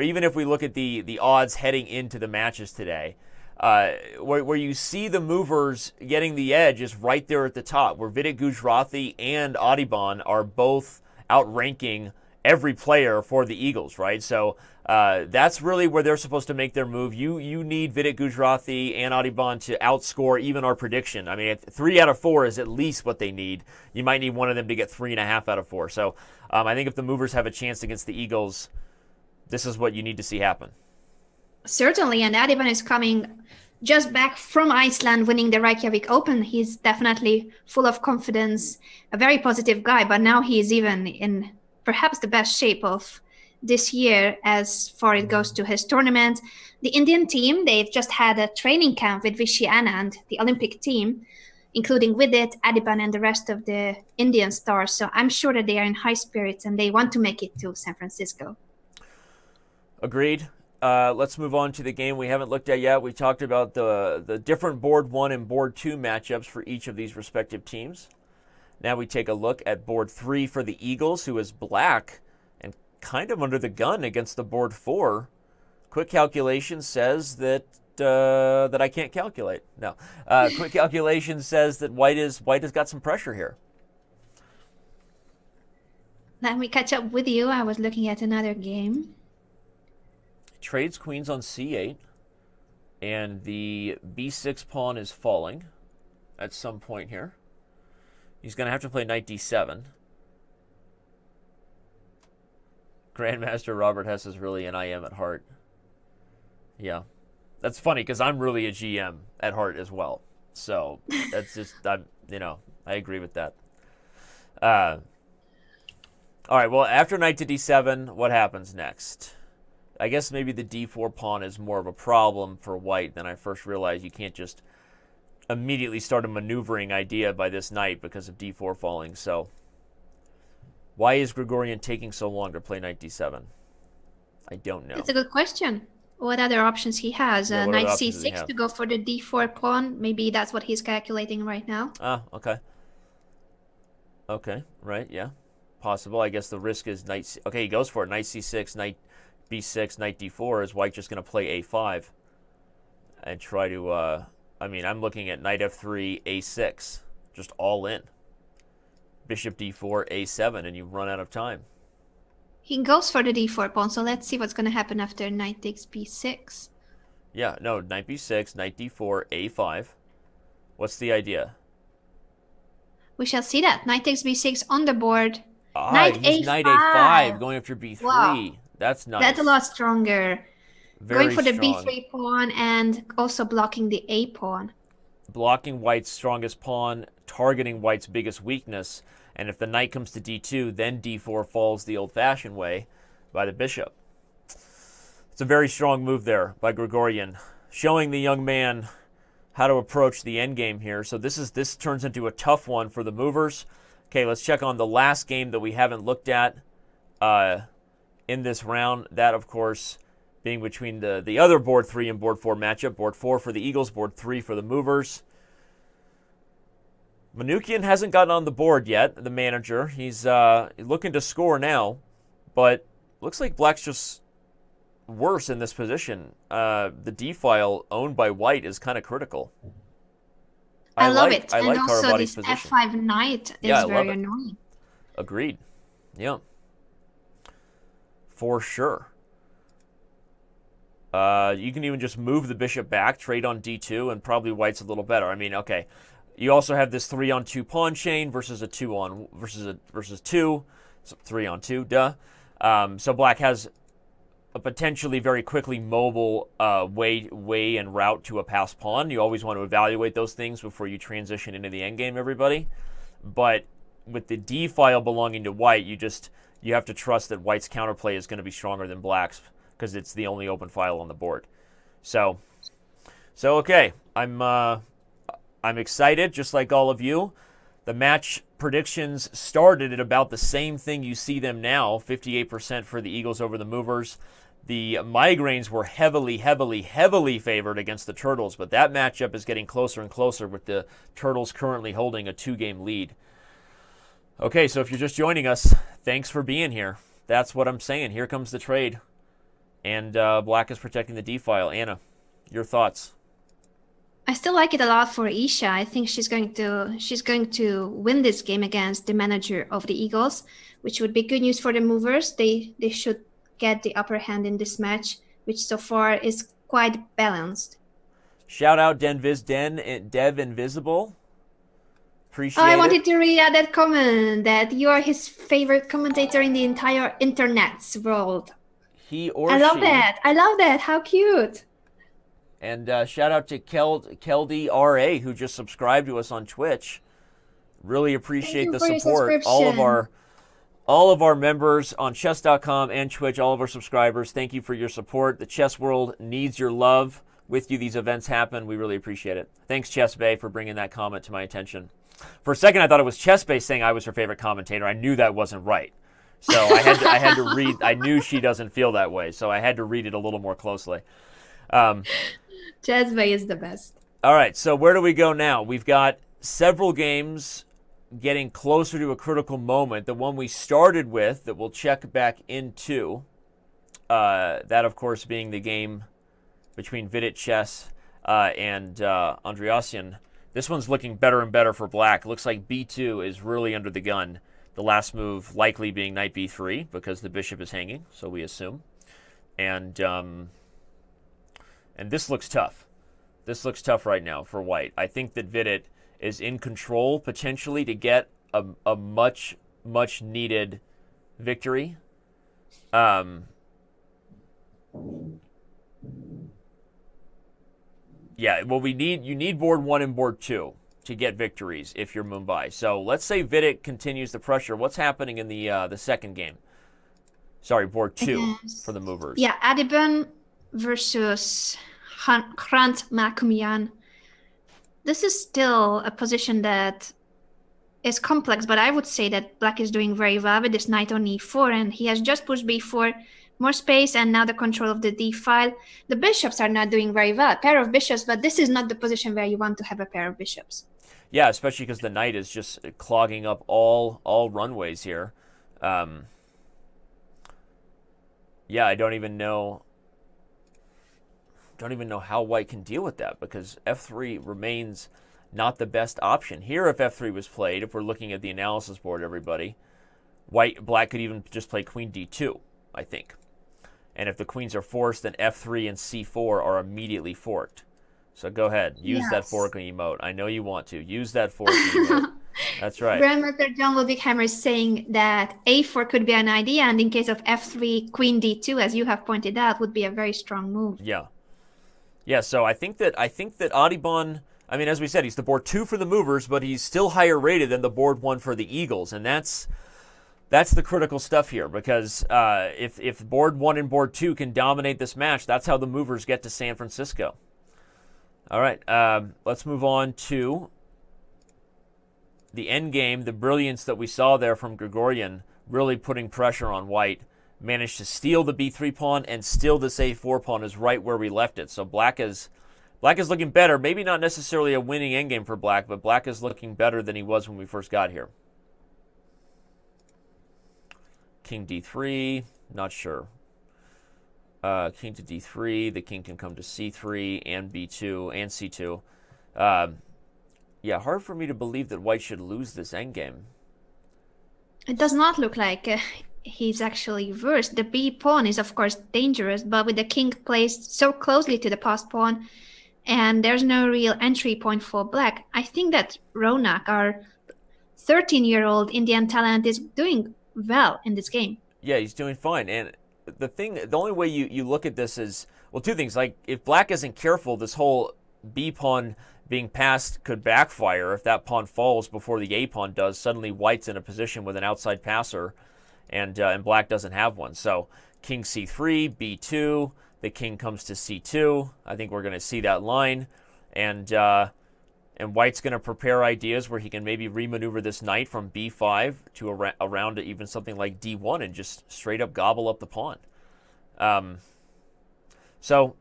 even if we look at the odds heading into the matches today, where you see the movers getting the edge is right there at the top, where Vidit Gujrathi and Audubon are both outranking every player for the Eagles, right? So that's really where they're supposed to make their move. You need Vidit Gujrathi and Audubon to outscore even our prediction. I mean, 3 out of 4 is at least what they need. You might need one of them to get 3.5 out of 4. So I think if the movers have a chance against the Eagles, this is what you need to see happen. Certainly, and Audubon is coming just back from Iceland, winning the Reykjavik Open. He's definitely full of confidence, a very positive guy, but now he's even in perhaps the best shape of this year as far as it goes to his tournament. The Indian team, they've just had a training camp with Vishiana and the Olympic team, including Vidit, Audubon, and the rest of the Indian stars. So I'm sure that they are in high spirits and they want to make it to San Francisco. Agreed. Let's move on to the game we haven't looked at yet. We talked about the different board 1 and board 2 matchups for each of these respective teams. Now we take a look at board 3 for the Eagles, who is black and kind of under the gun against the board 4. Quick calculation says that I can't calculate. No. Quick calculation says that white has got some pressure here. Let me catch up with you. I was looking at another game. Trades queens on c8, and the b6 pawn is falling at some point here. He's going to have to play knight d7. Grandmaster Robert Hess is really an IM at heart. Yeah. That's funny because I'm really a GM at heart as well. So that's just, I agree with that. All right, well, after knight to d7, what happens next? I guess maybe the d4 pawn is more of a problem for white than I first realized. You can't just immediately start a maneuvering idea by this knight because of d4 falling. So why is Grigorian taking so long to play knight d7? I don't know. That's a good question. What other options he has? Yeah, knight c6 to go for the d4 pawn. Maybe that's what he's calculating right now. Ah, okay. Okay, right, yeah. Possible. I guess the risk is knight... Okay, he goes for it. Knight c6, knight b6, knight d4. Is white just going to play a5 and try to... I'm looking at knight f3, a6. Just all in. Bishop d4, a7, and you run out of time. He goes for the d4 pawn, so let's see what's going to happen after knight takes b6. Yeah, no, knight b6, knight d4, a5. What's the idea? We shall see that. Knight takes b6 on the board. Ah, knight he's a5. knight a5 going after b3. Wow. That's nice. That's a lot stronger. Very going for the strong. b3 pawn and also blocking the a pawn. Blocking white's strongest pawn, targeting white's biggest weakness. And if the knight comes to d2, then d4 falls the old-fashioned way by the bishop. It's a very strong move there by Grigorian, showing the young man how to approach the endgame here. So this turns into a tough one for the movers. Okay, let's check on the last game that we haven't looked at in this round. That, of course, being between the other board 3 and board 4 matchup. Board 4 for the Eagles, board 3 for the movers. Manukian hasn't gotten on the board yet, the manager. He's looking to score now, but looks like black's just worse in this position. The d-file owned by white is kind of critical. I love it. I and like also Karabati's this position. f5 knight is very annoying. Agreed. Yeah. For sure. You can even just move the bishop back, trade on d2, and probably white's a little better. I mean, okay. You also have this 3-on-2 pawn chain versus a 2-on versus 2, so 3-on-2. Duh. So black has a potentially very quickly mobile way and route to a passed pawn. You always want to evaluate those things before you transition into the endgame, everybody. But with the d-file belonging to white, you have to trust that white's counterplay is going to be stronger than black's because it's the only open file on the board. So okay, I'm excited, just like all of you. The match predictions started at about the same thing you see them now, 58% for the Eagles over the Movers. The Migraines were heavily, heavily, heavily favored against the Turtles, but that matchup is getting closer and closer with the Turtles currently holding a 2-game lead. Okay, so if you're just joining us, thanks for being here. That's what I'm saying. Here comes the trade. And Black is protecting the D-file. Anna, your thoughts? I still like it a lot for Isha. I think she's going to win this game against the manager of the Eagles, which would be good news for the Movers. They should get the upper hand in this match, which so far is quite balanced. Shout out Dev Invisible. Appreciate I it. wanted to read out that comment that you are his favorite commentator in the entire internet's world. He or I love she. that. I love that. How cute. And shout out to Keldy RA, who just subscribed to us on Twitch. Really appreciate the support. All of our members on Chess.com and Twitch, all of our subscribers, thank you for your support. The chess world needs your love. With you, these events happen. We really appreciate it. Thanks, Chess Bay, for bringing that comment to my attention. For a second, I thought it was Chess Bay saying I was her favorite commentator. I knew that wasn't right. So I had to read. I knew she doesn't feel that way, so I had to read it a little more closely. Chess Bay is the best. All right, so where do we go now? We've got several games getting closer to a critical moment. The one we started with that we'll check back into, that of course being the game between Vidit Chess and Andreasian. This one's looking better and better for Black. Looks like B2 is really under the gun. The last move likely being knight B3 because the bishop is hanging, so we assume. And this looks tough. This looks tough right now for White. I think that Vidit is in control potentially to get a much needed victory. Yeah, well, you need board 1 and board 2 to get victories if you're Mumbai. So let's say Vidit continues the pressure. What's happening in the second game? Sorry, board 2 for the Movers. Yeah, Adiban versus Hrant Makumian. This is still a position that is complex, but I would say that Black is doing very well with this knight on e4, and he has just pushed b4, more space, and now the control of the d file. The bishops are not doing very well, a pair of bishops, but this is not the position where you want to have a pair of bishops. Yeah, especially because the knight is just clogging up all runways here. Yeah, I don't even know how White can deal with that because f3 remains not the best option. Here, if f3 was played, if we're looking at the analysis board, everybody, Black could even just play queen d2, I think. And if the queens are forced, then f3 and c4 are immediately forked. So go ahead, use that forking emote. I know you want to. Use that forking emote. That's right. Grandmaster John Ludwighammer is saying that a4 could be an idea, and in case of f3, queen d2, as you have pointed out, would be a very strong move. Yeah. Yeah, so I think that Adiban, I mean, as we said, he's the board 2 for the Movers, but he's still higher rated than the board 1 for the Eagles, and that's the critical stuff here, because if board 1 and board 2 can dominate this match, that's how the Movers get to San Francisco. All right, let's move on to the end game. The brilliance that we saw there from Grigorian, really putting pressure on White. Managed to steal the b3 pawn, and still this a4 pawn is right where we left it. So Black is looking better. Maybe not necessarily a winning endgame for Black, but Black is looking better than he was when we first got here. King d3, not sure. King to d3, the king can come to c3 and b2 and c2. Yeah, hard for me to believe that White should lose this endgame. It does not look like he's actually versed. The b pawn is of course dangerous, but with the king placed so closely to the passed pawn, and there's no real entry point for Black, I think that Ronak, our 13-year-old Indian talent, is doing well in this game. Yeah, he's doing fine. And the only way you look at this is, well, two things. Like, if Black isn't careful, this whole b pawn being passed could backfire. If that pawn falls before the a pawn does, suddenly White's in a position with an outside passer, and Black doesn't have one. So king c3, b2, the king comes to c2. I think we're going to see that line, and And white's going to prepare ideas where he can maybe remaneuver this knight from b5 to around to even something like d1 and just straight up gobble up the pawn. So,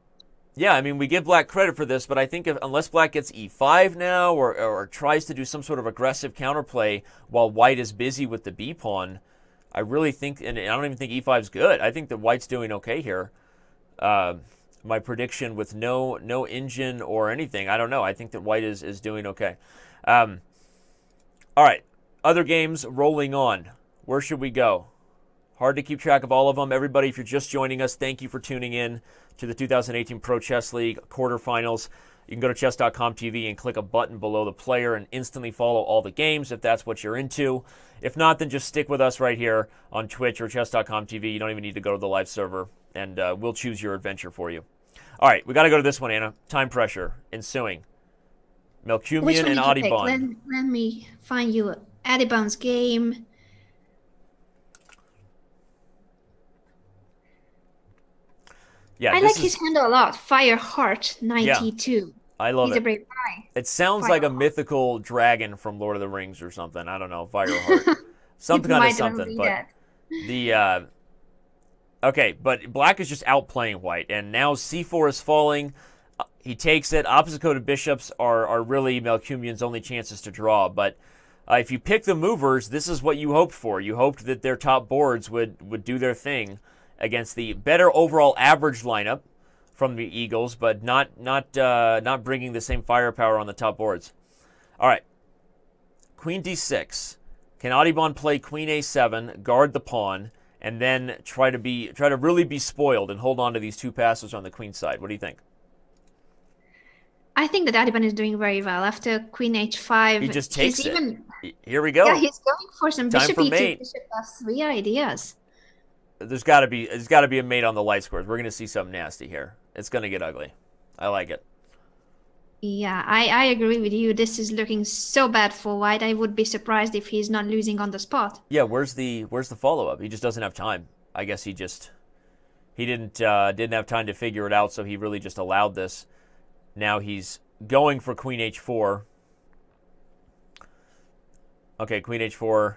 yeah, I mean, we give black credit for this, but I think unless black gets e5 now or tries to do some sort of aggressive counterplay while white is busy with the b pawn, I really think, and I don't even think e5 is good. I think that white's doing okay here. My prediction with no engine or anything, I don't know. I think that white is doing okay. All right, other games rolling on. Where should we go? Hard to keep track of all of them. Everybody, if you're just joining us, thank you for tuning in to the 2018 Pro Chess League quarterfinals. You can go to chess.com TV and click a button below the player and instantly follow all the games if that's what you're into. If not, then just stick with us right here on Twitch or chess.com TV. You don't even need to go to the live server, and we'll choose your adventure for you. All right, we got to go to this one, Anna. Time pressure ensuing. Melkumian and Adibon. Let me find you Adibon's game. Yeah, I like his handle a lot. Fireheart 92. Yeah, I love it. He's a brave guy. It sounds like a mythical dragon from Lord of the Rings or something. I don't know. Fireheart. Something kind of something. But the okay, but black is just outplaying white, and now c4 is falling. He takes it. Opposite coded bishops are really Melkumian's only chances to draw. But if you pick the movers, this is what you hoped for. You hoped that their top boards would do their thing against the better overall average lineup from the Eagles, but not bringing the same firepower on the top boards. All right, Queen d6. Can Adibon play Queen a7, guard the pawn, and then try to really be spoiled and hold on to these two passes on the queen side? What do you think? I think that Adibon is doing very well after Queen h5. He just takes it. Here we go. Yeah, he's going for some bishop e2, bishop f3 ideas. There's got to be a mate on the light squares. We're going to see something nasty here. It's going to get ugly. I like it. Yeah, I agree with you. This is looking so bad for white. I would be surprised if he's not losing on the spot. Yeah, where's the follow-up? He just doesn't have time. I guess he didn't have time to figure it out, so he really just allowed this. Now he's going for Queen h4. Okay, Queen h4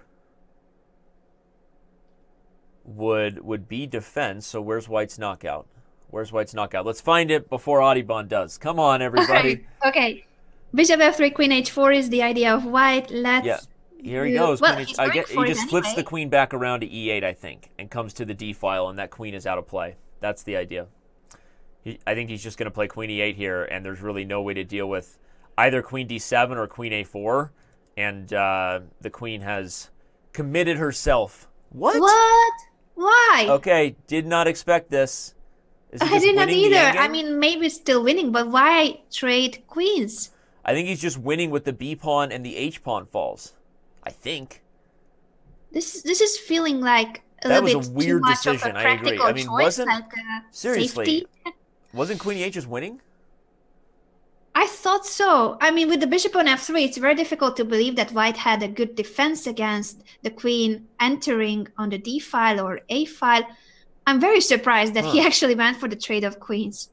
would be defense, so where's white's knockout? Where's white's knockout? Let's find it before Adibon does. Come on, everybody. Okay. Bishop f3, Queen h4 is the idea of white. Let's here he goes. Well, he just flips the queen back around to e8, I think, and comes to the d file, and that queen is out of play. That's the idea. I think he's just going to play Queen e8 here, and there's really no way to deal with either Queen d7 or Queen a4, and the queen has committed herself. What? Why? Okay, did not expect this. I did not either. I mean, maybe it's still winning, but why trade queens? I think he's just winning with the b pawn and the h pawn falls. I think. This is feeling like that was a weird decision. I agree. I mean, wasn't seriously? Wasn't Queen e8 just winning? I thought so. I mean, with the bishop on f3, it's very difficult to believe that white had a good defense against the queen entering on the d file or a file. I'm very surprised that he actually went for the trade of queens.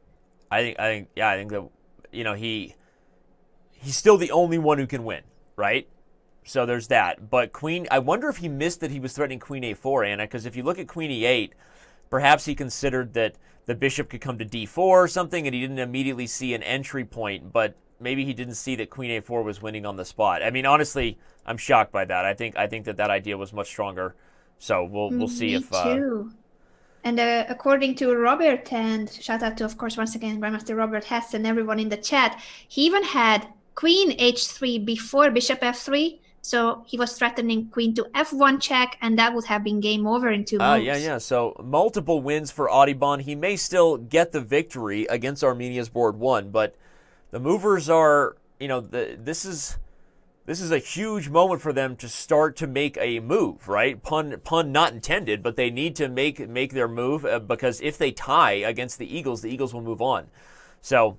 I think that he's still the only one who can win, right? So there's that. But queen, I wonder if he missed that he was threatening Queen a4, Anna, because if you look at Queen e8, perhaps he considered that the bishop could come to d4 or something, and he didn't immediately see an entry point, but maybe he didn't see that Queen a4 was winning on the spot. I mean, honestly, I'm shocked by that. I think that idea was much stronger. So we'll see if. Me too. And according to Robert, and shout out to, of course, once again, Grandmaster Robert Hess and everyone in the chat, he even had Queen h3 before Bishop f3. So he was threatening Queen to f1 check, and that would have been game over in 2 moves. Yeah. So multiple wins for Adibon. He may still get the victory against Armenia's board 1, but the movers are, this is a huge moment for them to start to make a move, right? Pun not intended, but they need to make their move because if they tie against the Eagles will move on. So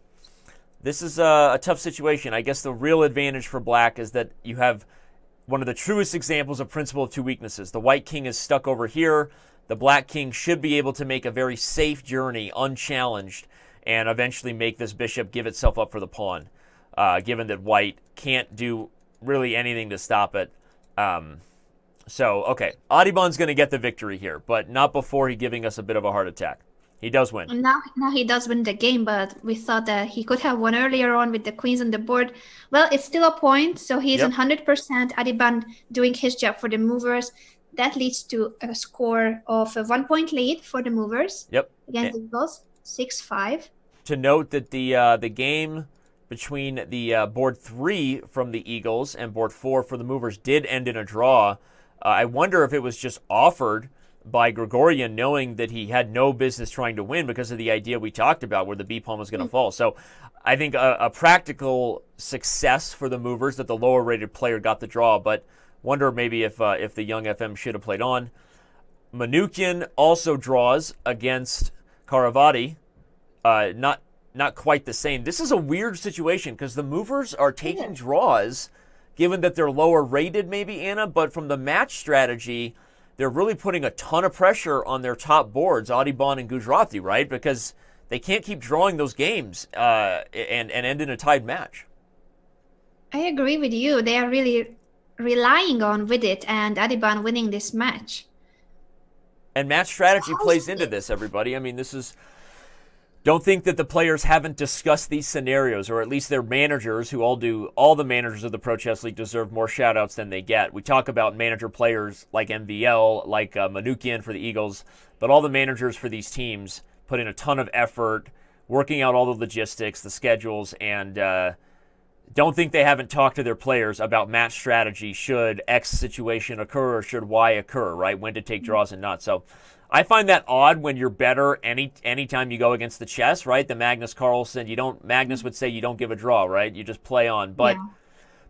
this is a tough situation. I guess the real advantage for black is that you have one of the truest examples of principle of two weaknesses. The white king is stuck over here. The black king should be able to make a very safe journey, unchallenged, and eventually make this bishop give itself up for the pawn. given that White can't do really anything to stop it. So, okay, Audubon's going to get the victory here, but not before he giving us a bit of a heart attack. He does win. Now he does win the game, but we thought that he could have won earlier on with the queens on the board. Well, it's still a point, so he's 100%. Audubon doing his job for the movers. That leads to a score of a 1 point lead for the movers. Against the Eagles, 6-5. To note that the game between the board 3 from the Eagles and board 4 for the movers did end in a draw. I wonder if it was just offered by Gregorian, knowing that he had no business trying to win because of the idea we talked about where the B pawn was going to fall. So I think a practical success for the movers that the lower rated player got the draw, but wonder maybe if the young FM should have played on. Manukyan also draws against Karavati. Not quite the same. This is a weird situation because the movers are taking draws given that they're lower rated maybe, Anna, but from the match strategy, they're really putting a ton of pressure on their top boards, Audubon and Gujarati, right? Because they can't keep drawing those games and end in a tied match. I agree with you. They are really relying on Vidit and Audubon winning this match. And match strategy plays into this, everybody. I mean, this is... Don't think that the players haven't discussed these scenarios, or at least their managers, who all the managers of the Pro Chess League deserve more shout-outs than they get. We talk about manager players like MVL, like Manukyan for the Eagles, but all the managers for these teams put in a ton of effort, working out all the logistics, the schedules, and don't think they haven't talked to their players about match strategy should X situation occur or should Y occur, right? When to take draws and not. So I find that odd when you're better anytime you go against the chess, right? The Magnus Carlsen, Magnus would say you don't give a draw, right? You just play on. But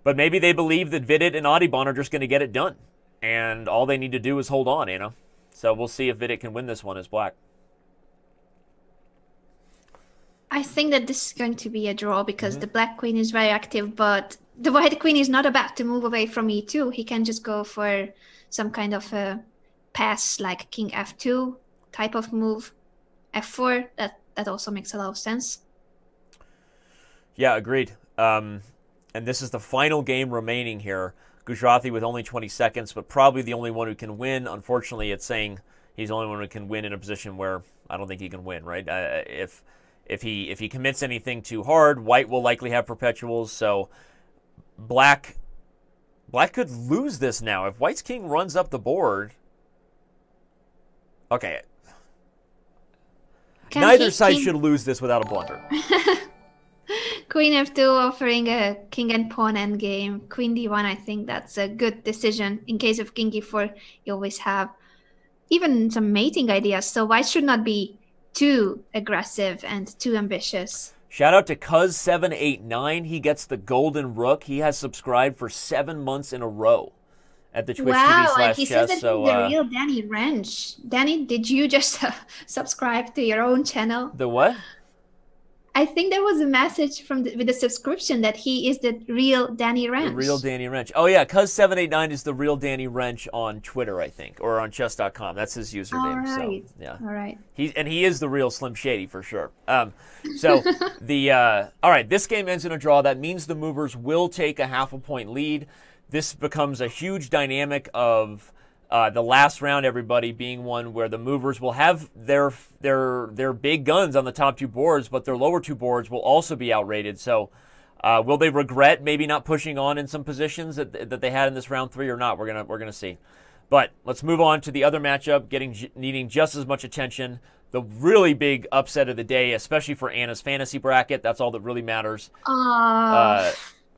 maybe they believe that Vidit and Audubon are just going to get it done. And all they need to do is hold on, So we'll see if Vidit can win this one as black. I think that this is going to be a draw because the black queen is very active, but the white queen is not about to move away from e2. He can just go for some kind of a pass like king f2 type of move. f4, that also makes a lot of sense. Yeah, agreed. And this is the final game remaining here. Gujarati with only 20 seconds, but probably the only one who can win. Unfortunately, it's saying he's the only one who can win in a position where I don't think he can win, right? If he commits anything too hard, white will likely have perpetuals, so black could lose this now. If white's king runs up the board... Okay. Neither side should lose this without a blunder. Queen f2 offering a king and pawn endgame. Queen d1, I think that's a good decision. In case of king e4, you always have even some mating ideas, so white should not be too aggressive and too ambitious. Shout out to Cuz789. He gets the golden rook. He has subscribed for 7 months in a row at the Twitch TV/chess. Wow, he says that he's the real Danny Rensch. Danny, did you just subscribe to your own channel? The what? I think there was a message with the subscription that he is the real Danny Rensch. The real Danny Rensch. Oh yeah, Cuz789 is the real Danny Rensch on Twitter, I think, or on Chess.com. That's his username. All right. So, yeah. All right. He is the real Slim Shady for sure. All right, this game ends in a draw. That means the movers will take a half a point lead. This becomes a huge dynamic of the last round, everybody, being one where the movers will have their big guns on the top two boards, but their lower two boards will also be outrated. So will they regret maybe not pushing on in some positions that they had in this round 3 or not? We're gonna see. But let's move on to the other matchup, needing just as much attention. The really big upset of the day, especially for Anna's fantasy bracket. That's all that really matters.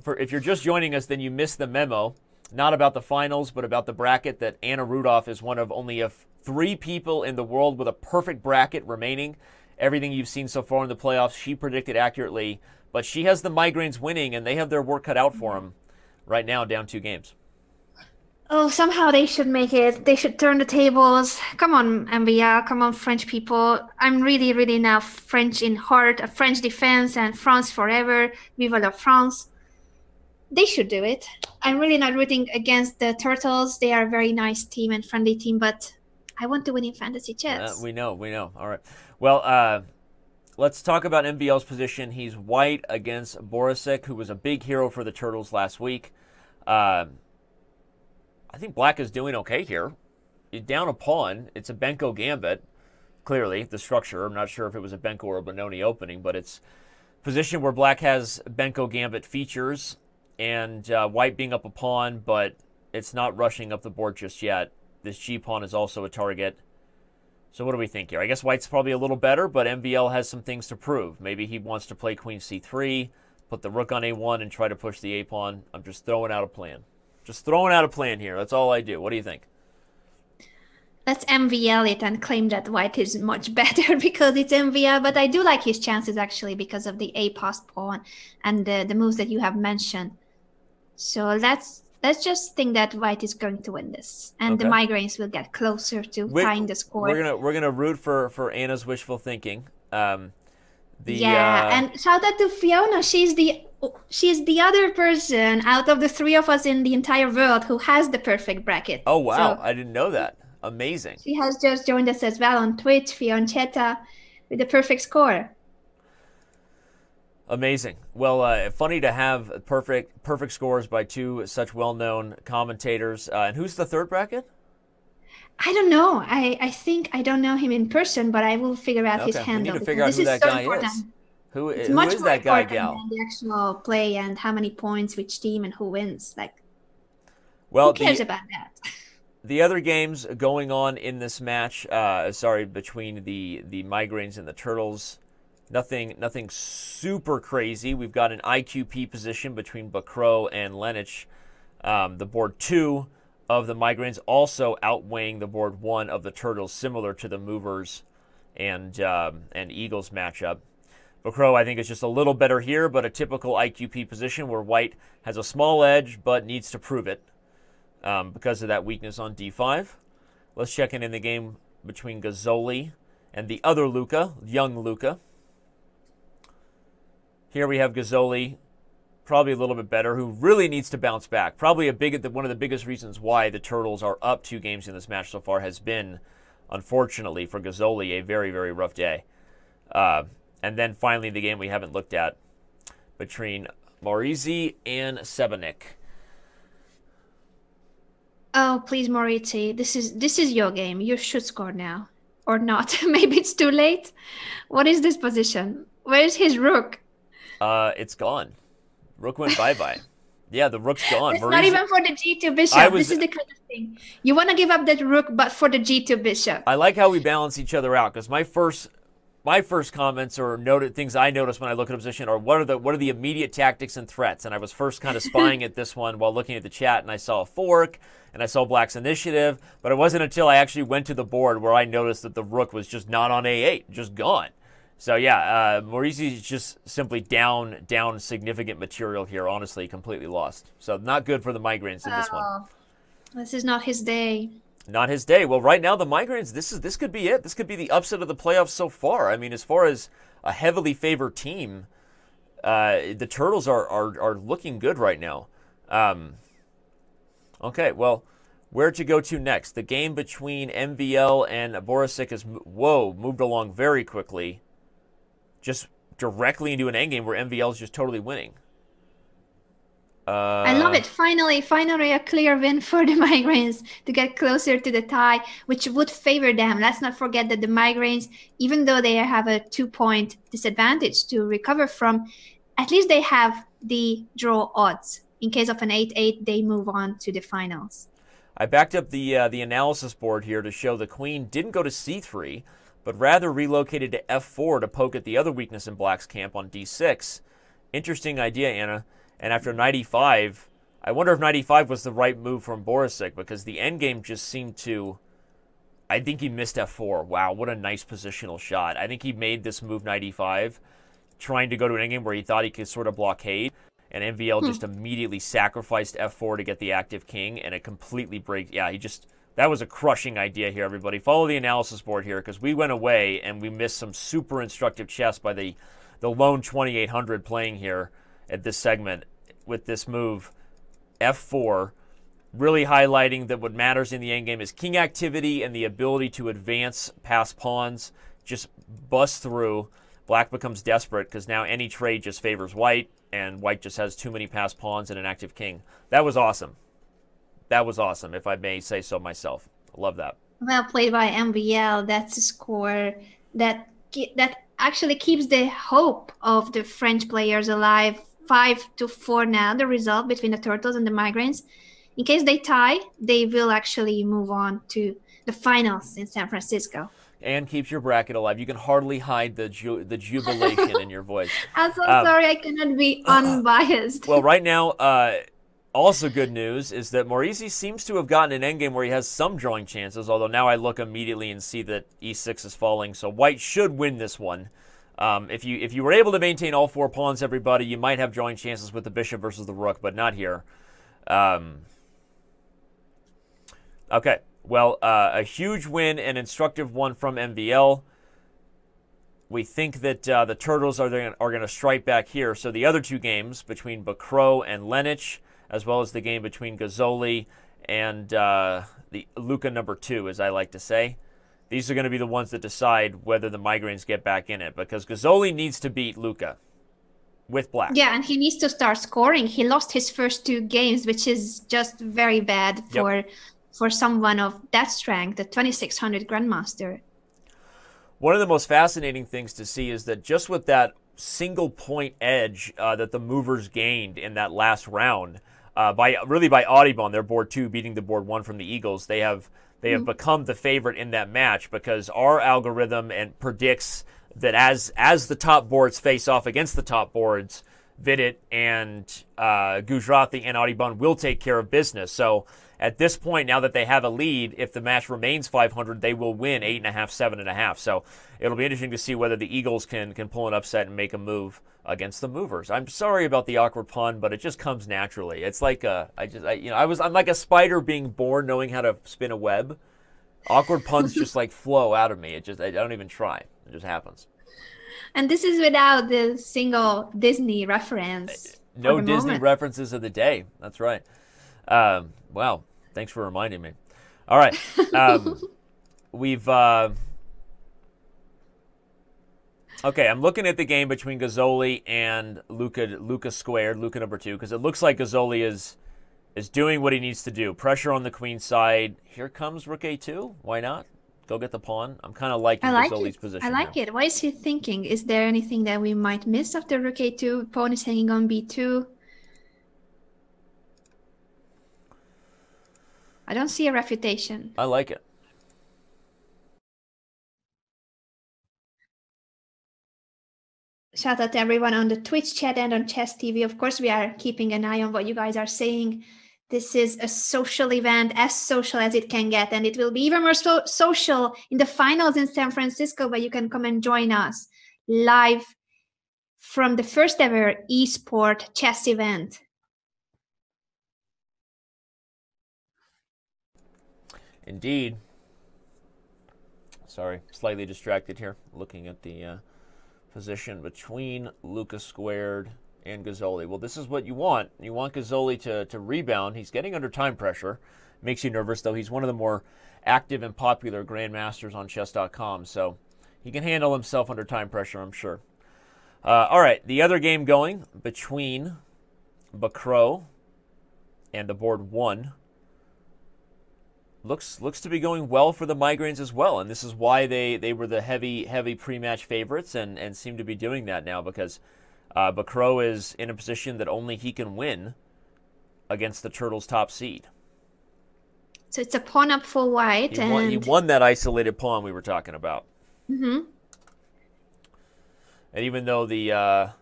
If you're just joining us, then you missed the memo. Not about the finals, but about the bracket that Anna Rudolf is one of only 3 people in the world with a perfect bracket remaining. Everything you've seen so far in the playoffs, she predicted accurately. But she has the Migraines winning, and they have their work cut out for them right now, down 2 games. Oh, somehow they should make it. They should turn the tables. Come on, Andrea. Come on, French people. I'm really, really now French in heart, a French defense, and France forever. Vive la France. They should do it. I'm really not rooting against the Turtles. They are a very nice team and friendly team, but I want to win in fantasy chess. We know. All right. Well, let's talk about MVL's position. He's white against Borisic, who was a big hero for the Turtles last week. I think black is doing okay here. You're down a pawn. It's a Benko gambit, clearly, the structure. I'm not sure if it was a Benko or a Benoni opening, but it's a position where black has Benko gambit features, and white being up a pawn, but it's not rushing up the board just yet. This G-pawn is also a target. So what do we think here? I guess white's probably a little better, but MVL has some things to prove. Maybe he wants to play queen c3, put the rook on a1, and try to push the a-pawn. I'm just throwing out a plan. Just throwing out a plan here. That's all I do. What do you think? Let's MVL it and claim that white is much better because it's MVL. But I do like his chances, actually, because of the a-pass pawn and the moves that you have mentioned. So let's just think that white is going to win this, and the migraines will get closer to tying the score. We're gonna root for Anna's wishful thinking. And shout out to Fiona. She's the other person out of the three of us in the entire world who has the perfect bracket. Oh wow, so I didn't know that. Amazing. She has just joined us as well on Twitch, Fioncetta, with the perfect score. Amazing. Well, funny to have perfect scores by two such well-known commentators. And who's the third bracket? I don't know. I think I don't know him in person, but I will figure out his handle. We need to figure out who that guy is. Who is that guy, gal? Than the actual play and how many points, which team, and who wins. Like, well, who cares about that? The other games going on in this match, between the Migraines and the Turtles. Nothing super crazy. We've got an IQP position between Bacro and Lenich. The board 2 of the Migraines also outweighing the board 1 of the Turtles, similar to the Movers and Eagles matchup. Bacro, I think, is just a little better here, but a typical IQP position where white has a small edge but needs to prove it because of that weakness on d5. Let's check in the game between Gazzoli and the other Luca, young Luca. Here we have Gazzoli, probably a little bit better, who really needs to bounce back. Probably one of the biggest reasons why the Turtles are up 2 games in this match so far has been, unfortunately for Gazzoli, a very, very rough day. And then finally the game we haven't looked at between Moretti and Sebanik. Oh, please, Moretti. This is your game. You should score now. Or not. Maybe it's too late. What is this position? Where is his rook? It's gone. Rook went bye-bye. Yeah, the rook's gone. It's not even for the G2 bishop. This is the kind of thing. You want to give up that rook, but for the G2 bishop. I like how we balance each other out, because my first comments or things I notice when I look at a position are what are the immediate tactics and threats. And I was first kind of spying at this one while looking at the chat, and I saw a fork, and I saw black's initiative. But it wasn't until I actually went to the board where I noticed that the rook was just not on a8, just gone. So yeah, Moretti is just simply down significant material here. Honestly, completely lost. So not good for the Migraines in this one. This is not his day. Not his day. Well, right now the Migraines, this could be it. This could be the upset of the playoffs so far. I mean, as far as a heavily favored team, the Turtles are looking good right now. Okay, well, where to go to next? The game between MVL and Borisic is moved along very quickly. Just directly into an endgame where MVL is just totally winning. I love it. Finally a clear win for the Migraines to get closer to the tie, which would favor them. Let's not forget that the Migraines, even though they have a 2-point disadvantage to recover from, at least they have the draw odds. In case of an 8-8, they move on to the finals. I backed up the analysis board here to show the queen didn't go to c3, but rather relocated to f4 to poke at the other weakness in black's camp on d6. Interesting idea, Anna. And after knight e5, I wonder if knight e5 was the right move from Borisic, because the endgame just seemed to... I think he missed f4. Wow, what a nice positional shot. I think he made this move knight e5, trying to go to an endgame where he thought he could sort of blockade, and MVL just immediately sacrificed f4 to get the active king, and it completely breaks... Yeah, that was a crushing idea here, everybody. Follow the analysis board here, because we went away and we missed some super instructive chess by the lone 2800 playing here at this segment with this move, f4, really highlighting that what matters in the endgame is king activity and the ability to advance past pawns, just bust through. Black becomes desperate because now any trade just favors white, and white just has too many passed pawns and an active king. That was awesome. That was awesome, if I may say so myself. I love that. Well played by MBL. That's a score that actually keeps the hope of the French players alive. 5-4 now, the result between the Turtles and the Migraines. In case they tie, they will actually move on to the finals in San Francisco. And keeps your bracket alive. You can hardly hide the jubilation in your voice. I'm so sorry, I cannot be unbiased. Well, right now, also good news is that Moretti seems to have gotten an endgame where he has some drawing chances, although now I look immediately and see that e6 is falling, so white should win this one. If you were able to maintain all 4 pawns, everybody, you might have drawing chances with the bishop versus the rook, but not here. Okay. Well, a huge win, an instructive one from MVL. We think that the Turtles are going to strike back here. So the other 2 games between Bacro and Lenich, as well as the game between Gazzoli and the Luca number 2, as I like to say, these are going to be the ones that decide whether the Migraines get back in it, because Gazzoli needs to beat Luca with black. Yeah, and he needs to start scoring. He lost his first 2 games, which is just very bad for someone of that strength, the 2600 Grandmaster. One of the most fascinating things to see is that just with that single point edge that the Movers gained in that last round, by Audubon, their board 2 beating the board 1 from the Eagles, they have become the favorite in that match, because our algorithm predicts that as the top boards face off against the top boards, Vidit and Gujarati and Audubon will take care of business. So at this point, now that they have a lead, if the match remains 500, they will win 8.5, 7.5. So it'll be interesting to see whether the Eagles can pull an upset and make a move against the Movers. I'm sorry about the awkward pun, but it just comes naturally. It's like I'm like a spider being born knowing how to spin a web. Awkward puns just like flow out of me. I don't even try. It just happens. And this is without the single Disney reference. No Disney references of the day. That's right. Wow. Thanks for reminding me. All right. We've... Okay, I'm looking at the game between Gazzoli and Luca squared, Luca number 2, because it looks like Gazzoli is doing what he needs to do. Pressure on the queen side. Here comes rook a2. Why not? Go get the pawn. I'm kind of liking Gazzoli's position. I like it. What is he thinking? Is there anything that we might miss after rook a2? Pawn is hanging on b2. I don't see a refutation. I like it. Shout out to everyone on the Twitch chat and on Chess TV. Of course, we are keeping an eye on what you guys are saying. This is a social event, as social as it can get, and it will be even more social in the finals in San Francisco, where you can come and join us live from the first ever eSport chess event. Indeed. Sorry, slightly distracted here, looking at the position between Luca squared and Gazzoli. Well, this is what you want. You want Gazzoli to rebound. He's getting under time pressure. Makes you nervous, though. He's one of the more active and popular grandmasters on Chess.com, so he can handle himself under time pressure, I'm sure. All right, the other game going between Bacro and the board 1 looks to be going well for the Migraines as well, and this is why they were the heavy pre-match favorites and seem to be doing that now, because Bacro is in a position that only he can win against the Turtles' top seed. So it's a pawn up for white. He won that isolated pawn we were talking about. Mm-hmm. And even though the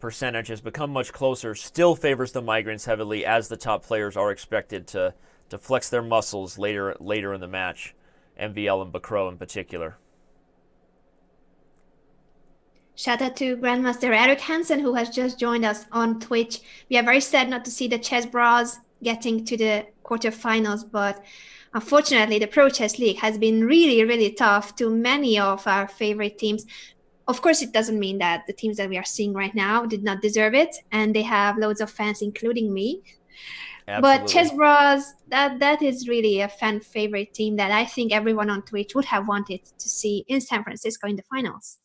percentage has become much closer, still favors the Migraines heavily, as the top players are expected to flex their muscles later in the match, MVL and Bacro in particular. Shout out to Grandmaster Eric Hansen, who has just joined us on Twitch. We are very sad not to see the Chess Bros getting to the quarterfinals, but unfortunately the Pro Chess League has been really tough to many of our favorite teams. Of course, it doesn't mean that the teams that we are seeing right now did not deserve it, and they have loads of fans, including me. Absolutely. But Chess Bros, that is really a fan favorite team that I think everyone on Twitch would have wanted to see in San Francisco in the finals.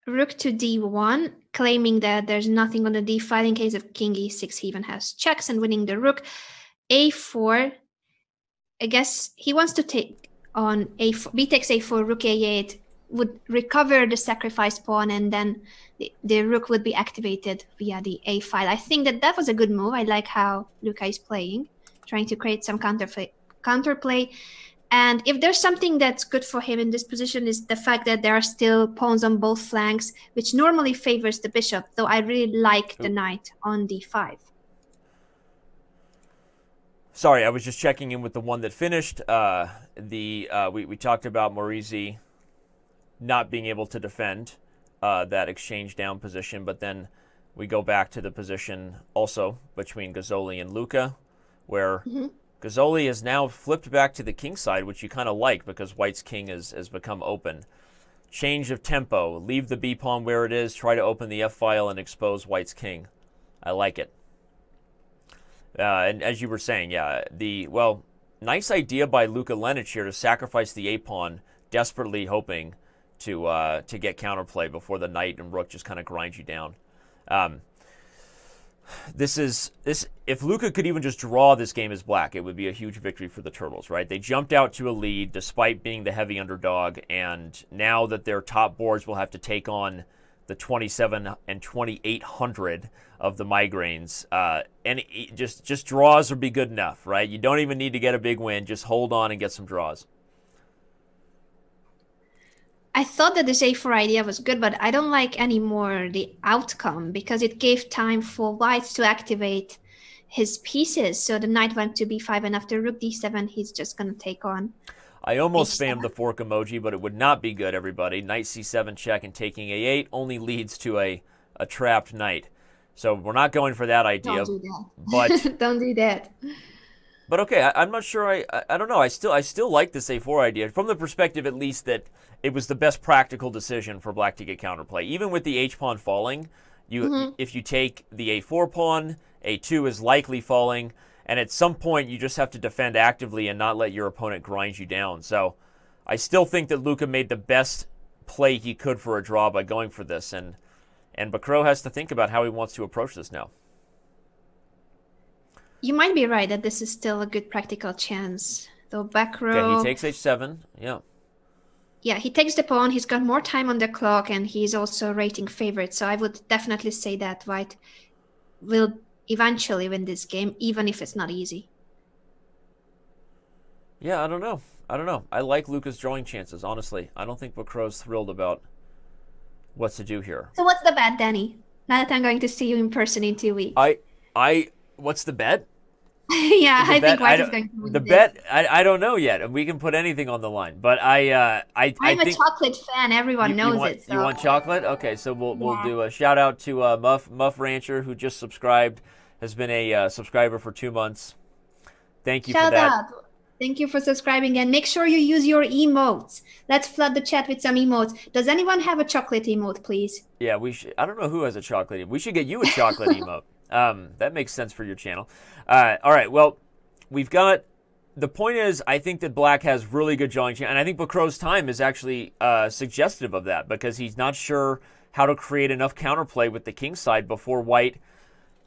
rook to d1, claiming that there's nothing on the d file. In case of king e6, he even has checks and winning the rook. a4, I guess he wants to take on a4, b takes a4, rook a8, would recover the sacrificed pawn, and then the rook would be activated via the a file. I think that was a good move. I like how Luca is playing, trying to create some counterplay. And if there's something that's good for him in this position is the fact that there are still pawns on both flanks, which normally favors the bishop, though I really like the knight on d5. Sorry, I was just checking in with the one that finished. We talked about Moretti not being able to defend that exchange down position, but then we go back to the position also between Gazzoli and Luca, where Gazzoli has now flipped back to the king side, which you kind of like because White's king has become open. Change of tempo, leave the b pawn where it is, try to open the f file and expose White's king. I like it. And as you were saying, yeah, nice idea by Luka Lenic here to sacrifice the a pawn, desperately hoping to get counterplay before the knight and rook just kind of grind you down. If Luka could even just draw this game as black, it would be a huge victory for the Turtles, right? They jumped out to a lead despite being the heavy underdog, and now that their top boards will have to take on the 27 and 2800 of the Migraines, and just draws would be good enough, right? You don't even need to get a big win. Just hold on and get some draws. I thought that this a4 idea was good, but I don't like anymore the outcome because it gave time for White to activate his pieces. So the knight went to b5, and after rook d7, he's just going to take on. I almost spammed the fork emoji, but it would not be good, everybody. Knight c7 check and taking a8 only leads to a trapped knight. So we're not going for that idea. Don't do that. But don't do that. But okay, I'm not sure. I don't know. I still like this a4 idea from the perspective, at least, that it was the best practical decision for Black to get counterplay. Even with the h pawn falling, if you take the a4 pawn, a2 is likely falling, and at some point you just have to defend actively and not let your opponent grind you down. So I still think that Luka made the best play he could for a draw by going for this, and Bacro has to think about how he wants to approach this now. You might be right that this is still a good practical chance. Though Bacro... Okay, he takes h7, yeah. Yeah, he takes the pawn, he's got more time on the clock, and he's also rating favorite. So I would definitely say that White will eventually win this game, even if it's not easy. Yeah, I don't know. I like Luka's drawing chances, honestly. I don't think Bacro's thrilled about what to do here. So what's the bet, Danny? Now that I'm going to see you in person in 2 weeks. What's the bet? Yeah, I think White is going to win the this. bet. I don't know yet, and we can put anything on the line. But I'm a chocolate fan. Everyone knows it. So. You want chocolate? Okay, so we'll do a shout out to Muff Rancher, who just subscribed, has been a subscriber for 2 months. Thank you for that. Shout out. Thank you for subscribing, and make sure you use your emotes. Let's flood the chat with some emotes. Does anyone have a chocolate emote, please? Yeah, we should. I don't know who has a chocolate emote. We should get you a chocolate emote. That makes sense for your channel. All right, well, we've got... The point is, I think that Black has really good drawing chance, and I think Bacro's time is actually suggestive of that, because he's not sure how to create enough counterplay with the king side before White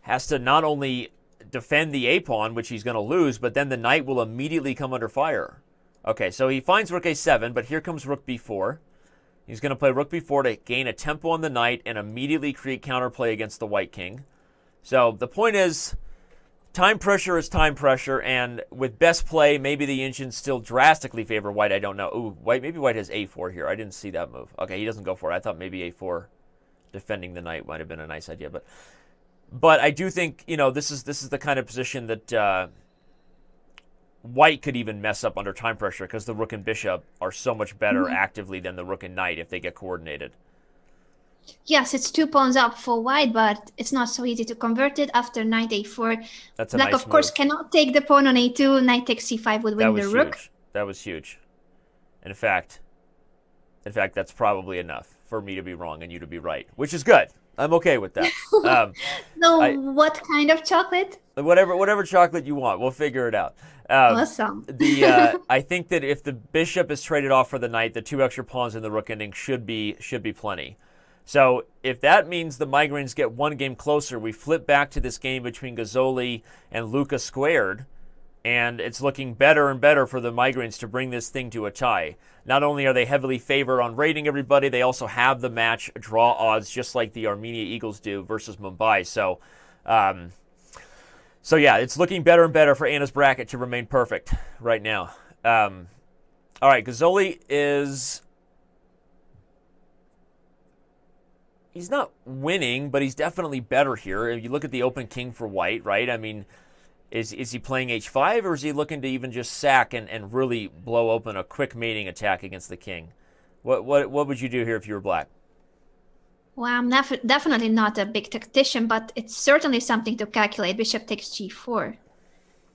has to not only defend the a-pawn, which he's going to lose, but then the knight will immediately come under fire. Okay, so he finds rook a7, but here comes rook b4. He's going to play rook b4 to gain a tempo on the knight and immediately create counterplay against the white king. So the point is, time pressure is time pressure, and with best play, maybe the engines still drastically favor White. I don't know. Ooh, maybe White has a4 here. I didn't see that move. Okay, he doesn't go for it. I thought maybe a4 defending the knight might have been a nice idea, but I do think, you know, this is the kind of position that White could even mess up under time pressure, because the rook and bishop are so much better actively than the rook and knight if they get coordinated. Yes, it's 2 pawns up for White, but it's not so easy to convert it after knight a4. That's a Black, nice of course, move. Cannot take the pawn on a2. Knight takes c5 would win the rook. Huge. That was huge. In fact, that's probably enough for me to be wrong and you to be right, which is good. I'm okay with that. What kind of chocolate? Whatever chocolate you want, we'll figure it out. Awesome. I think that if the bishop is traded off for the knight, the 2 extra pawns in the rook ending should be plenty. So if that means the Migraines get one game closer, we flip back to this game between Gazzoli and Luca squared, and it's looking better and better for the Migraines to bring this thing to a tie. Not only are they heavily favored on rating everybody, they also have the match draw odds just like the Armenia Eagles do versus Mumbai. So, yeah, it's looking better and better for Anna's bracket to remain perfect right now. All right, Gazzoli is... He's not winning, but he's definitely better here. If you look at the open king for white, right? I mean, is he playing h5, or is he looking to even just sack and really blow open a quick mating attack against the king? What would you do here if you were black? Well, I'm definitely not a big tactician, but it's certainly something to calculate. Bishop takes g4.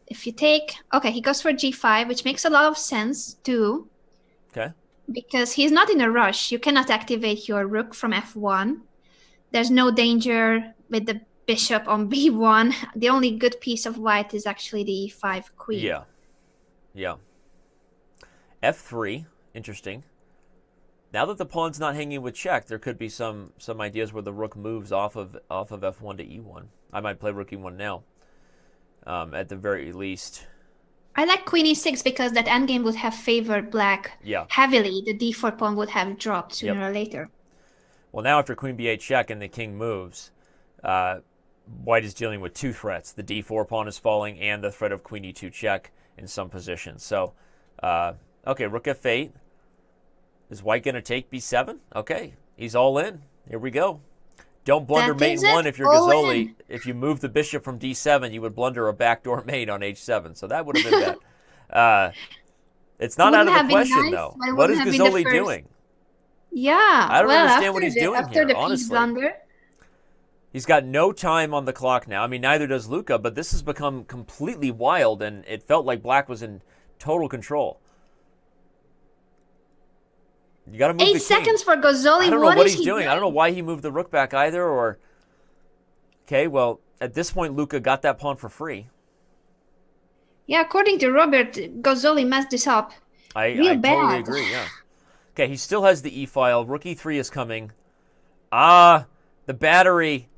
If you take... Okay, he goes for g5, which makes a lot of sense, too. Okay. Because he's not in a rush. You cannot activate your rook from f1. There's no danger with the bishop on b1. The only good piece of white is actually the e5 queen. Yeah. Yeah. f3. Interesting. Now that the pawn's not hanging with check, there could be some ideas where the rook moves off of f1 to e1. I might play rook e1 now, at the very least. I like queen e6 because that endgame would have favored black heavily. The d4 pawn would have dropped sooner or later. Well, now after queen b8 check and the king moves, white is dealing with two threats. The d4 pawn is falling and the threat of queen e2 check in some positions. So, okay, rook f8. Is white going to take b7? Okay, he's all in. Here we go. Don't blunder mate in 1 if you're Gazzoli. If you move the bishop from d7, you would blunder a backdoor mate on h7. So that would have been bad. It's not out of the question, though. What is Gazzoli doing? Yeah. I don't understand what he's doing here, honestly. Blunder. He's got no time on the clock now. I mean, neither does Luca, but this has become completely wild, and it felt like black was in total control. You got to move the king. 8 seconds for Gazzoli. I don't know what he's doing. I don't know why he moved the rook back either. Or okay, well, at this point, Luca got that pawn for free. Yeah, according to Robert, Gazzoli messed this up. I totally agree. Yeah. Okay, he still has the e-file. Rook e3 is coming. The battery.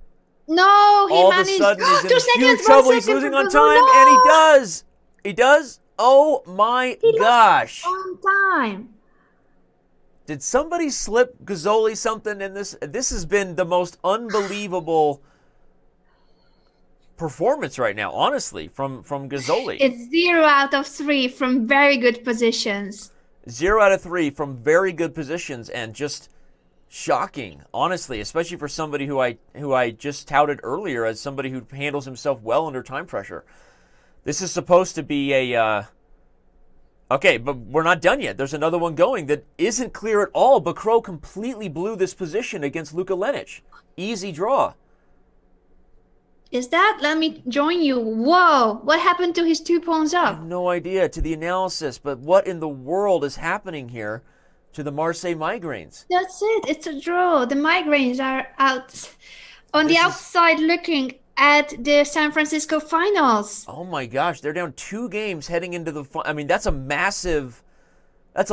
No, he managed. All of a sudden, he's in huge trouble. He's losing on time, and he does. He does. Oh my gosh! On time. Did somebody slip Gazzoli something in this? This has been the most unbelievable performance right now, honestly, from Gazzoli. It's 0 out of 3 from very good positions. 0 out of 3 from very good positions, and just shocking, honestly, especially for somebody who I just touted earlier as somebody who handles himself well under time pressure. This is supposed to be a... Okay, but we're not done yet. There's another one going that isn't clear at all. Vachier completely blew this position against Luka Lenic. Easy draw. Is that? Let me join you. Whoa, what happened to his 2 pawns up? I have no idea to the analysis, but what in the world is happening here to the Marseille Migraines? That's it. It's a draw. The Migraines are out on the outside looking at the San Francisco finals. Oh my gosh, they're down 2 games heading into the I mean, that's a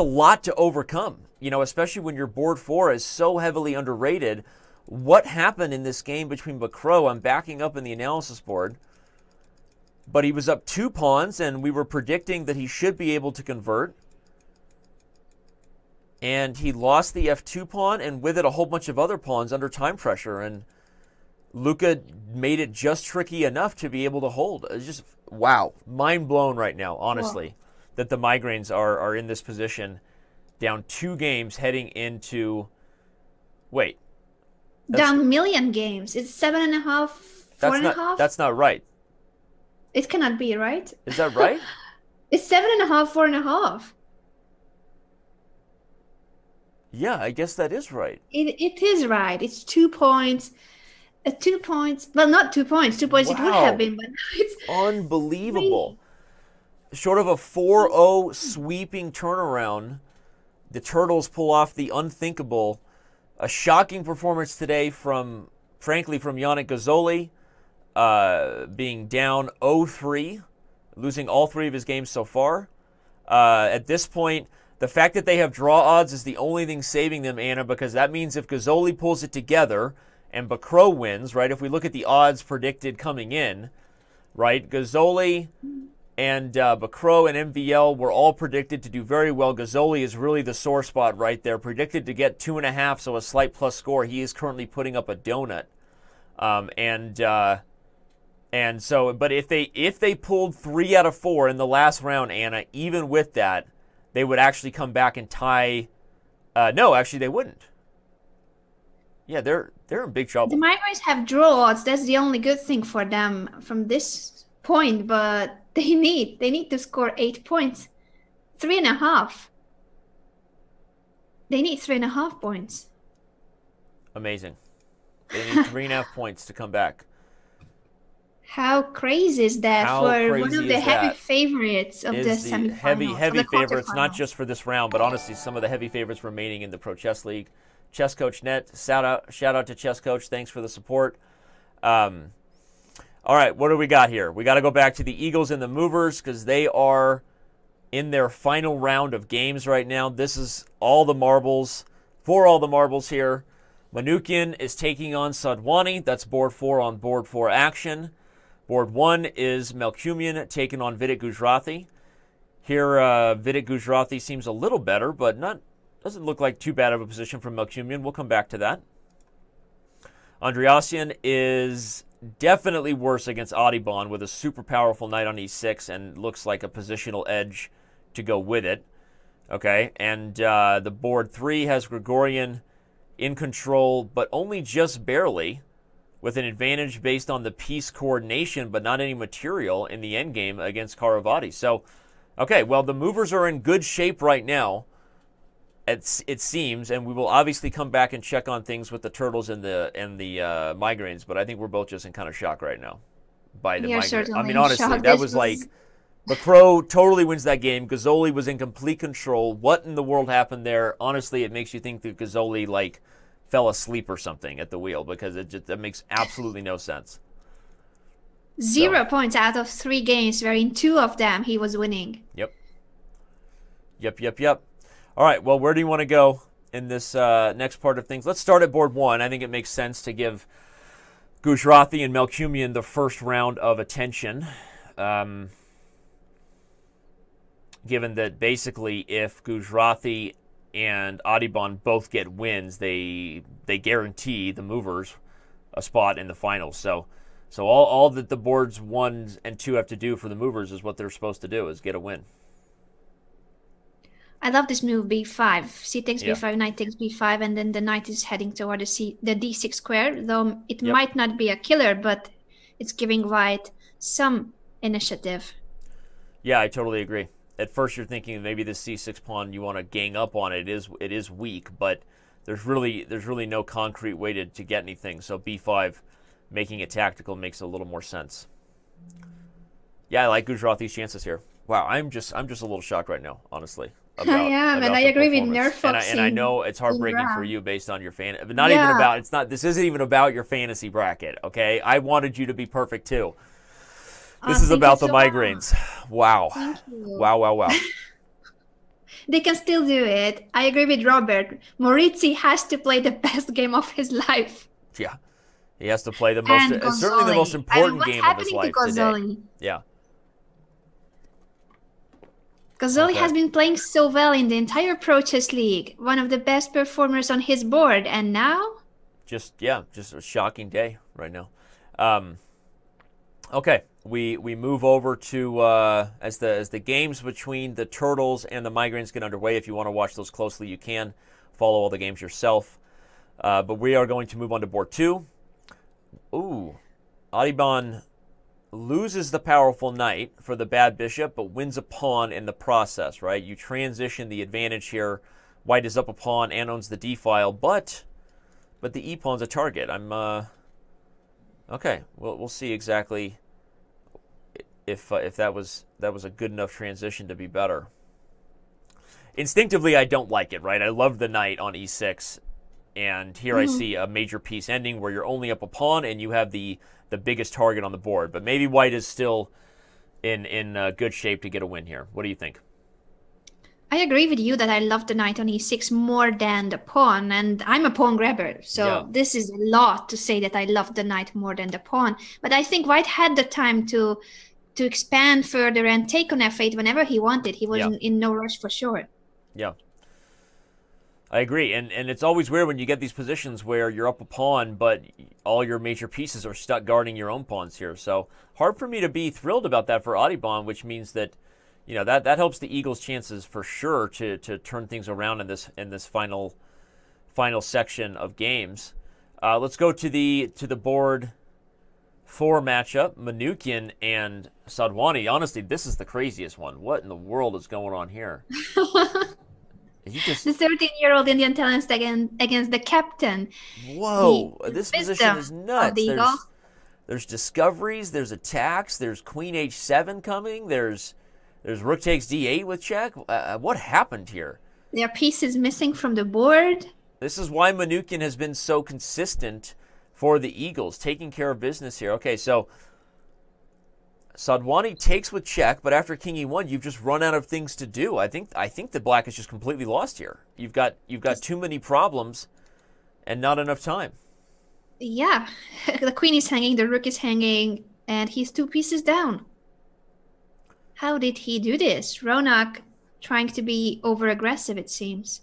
lot to overcome, you know, especially when your board 4 is so heavily underrated. What happened in this game between Vachier? I'm backing up in the analysis board, but he was up 2 pawns, and we were predicting that he should be able to convert. And he lost the f2 pawn, and with it a whole bunch of other pawns under time pressure, and Luka made it just tricky enough to be able to hold. It's just, wow, mind blown right now, honestly, that the Migraines are in this position, down 2 games heading into, wait. Down million games. It's 7.5, 4.5. That's not right. It cannot be, right? Is that right? It's 7.5, 4.5. Yeah, I guess that is right. It is right. It's 2 points. 2 points. Well, not 2 points. 2 points it would have been, but it's unbelievable. Short of a 4-0 sweeping turnaround, the Turtles pull off the unthinkable. A shocking performance today from Yannick Gazzoli, being down 0-3, losing all 3 of his games so far. At this point, The fact that they have draw odds is the only thing saving them, Anna, because that means if Gazzoli pulls it together and Bacro wins, right, if we look at the odds predicted coming in, right, Gazzoli and Bacro and MVL were all predicted to do very well. Gazzoli is really the sore spot right there. Predicted to get 2.5, so a slight plus score. He is currently putting up a donut. And so, but if they pulled 3 out of 4 in the last round, Anna, even with that, they would actually come back and tie. No, actually, they wouldn't. Yeah, they're in big trouble. The Migraines have draw odds. That's the only good thing for them from this point. But they need to score 8 points, 3.5. They need 3.5 points. Amazing. They need 3.5 points to come back. How crazy is that How for one crazy of the is heavy that? favorites of the semifinals? Heavy favorites, not just for this round, but honestly, some of the heavy favorites remaining in the Pro Chess League. Chess Coach Net, shout out to Chess Coach. Thanks for the support. All right, what do we got here? We got to go back to the Eagles and the Movers because they are in their final round of games right now. This is all the marbles here. Manukian is taking on Sadwani. That's board 4 on board 4 action. Board 1 is Melkumian taking on Vidit Gujrathi. Here, Vidit Gujrathi seems a little better, but doesn't look like too bad of a position from Melkumian. We'll come back to that. Andreasian is definitely worse against Audubon with a super powerful knight on e6 and looks like a positional edge to go with it. Okay, and the board 3 has Gregorian in control, but only just barely, with an advantage based on the piece coordination, but not any material in the endgame against Caravati. So, okay, well, the Movers are in good shape right now, it seems, and we will obviously come back and check on things with the Turtles and the Migraines, but I think we're both just in kind of shock right now by the Migraines. I mean, honestly, that was like, Bacro totally wins that game. Gazzoli was in complete control. What in the world happened there? Honestly, it makes you think that Gazzoli, like, fell asleep or something at the wheel because that makes absolutely no sense. 0 points out of 3 games, where in 2 of them he was winning. Yep. All right, well, where do you want to go in this next part of things? Let's start at board 1. I think it makes sense to give Gujrathi and Melkumian the first round of attention, given that basically if Gujrathi and Audubon both get wins, they guarantee the Movers a spot in the finals. So all that the boards 1 and 2 have to do for the Movers is what they're supposed to do, is get a win. I love this move, b5. C takes b5, knight takes b5, and then the knight is heading toward the d6 square, though it might not be a killer, but it's giving white some initiative. Yeah, I totally agree. At first you're thinking maybe the c6 pawn, you want to gang up on it. It is weak, but there's really no concrete way to get anything. So b5, making it tactical, makes a little more sense. Yeah, I like Gujrathi's chances here. Wow, I'm just a little shocked right now, honestly. And I agree with Nerfox. And I know it's heartbreaking for you based on your fan, but this isn't even about your fantasy bracket, okay? I wanted you to be perfect too. This is about the Migraines. Wow. Thank you. Wow. They can still do it. I agree with Robert. Moretti has to play the best game of his life. Yeah. He has to play certainly the most important game of his life today. Yeah. Gazzoli has been playing so well in the entire Pro Chess League. One of the best performers on his board. And now? Just a shocking day right now. Okay, we move over to, as the games between the Turtles and the Migraines get underway. If you want to watch those closely, you can. Follow all the games yourself. But we are going to move on to board 2. Ooh, Audubon loses the powerful knight for the bad bishop, but wins a pawn in the process, right? You transition the advantage here. White is up a pawn and owns the d file, but the e pawn's a target. Okay. We'll see exactly if that was a good enough transition to be better. Instinctively, I don't like it, right? I love the knight on e6, and here I see a major piece ending where you're only up a pawn and you have the biggest target on the board. But maybe white is still in good shape to get a win here. What do you think? I agree with you that I love the knight on e6 more than the pawn, and I'm a pawn grabber, so this is a lot to say that I love the knight more than the pawn. But I think White had the time to expand further and take on f8 whenever he wanted. He was in no rush for sure. Yeah. I agree, and it's always weird when you get these positions where you're up a pawn, but all your major pieces are stuck guarding your own pawns here. So hard for me to be thrilled about that for Adibon, which means that, you know, that helps the Eagles' chances for sure to turn things around in this final section of games. Let's go to the board 4 matchup, Manukyan and Sadwani. Honestly, this is the craziest one. What in the world is going on here? The 13-year-old Indian talent against the captain. Whoa, this position is nuts. There's discoveries, there's attacks, there's queen h7 coming, there's rook takes d8 with check. What happened here? There are pieces missing from the board. This is why Manukyan has been so consistent for the Eagles, taking care of business here. Okay, so Sadwani takes with check, but after king e1, you've just run out of things to do. I think that black is just completely lost here. You've got too many problems and not enough time. Yeah, the queen is hanging, the rook is hanging, and he's 2 pieces down. How did he do this? Ronak trying to be over-aggressive, it seems.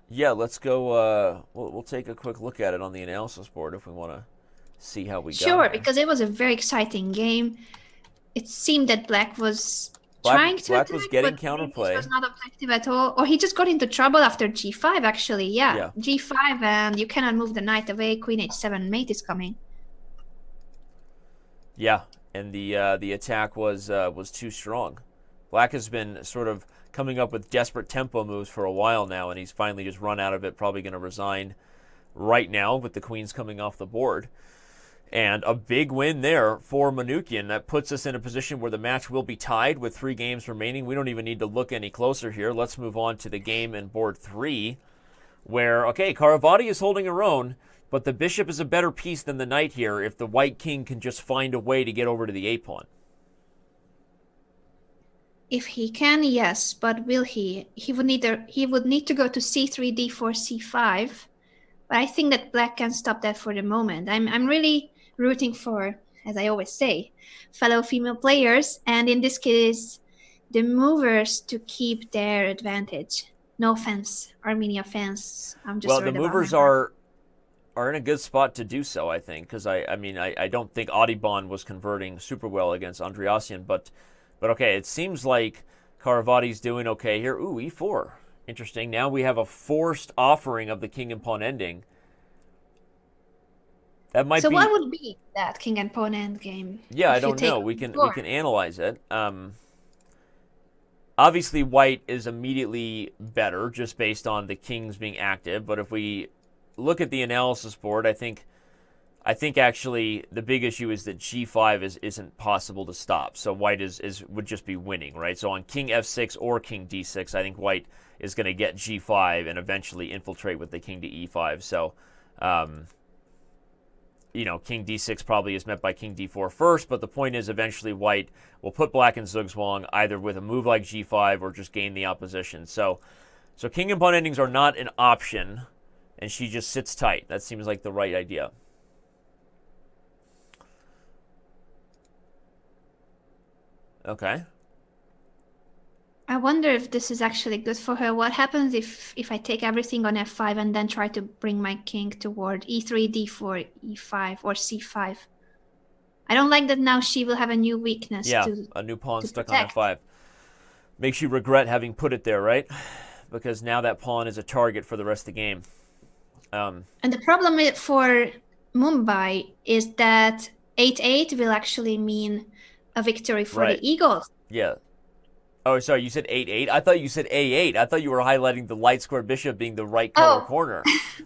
Yeah, let's go. We'll take a quick look at it on the analysis board if we want to see how we got Sure, here. because it was a very exciting game. It seemed that Black was trying to Black attack, was getting but counterplay. He was not objective at all. Or he just got into trouble after g5, actually. Yeah, g5, and you cannot move the knight away. Queen h7 mate is coming. Yeah, and the attack was too strong. Black has been sort of coming up with desperate tempo moves for a while now, and he's finally just run out of it. Probably going to resign right now with the queens coming off the board. And a big win there for Manukyan. That puts us in a position where the match will be tied with 3 games remaining. We don't even need to look any closer here. Let's move on to the game in board 3, where, okay, Caravati is holding her own, but the bishop is a better piece than the knight here if the white king can just find a way to get over to the a-pawn. If he can, yes, but will he? He would need to go to c3, d4, c5. But I think that Black can stop that for the moment. I'm really rooting for, as I always say, fellow female players, and in this case, the movers to keep their advantage. No offense, Armenia fans. I'm just the movers are in a good spot to do so, I think, because I don't think Adibon was converting super well against Andreasen, but okay, it seems like Caravati's doing okay here. Ooh, e4. Interesting. Now we have a forced offering of the king and pawn ending. That might be. What would be that king and pawn end game? Yeah, I don't know. We can analyze it. Obviously, white is immediately better just based on the kings being active. But if we look at the analysis board, I think actually the big issue is that g5 isn't possible to stop. So white would just be winning, right? So on king f6 or king d6, I think white is going to get g5 and eventually infiltrate with the king to e5. So, you know, king d6 probably is met by king d4 first, but the point is eventually white will put black in zugzwang either with a move like g5 or just gain the opposition. So king and pawn endings are not an option, and she just sits tight. That seems like the right idea. Okay. I wonder if this is actually good for her. What happens if I take everything on f5 and then try to bring my king toward e3, d4, e5, or c5? I don't like that now she will have a new weakness. Yeah, a new pawn stuck on f5. Makes you regret having put it there, right? Because now that pawn is a target for the rest of the game. And the problem for Mumbai is that 8-8 will actually mean a victory for the Eagles. Yeah. Oh, sorry, you said 8-8? I thought you said a8. I thought you were highlighting the light square bishop being the right color corner,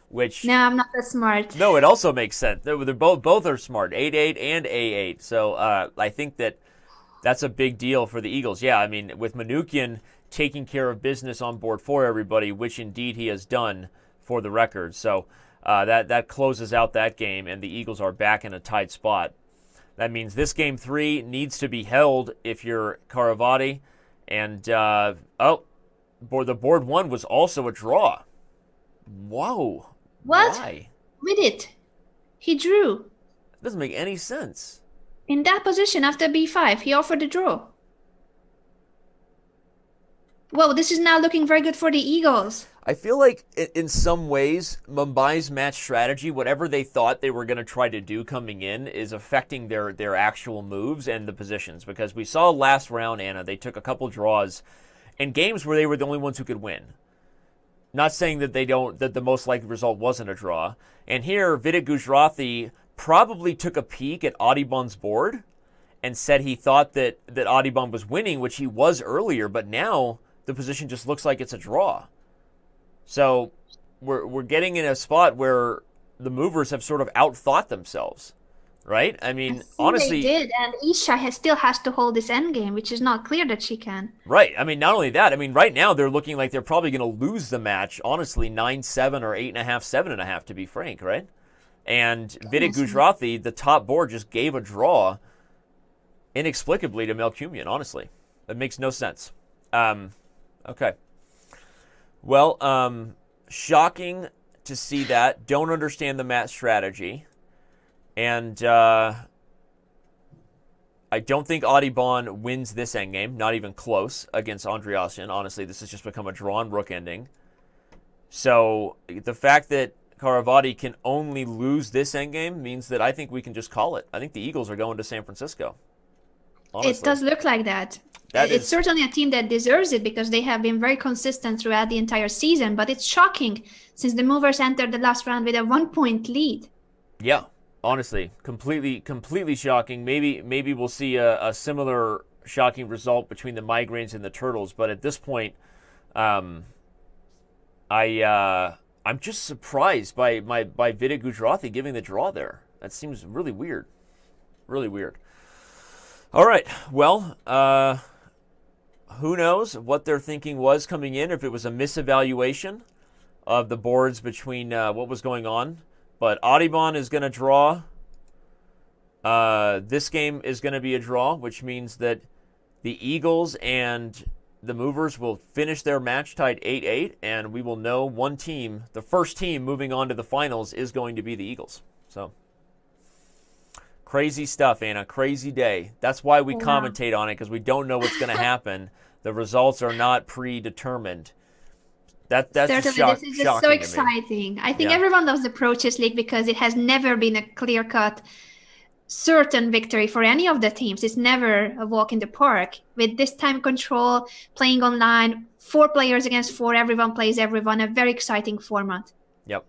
which... No, I'm not that smart. No, it also makes sense. They're both are smart, 8-8 and a8. So I think that's a big deal for the Eagles. Yeah, I mean, with Manukyan taking care of business on board for everybody, which indeed he has done for the record. So that closes out that game, and the Eagles are back in a tight spot. That means this game 3 needs to be held if you're Caravati. And, the board one was also a draw. Whoa. What? Why? With it. He drew. It doesn't make any sense. In that position after b5, he offered a draw. Whoa, this is now looking very good for the Eagles. I feel like in some ways, Mumbai's match strategy, whatever they thought they were going to try to do coming in, is affecting their actual moves and the positions. Because we saw last round, Anna, they took a couple draws in games where they were the only ones who could win. Not saying that that the most likely result wasn't a draw. And here, Vidit Gujrathi probably took a peek at Audubon's board and said he thought that Audubon was winning, which he was earlier, but now the position just looks like it's a draw. So we're getting in a spot where the movers have sort of outthought themselves, right? I mean, honestly, they did, and Isha still has to hold this endgame, which is not clear that she can. Right. I mean, not only that. I mean, right now they're looking like they're probably going to lose the match. Honestly, 9-7 or 8.5, 7.5, to be frank, right? And Vidit Gujrathi, the top board, just gave a draw inexplicably to Melkumian. Honestly, it makes no sense. Okay. Well, shocking to see that. Don't understand the match strategy. And I don't think Audubon wins this endgame. Not even close against Andreasen. Honestly, this has just become a drawn rook ending. So the fact that Caravati can only lose this endgame means that I think we can just call it. I think the Eagles are going to San Francisco. Honestly. It does look like that. It's certainly a team that deserves it because they have been very consistent throughout the entire season. But it's shocking since the Movers entered the last round with a 1-point lead. Yeah, honestly, completely shocking. Maybe we'll see a similar shocking result between the Migraines and the Turtles. But at this point, I'm just surprised by Vidit Gujrathi giving the draw there. That seems really weird. Really weird. All right, well, who knows what their thinking was coming in, if it was a misevaluation of the boards between what was going on. But Audubon is going to draw. This game is going to be a draw, which means that the Eagles and the Movers will finish their match tied 8-8, and we will know one team, the first team moving on to the finals, is going to be the Eagles. So crazy stuff, Anna. Crazy day. That's why we commentate on it, because we don't know what's going to happen. The results are not predetermined. That's certainly, this is just so exciting. I think everyone loves the Pro Chess League because it has never been a clear-cut, certain victory for any of the teams. It's never a walk in the park. With this time control, playing online, 4 players against 4, everyone plays everyone. A very exciting format. Yep.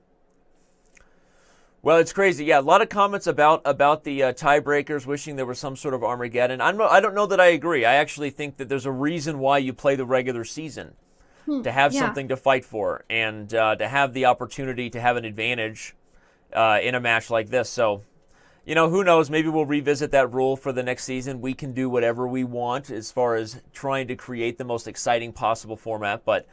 Well, it's crazy. Yeah, a lot of comments about the tiebreakers, wishing there was some sort of Armageddon. I don't know that I agree. I actually think that there's a reason why you play the regular season, to have something to fight for, and to have the opportunity to have an advantage in a match like this. So, you know, who knows? Maybe we'll revisit that rule for the next season. We can do whatever we want as far as trying to create the most exciting possible format, but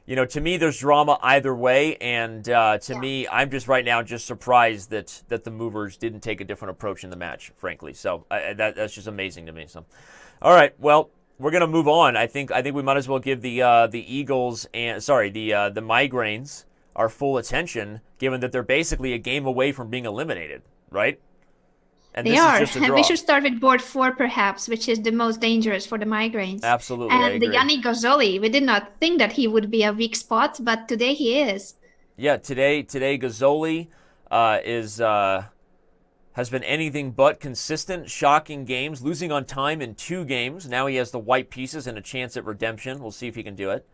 you know, to me, there's drama either way, and to me, I'm just right now just surprised that the Movers didn't take a different approach in the match, frankly. So that's just amazing to me. So, all right, well, we're gonna move on. I think we might as well give the Eagles and the Migraines our full attention, given that they're basically a game away from being eliminated, right? And they are, and we should start with board 4 perhaps, which is the most dangerous for the Migraines. Absolutely, and the Yannick Gazzoli, we did not think that he would be a weak spot, but today he is. Yeah, today Gazzoli has been anything but consistent, shocking games, losing on time in 2 games. Now he has the white pieces and a chance at redemption. We'll see if he can do it.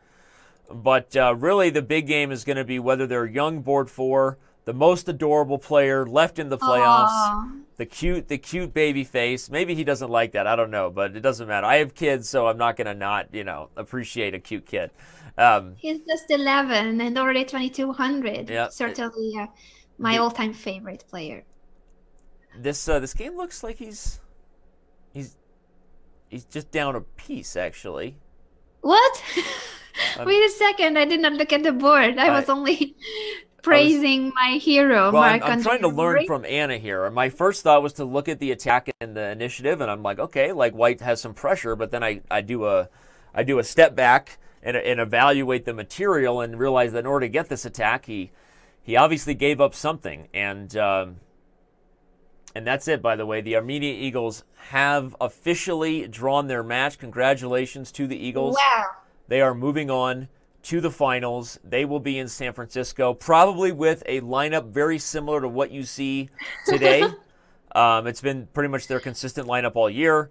But really the big game is going to be whether they're young board 4, the most adorable player left in the playoffs. Aww. The cute baby face. Maybe he doesn't like that. I don't know, but it doesn't matter. I have kids, so I'm not going to not, appreciate a cute kid. He's just 11 and already 2,200. Yeah, certainly my all-time favorite player. This game looks like he's just down a piece, actually. What? Wait a second. I did not look at the board. I was only praising my hero, Mark. I'm trying to learn from Anna here. My first thought was to look at the attack and the initiative, and I'm like, okay, like White has some pressure, but then I do a step back and evaluate the material and realize that in order to get this attack, he obviously gave up something. And that's it, by the way. The Armenia Eagles have officially drawn their match. Congratulations to the Eagles. Wow. They are moving on to the finals. They will be in San Francisco, probably with a lineup very similar to what you see today. It's been pretty much their consistent lineup all year.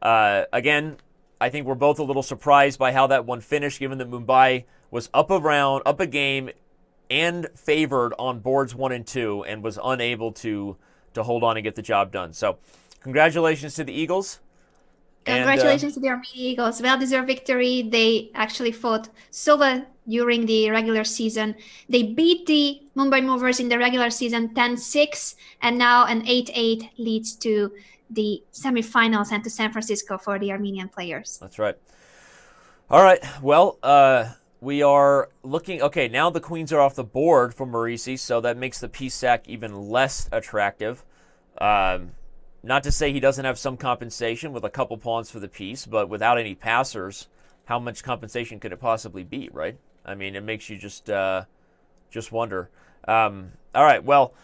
Again, I think we're both a little surprised by how that one finished, given that Mumbai was up a game, and favored on boards 1 and 2, and was unable to hold on and get the job done. So, congratulations to the Eagles. Congratulations to the Armenia Eagles. Well-deserved victory. They actually fought Silva during the regular season. They beat the Mumbai Movers in the regular season 10-6, and now an 8-8 leads to the semifinals and to San Francisco for the Armenian players. That's right. All right. Well, we are looking. Okay, now the queens are off the board for Moretti, so that makes the piece sack even less attractive. Not to say he doesn't have some compensation with a couple pawns for the piece, but without any passers, how much compensation could it possibly be, right? I mean, it makes you just wonder. All right, well,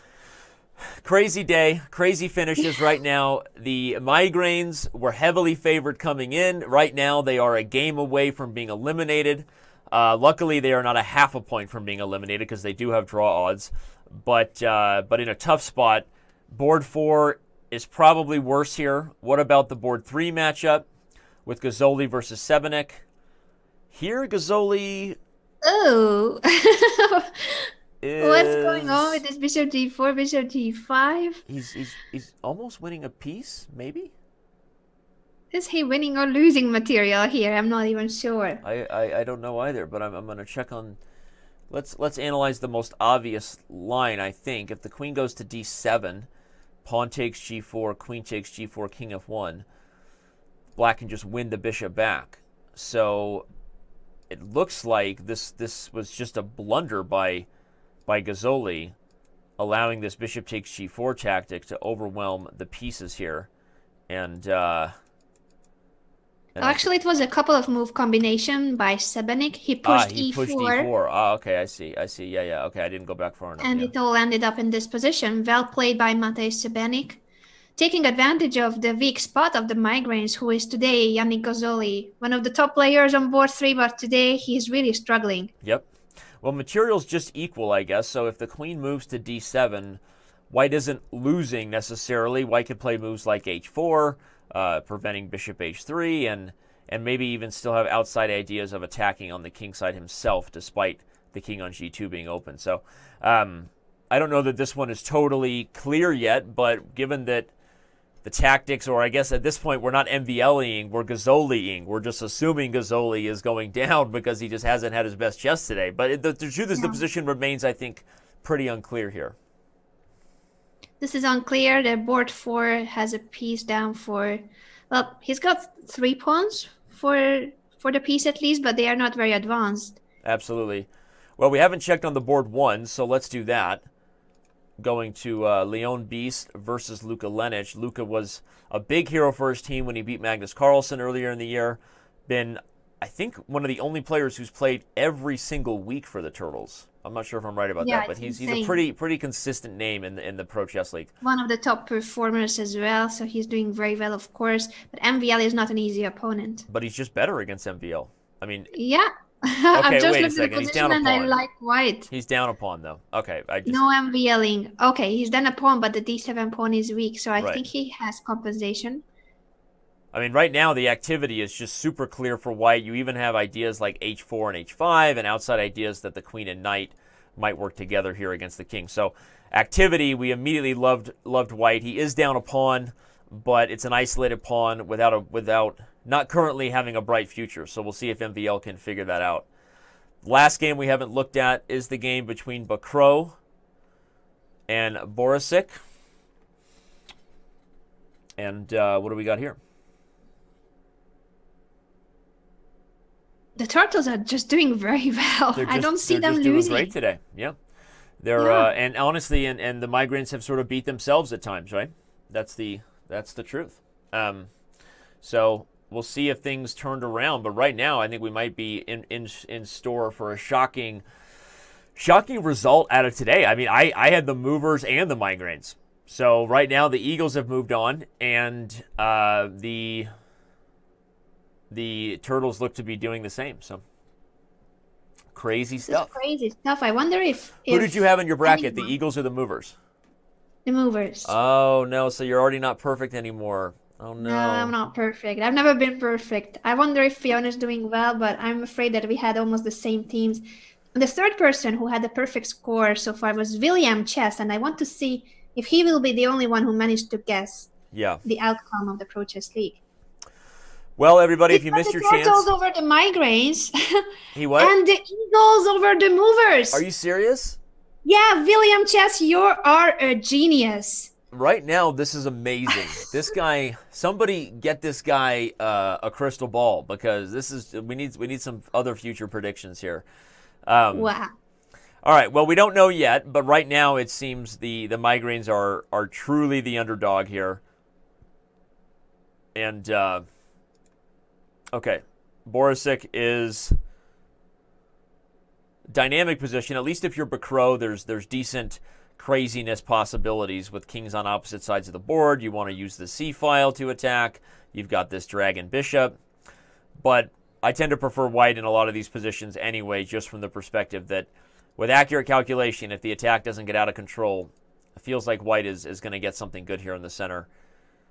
crazy day, crazy finishes right now. The Migraines were heavily favored coming in. Right now, they are a game away from being eliminated. Luckily, they are not a half a point from being eliminated because they do have draw odds. But in a tough spot, board 4 is probably worse here. What about the board 3 matchup with Gazzoli versus Sebenik? Here, Gazzoli. Oh. What's going on with this bishop g4, bishop g5? He's almost winning a piece, maybe? Is he winning or losing material here? I'm not even sure. I don't know either, but I'm going to check on. Let's analyze the most obvious line, I think. If the queen goes to d7, pawn takes g4, queen takes g4, king f1, black can just win the bishop back. So it looks like this was just a blunder by Gazzoli, allowing this bishop takes g4 tactic to overwhelm the pieces here. And actually, it was a couple of move combination by Sebenik. He pushed he e4. Pushed e4. Okay, I see. Yeah. Okay, I didn't go back far enough. And it all ended up in this position. Well played by Matej Sebenik, taking advantage of the weak spot of the Migraines, who is today Yannick Gazzoli, one of the top players on board 3, but today he's really struggling. Yep. Well, material's just equal, I guess. So if the queen moves to d7, white isn't losing necessarily. White could play moves like h4, preventing bishop h3, and maybe even still have outside ideas of attacking on the king side himself, despite the king on g2 being open. So I don't know that this one is totally clear yet, but given that the tactics, or I guess at this point we're not MVLing, we're Gazzoliing. We're just assuming Gazzoli is going down because he just hasn't had his best chess today. But the truth is the position remains, I think, pretty unclear here. This is unclear. The board 4 has a piece down for, well, he's got 3 pawns for the piece at least, but they are not very advanced. Absolutely. Well, we haven't checked on the board 1, so let's do that. Going to Leon Beast versus Luka Lenic. Luka was a big hero for his team when he beat Magnus Carlsen earlier in the year. Been, I think, one of the only players who's played every single week for the Turtles. I'm not sure if I'm right about that, but he's a pretty consistent name in the Pro Chess League. One of the top performers as well, so he's doing very well, of course. But MVL is not an easy opponent. But he's just better against MVL. I mean, yeah. Okay, wait a second. He's down a pawn. I like white. He's down a pawn, though. Okay, no MVLing. Okay, he's down a pawn, but the d7 pawn is weak, so I think he has compensation. I mean, right now the activity is just super clear for white. You even have ideas like h4 and h5, and outside ideas that the queen and knight might work together here against the king. So activity, we immediately loved white. He is down a pawn, but it's an isolated pawn without not currently having a bright future. So we'll see if MVL can figure that out. Last game we haven't looked at is the game between Bakro and Borisic. And what do we got here? The Turtles are just doing very well. I don't see them losing. They're doing great today. Yeah. They're and honestly, and the Migraines have sort of beat themselves at times, right? That's the truth. So we'll see if things turned around. But right now, I think we might be in store for a shocking result out of today. I mean, I had the Movers and the Migraines. So right now the Eagles have moved on, and the Turtles look to be doing the same. So crazy stuff. Crazy stuff. I wonder if who did you have in your bracket, the Eagles or the Movers? The Movers. Oh no, so you're already not perfect anymore. Oh no. No, I'm not perfect. I've never been perfect. I wonder if Fiona's doing well, but I'm afraid that we had almost the same teams. The third person who had the perfect score so far was William Chess, and I want to see if he will be the only one who managed to guess the outcome of the Pro Chess League. Well, everybody, if you missed your chance... The Turtles over the Migraines. He what? And the Eagles over the Movers. Are you serious? Yeah, William Chess, you are a genius. Right now, this is amazing. This guy, somebody get this guy a crystal ball, because this is we need some other future predictions here. Wow. All right. Well, we don't know yet, but right now it seems the Migraines are truly the underdog here. And okay, Borisic is dynamic position. At least if you're Bacro, there's decent craziness possibilities with kings on opposite sides of the board. You want to use the C file to attack. You've got this dragon bishop, but I tend to prefer white in a lot of these positions anyway, just from the perspective that with accurate calculation, if the attack doesn't get out of control, it feels like white is going to get something good here in the center.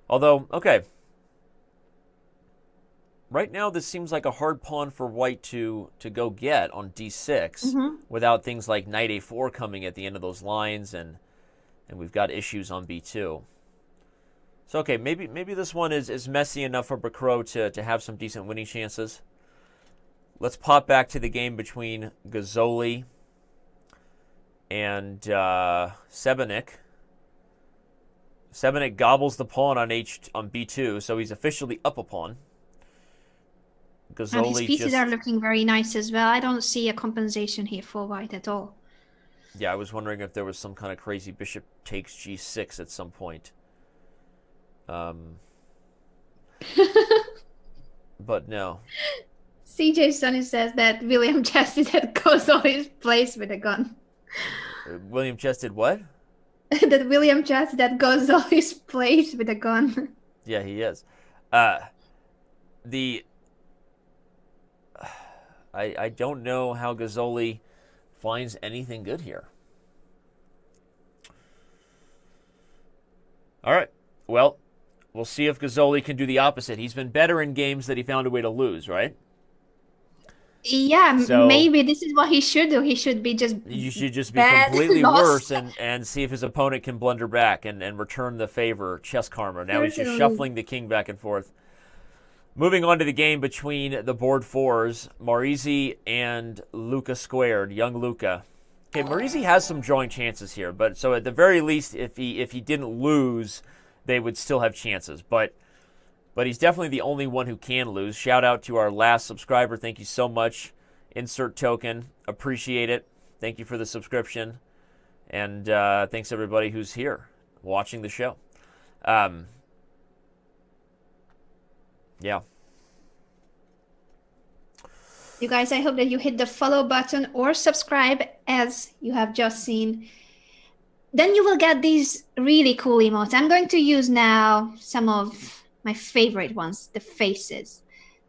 Although, okay, right now this seems like a hard pawn for white to go get on d6 without things like knight a4 coming at the end of those lines, and we've got issues on b2. So, okay, maybe this one is messy enough for Bacro to have some decent winning chances. Let's pop back to the game between Gazzoli and Sebenik. Sebenik gobbles the pawn on b2, so he's officially up a pawn. And his pieces are looking very nice as well. I don't see a compensation here for white at all. Yeah, I was wondering if there was some kind of crazy bishop takes g6 at some point. But no. CJ Sonny says that William Chess that goes on his place with a gun. William Chess did what? That William Chess that goes on his place with a gun. Yeah, he is. I don't know how Gazzoli finds anything good here. All right. Well, we'll see if Gazzoli can do the opposite. He's been better in games that he found a way to lose, right? Yeah, so maybe this is what he should do. He should be just You should just be completely worse and see if his opponent can blunder back and return the favor, chess karma. Now he's just shuffling the king back and forth. Moving on to the game between the board fours, Maurizi and Luca squared, young Luca. Okay, Maurizi has some drawing chances here, but so at the very least, if he didn't lose, they would still have chances. But he's definitely the only one who can lose. Shout out to our last subscriber. Thank you so much. Insert token. Appreciate it. Thank you for the subscription. And thanks everybody who's here watching the show. Yeah. You guys, I hope that you hit the follow button or subscribe as you have just seen. Then you will get these really cool emotes. I'm going to use now some of my favorite ones, the faces.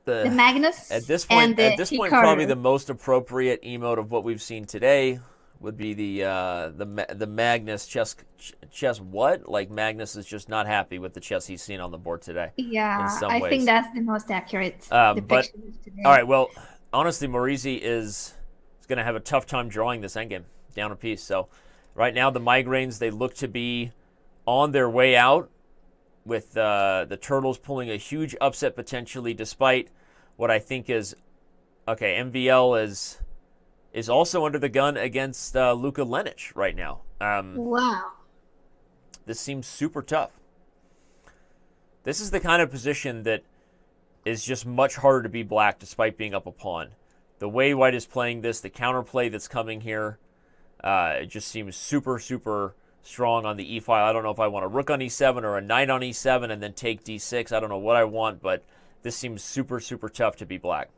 The Magnus at this point, Hikaru. Probably the most appropriate emote of what we've seen today would be the Magnus chess. What? Like Magnus is just not happy with the chess he's seen on the board today. Yeah, I think that's the most accurate depiction of today. All right, well, honestly, Maurizi is going to have a tough time drawing this endgame down a piece. So right now, the Migraines, they look to be on their way out, with the Turtles pulling a huge upset potentially, despite what I think is, okay, MVL is also under the gun against Luka Lenich right now. Wow. This seems super tough. This is the kind of position that is just much harder to be black despite being up a pawn. The way white is playing this, the counterplay that's coming here, it just seems super, super strong on the e-file. I don't know if I want a rook on e7 or a knight on e7 and then take d6. I don't know what I want, but this seems super, super tough to be black.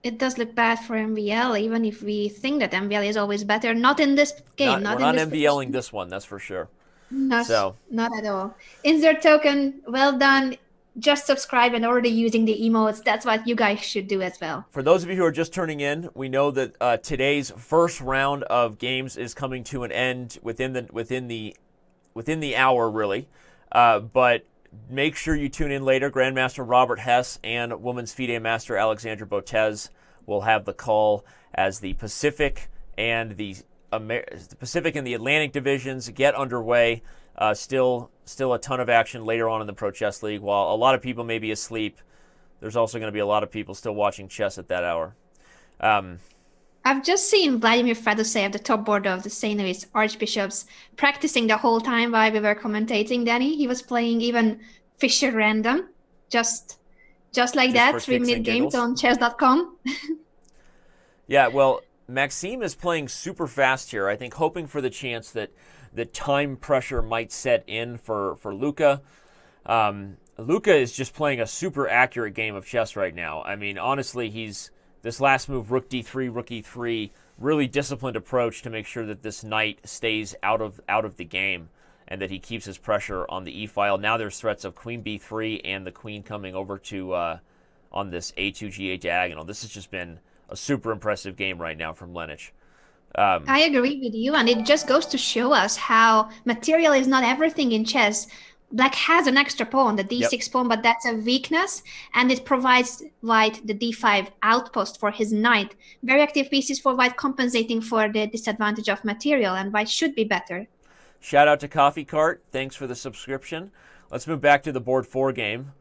It does look bad for MVL, even if we think that MVL is always better. Not in this game. We're not MVLing this one, that's for sure. Not at all. Insert token, well done. Just subscribe and already using the emotes. That's what you guys should do as well. For those of you who are just turning in, we know that today's first round of games is coming to an end within the hour, really. But make sure you tune in later. Grandmaster Robert Hess and Women's FIDE Master Alexandra Botez will have the call as the Pacific and the Atlantic divisions get underway. Still a ton of action later on in the Pro Chess League. While a lot of people may be asleep, there's also going to be a lot of people still watching chess at that hour. I've just seen Vladimir Fedoseev, the top board of the St. Louis Archbishops, practicing the whole time while we were commentating, Danny. He was playing even Fischer Random, just like that, 3-minute games on Chess.com. Yeah, well, Maxime is playing super fast here, I think, hoping for the chance that the time pressure might set in for Luca. Luca is just playing a super accurate game of chess right now. I mean, honestly, this last move, rook d3, rook e3, really disciplined approach to make sure that this knight stays out of the game and that he keeps his pressure on the e-file. Now there's threats of queen b3 and the queen coming over to on this a2 g8 diagonal. This has just been a super impressive game right now from Lenich. I agree with you, and it just goes to show us how material is not everything in chess. Black has an extra pawn, the d6 pawn, but that's a weakness, and it provides white the d5 outpost for his knight. Very active pieces for white, compensating for the disadvantage of material, and white should be better. Shout out to Coffee Cart. Thanks for the subscription. Let's move back to the board 4 game.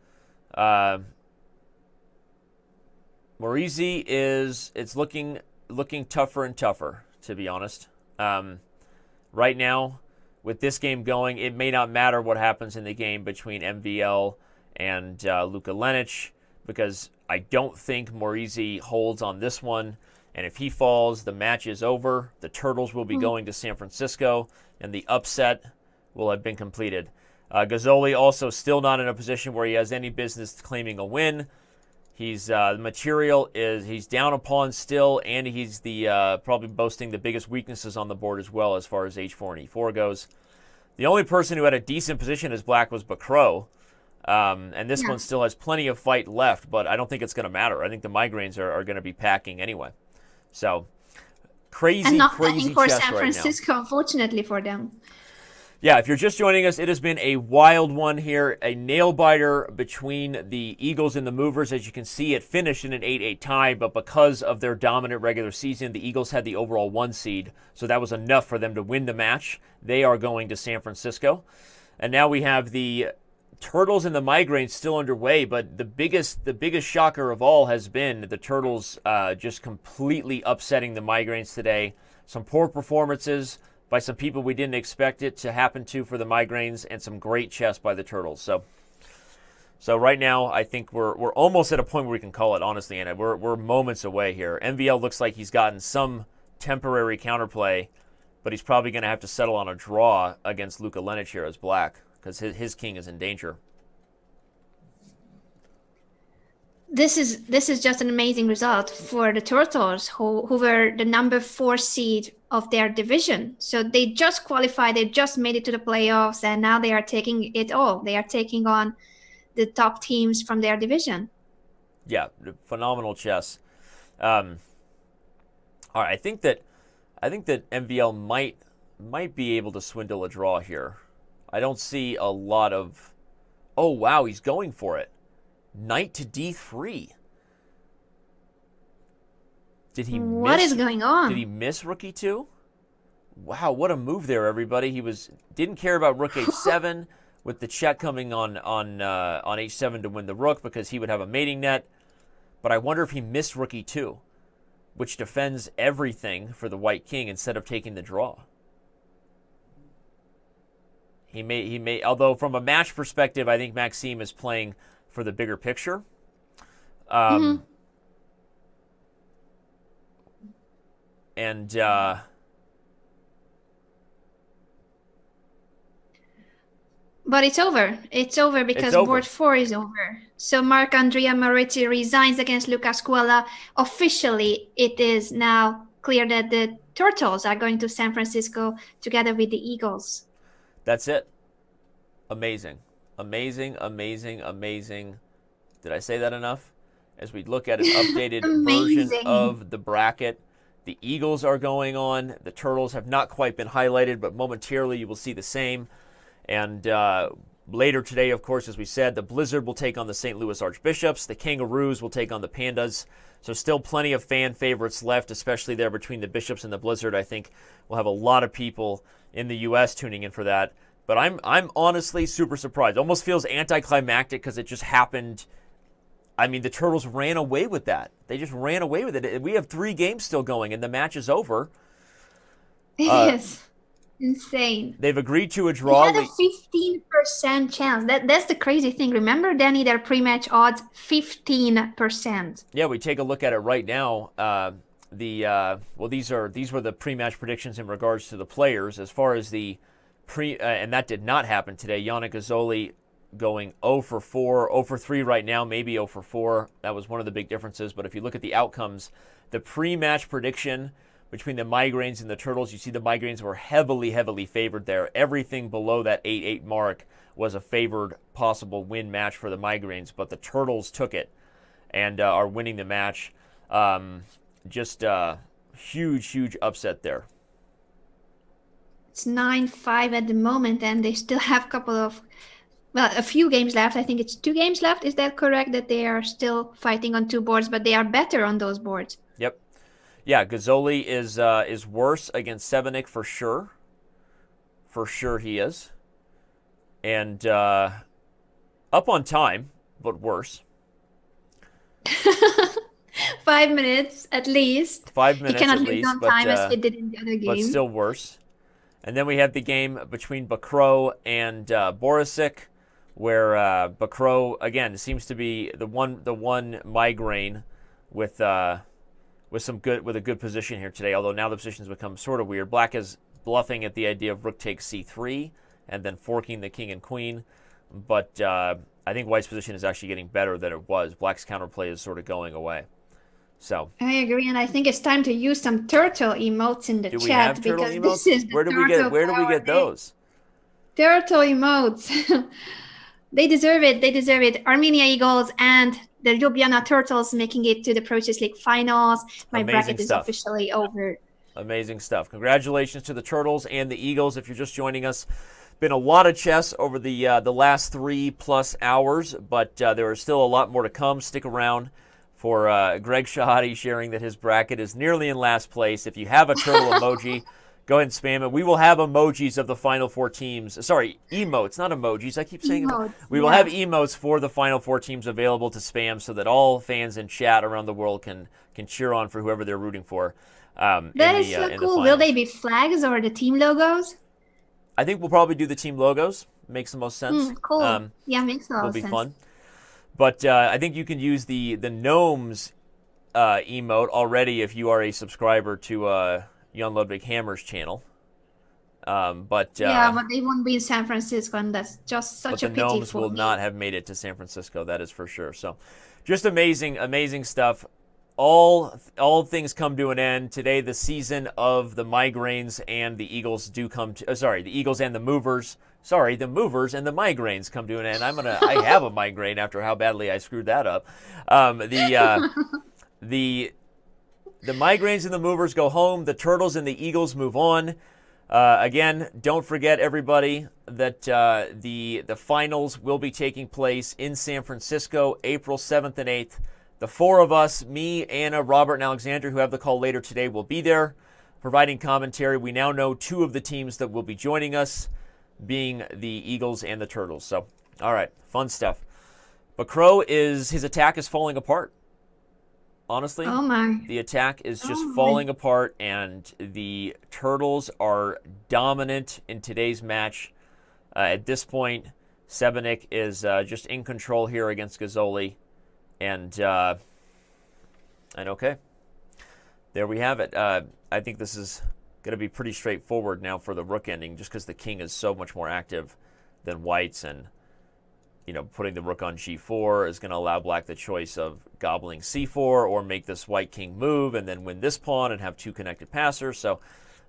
Moretti it's looking tougher and tougher, to be honest. Right now, with this game going, it may not matter what happens in the game between MVL and Luka Lenich, because I don't think Moretti holds on this one. And if he falls, the match is over. The Turtles will be going to San Francisco, and the upset will have been completed. Gazzoli also still not in a position where he has any business claiming a win. He's the material he's down a pawn still, and he's probably boasting the biggest weaknesses on the board as well as far as h4 and e4 goes. The only person who had a decent position as black was Bacro, and this one still has plenty of fight left, but I don't think it's going to matter. I think the Migraines are going to be packing anyway. So crazy, and not crazy for chess San right Francisco, now. Unfortunately for them. Yeah, if you're just joining us, it has been a wild one here. A nail-biter between the Eagles and the Movers. As you can see, it finished in an 8-8 tie, but because of their dominant regular season, the Eagles had the overall 1 seed, so that was enough for them to win the match. They are going to San Francisco. And now we have the Turtles and the Migraines still underway, but the biggest shocker of all has been the Turtles just completely upsetting the Migraines today. Some poor performances by some people we didn't expect it to happen to for the Migraines, and some great chess by the Turtles. So right now, I think we're almost at a point where we can call it, honestly, Anna. We're moments away here. MVL looks like he's gotten some temporary counterplay, but he's probably going to have to settle on a draw against Luka Lenich here as black, because his king is in danger. This is just an amazing result for the Turtles, who were the number 4 seed of their division. So they just qualified, they just made it to the playoffs, and now they are taking it all. They are taking on the top teams from their division. Yeah, phenomenal chess. All right, I think that MVL might be able to swindle a draw here. I don't see a lot of. Oh wow, he's going for it. Knight to d3. Did he What is going on? Did he miss rook e2? Wow, what a move there, everybody. He didn't care about rook h7 with the check coming on h7 to win the rook because he would have a mating net. But I wonder if he missed rook e2, which defends everything for the white king instead of taking the draw. He may although from a match perspective, I think Maxime is playing for the bigger picture. And But it's over. It's over because board 4 is over. So Andrea Moretti resigns against Lucas Scuola. Officially, it is now clear that the Turtles are going to San Francisco together with the Eagles. That's it. Amazing. Amazing, amazing, amazing. Did I say that enough? As we look at an updated version of the bracket, the Eagles are going on. The Turtles have not quite been highlighted, but momentarily you will see the same. And later today, of course, as we said, the Blizzard will take on the St. Louis Archbishops. The Kangaroos will take on the Pandas. So still plenty of fan favorites left, especially there between the Bishops and the Blizzard. I think we'll have a lot of people in the U.S. tuning in for that. But I'm honestly super surprised. Almost feels anticlimactic because it just happened. I mean, the Turtles ran away with that. They just ran away with it. We have 3 games still going, and the match is over. It is insane. They've agreed to a draw. They had a 15% chance. That's the crazy thing. Remember, Danny, their pre-match odds, 15%. Yeah, we take a look at it right now. These were the pre-match predictions in regards to the players. As far as the and that did not happen today. Yannick Gazzoli going 0 for 4, 0 for 3 right now, maybe 0 for 4. That was one of the big differences. But if you look at the outcomes, the pre-match prediction between the Migraines and the Turtles, you see the Migraines were heavily, heavily favored there. Everything below that 8-8 mark was a favored possible win match for the Migraines, but the Turtles took it and are winning the match. Just huge, huge upset there. It's 9-5 at the moment, and they still have a few games left. I think it's 2 games left. Is that correct, that they are still fighting on 2 boards, but they are better on those boards? Yep. Yeah, Gazzoli is worse against Sebenik for sure. For sure he is. And up on time, but worse. 5 minutes at least. 5 minutes he cannot at lose least, on time as he did in the other game. But still worse. And then we have the game between Bakro and Borisic, where Bakro again seems to be the one migraine with a good position here today. Although now the positions become sort of weird. Black is bluffing at the idea of rook takes c3 and then forking the king and queen. But I think White's position is actually getting better than it was. Black's counterplay is sort of going away. So I agree, and I think it's time to use some turtle emotes in the chat. Do we have turtle emotes? This is the Where do we get those? Turtle emotes. They deserve it. They deserve it. Armenia Eagles and the Ljubljana Turtles making it to the Pro Chess League finals. My bracket is officially over. Amazing stuff. Congratulations to the Turtles and the Eagles. If you're just joining us, been a lot of chess over the last 3+ hours, but there is still a lot more to come. Stick around for Greg Shahadi sharing that his bracket is nearly in last place. If you have a turtle emoji, go ahead and spam it. We will have emojis of the Final 4 teams. Sorry, emotes, not emojis. I keep saying emotes. We will have emotes for the Final 4 teams available to spam so that all fans in chat around the world can cheer on for whoever they're rooting for. That is so cool. Will they be flags or the team logos? I think we'll probably do the team logos. Makes the most sense. Cool. Yeah, makes a lot of sense. It'll be fun. But I think you can use the gnomes emote already if you are a subscriber to Jan Ludwig Hammer's channel. But they won't be in San Francisco, and that's just such a pity. But the gnomes will not have made it to San Francisco. That is for sure. So, just amazing, amazing stuff. All things come to an end today. The season of the Migraines and the Eagles do come to. The Eagles and the Movers. The Movers and the Migraines come to an end. I have a migraine after how badly I screwed that up. The Migraines and the Movers go home. The Turtles and the Eagles move on. Again, don't forget, everybody, that the finals will be taking place in San Francisco, April 7th and 8th. The 4 of us, me, Anna, Robert, and Alexander, who have the call later today, will be there providing commentary. We now know 2 of the teams that will be joining us, being the Eagles and the Turtles. So, all right, fun stuff. Bakro his attack is falling apart. Honestly, the attack is just falling apart, and the Turtles are dominant in today's match. At this point, Sebenik is just in control here against Gazzoli. And okay, there we have it. I think this is going to be pretty straightforward now for the rook ending, just because the king is so much more active than white's, and putting the rook on g4 is going to allow black the choice of gobbling c4 or make this white king move and then win this pawn and have 2 connected passers. So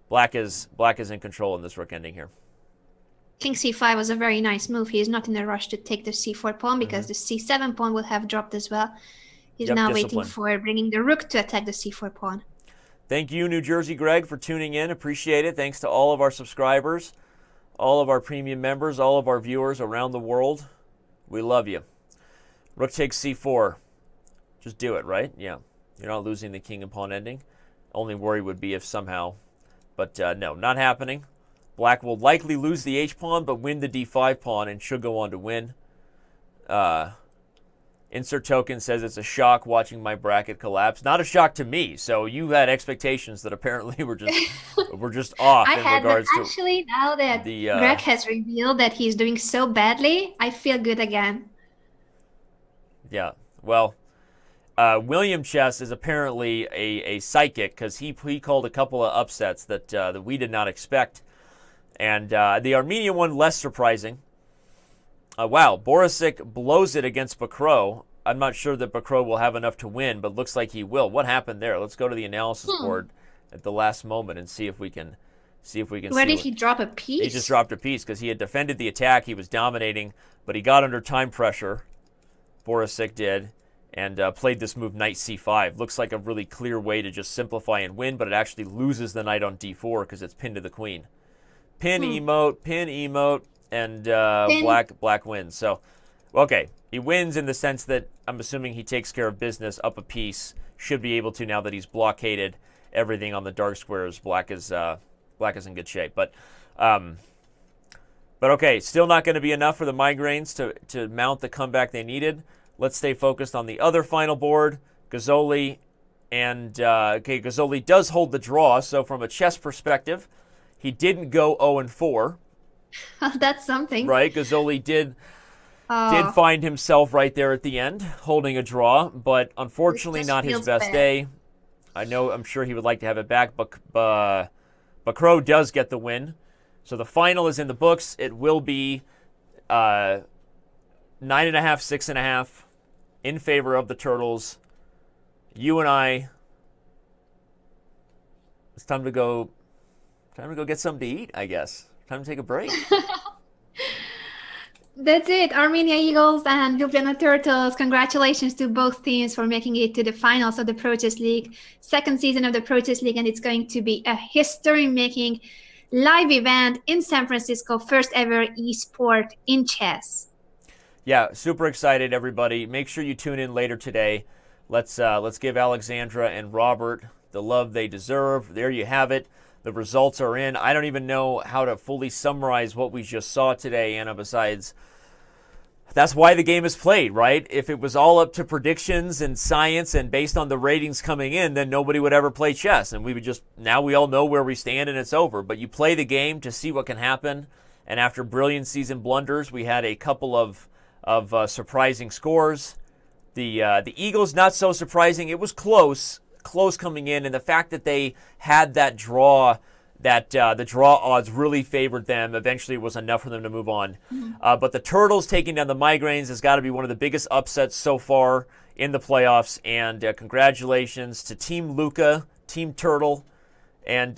black is in control in this rook ending here. King c5 was a very nice move. He is not in a rush to take the c4 pawn because the c7 pawn will have dropped as well. He's now waiting for bringing the rook to attack the c4 pawn. Thank you, New Jersey Greg, for tuning in. Appreciate it. Thanks to all of our subscribers, all of our premium members, all of our viewers around the world. We love you. Rook takes c4. Just do it, right? Yeah. You're not losing the king and pawn ending. Only worry would be if somehow. But no, not happening. Black will likely lose the h-pawn, but win the d5 pawn and should go on to win. Insert token says it's a shock watching my bracket collapse. Not a shock to me. So you had expectations that apparently were just off in regards to. Actually, now that Greg has revealed that he's doing so badly, I feel good again. Yeah. Well, William Chess is apparently a psychic because he called a couple of upsets that we did not expect, and the Armenia one less surprising. Wow, Borisic blows it against Bacro. I'm not sure that Bacro will have enough to win, but looks like he will. What happened there? Let's go to the analysis board at the last moment and see if we can Where did he drop a piece? He just dropped a piece because he had defended the attack. He was dominating, but he got under time pressure. Borisic did, and played this move knight c5. Looks like a really clear way to just simplify and win, but it actually loses the knight on d4 because it's pinned to the queen. Pin emote, and black wins. So, okay, he wins in the sense that I'm assuming he takes care of business up a piece. Should be able to now that he's blockaded everything on the dark squares. Black is in good shape, but okay, still not going to be enough for the Migraines to mount the comeback they needed. Let's stay focused on the other final board. Gazzoli and Gazzoli does hold the draw. So from a chess perspective, he didn't go 0-4. That's something. Right, Gazzoli did find himself right there at the end, holding a draw, but unfortunately not his best day. I'm sure he would like to have it back, but Bacro does get the win. So the final is in the books. It will be 9.5, 6.5 in favor of the Turtles. You and I, it's time to go get something to eat, I guess. Time to take a break. That's it. Armenia Eagles and Ljubljana Turtles. Congratulations to both teams for making it to the finals of the Pro Chess League. Second season of the Pro Chess League, and it's going to be a history-making live event in San Francisco. First ever esport in chess. Yeah, super excited, everybody. Make sure you tune in later today. Let's give Alexandra and Robert the love they deserve. There you have it. The results are in. I don't even know how to fully summarize what we just saw today, Anna, besides that's why the game is played, right? If it was all up to predictions and science and based on the ratings coming in, then nobody would ever play chess. And we would now we all know where we stand and it's over. But you play the game to see what can happen. And after brilliant season blunders, we had a couple of surprising scores. The Eagles, not so surprising. It was close coming in, and the fact that they had that draw, that the draw odds really favored them, eventually was enough for them to move on. But the Turtles taking down the Migraines has got to be one of the biggest upsets so far in the playoffs, and congratulations to Team Luca, Team Turtle, and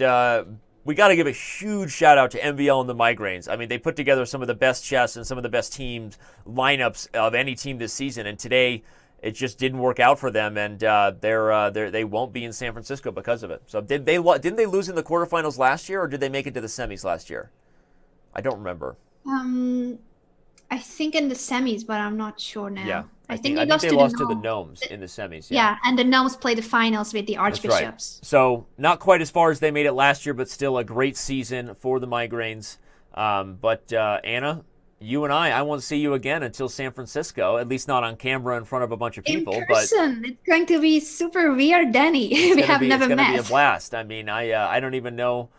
we got to give a huge shout out to MVL and the Migraines. I mean, they put together some of the best chess and some of the best teams lineups of any team this season, and today it just didn't work out for them, and they won't be in San Francisco because of it. So didn't they lose in the quarterfinals last year, or did they make it to the semis last year? I don't remember. I think in the semis, but I'm not sure now. Yeah, I think they lost to the Gnomes in the semis. Yeah, and the Gnomes played the finals with the Archbishops. Right. So not quite as far as they made it last year, but still a great season for the Migraines. But Anna, you and I won't see you again until San Francisco, at least not on camera in front of a bunch of people. In person. It's going to be super weird, Danny. We have never met. It's going to be a blast. I mean, I don't even know.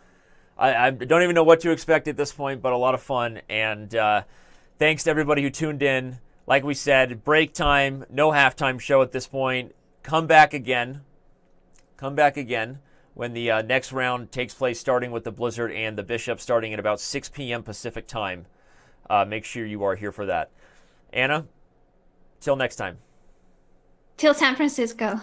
I don't even know what to expect at this point, but a lot of fun. And thanks to everybody who tuned in. Like we said, break time, no halftime show at this point. Come back again. Come back again when the next round takes place, starting with the Blizzard and the Bishop, starting at about 6 p.m. Pacific time. make sure you are here for that. Anna, till next time. Till San Francisco.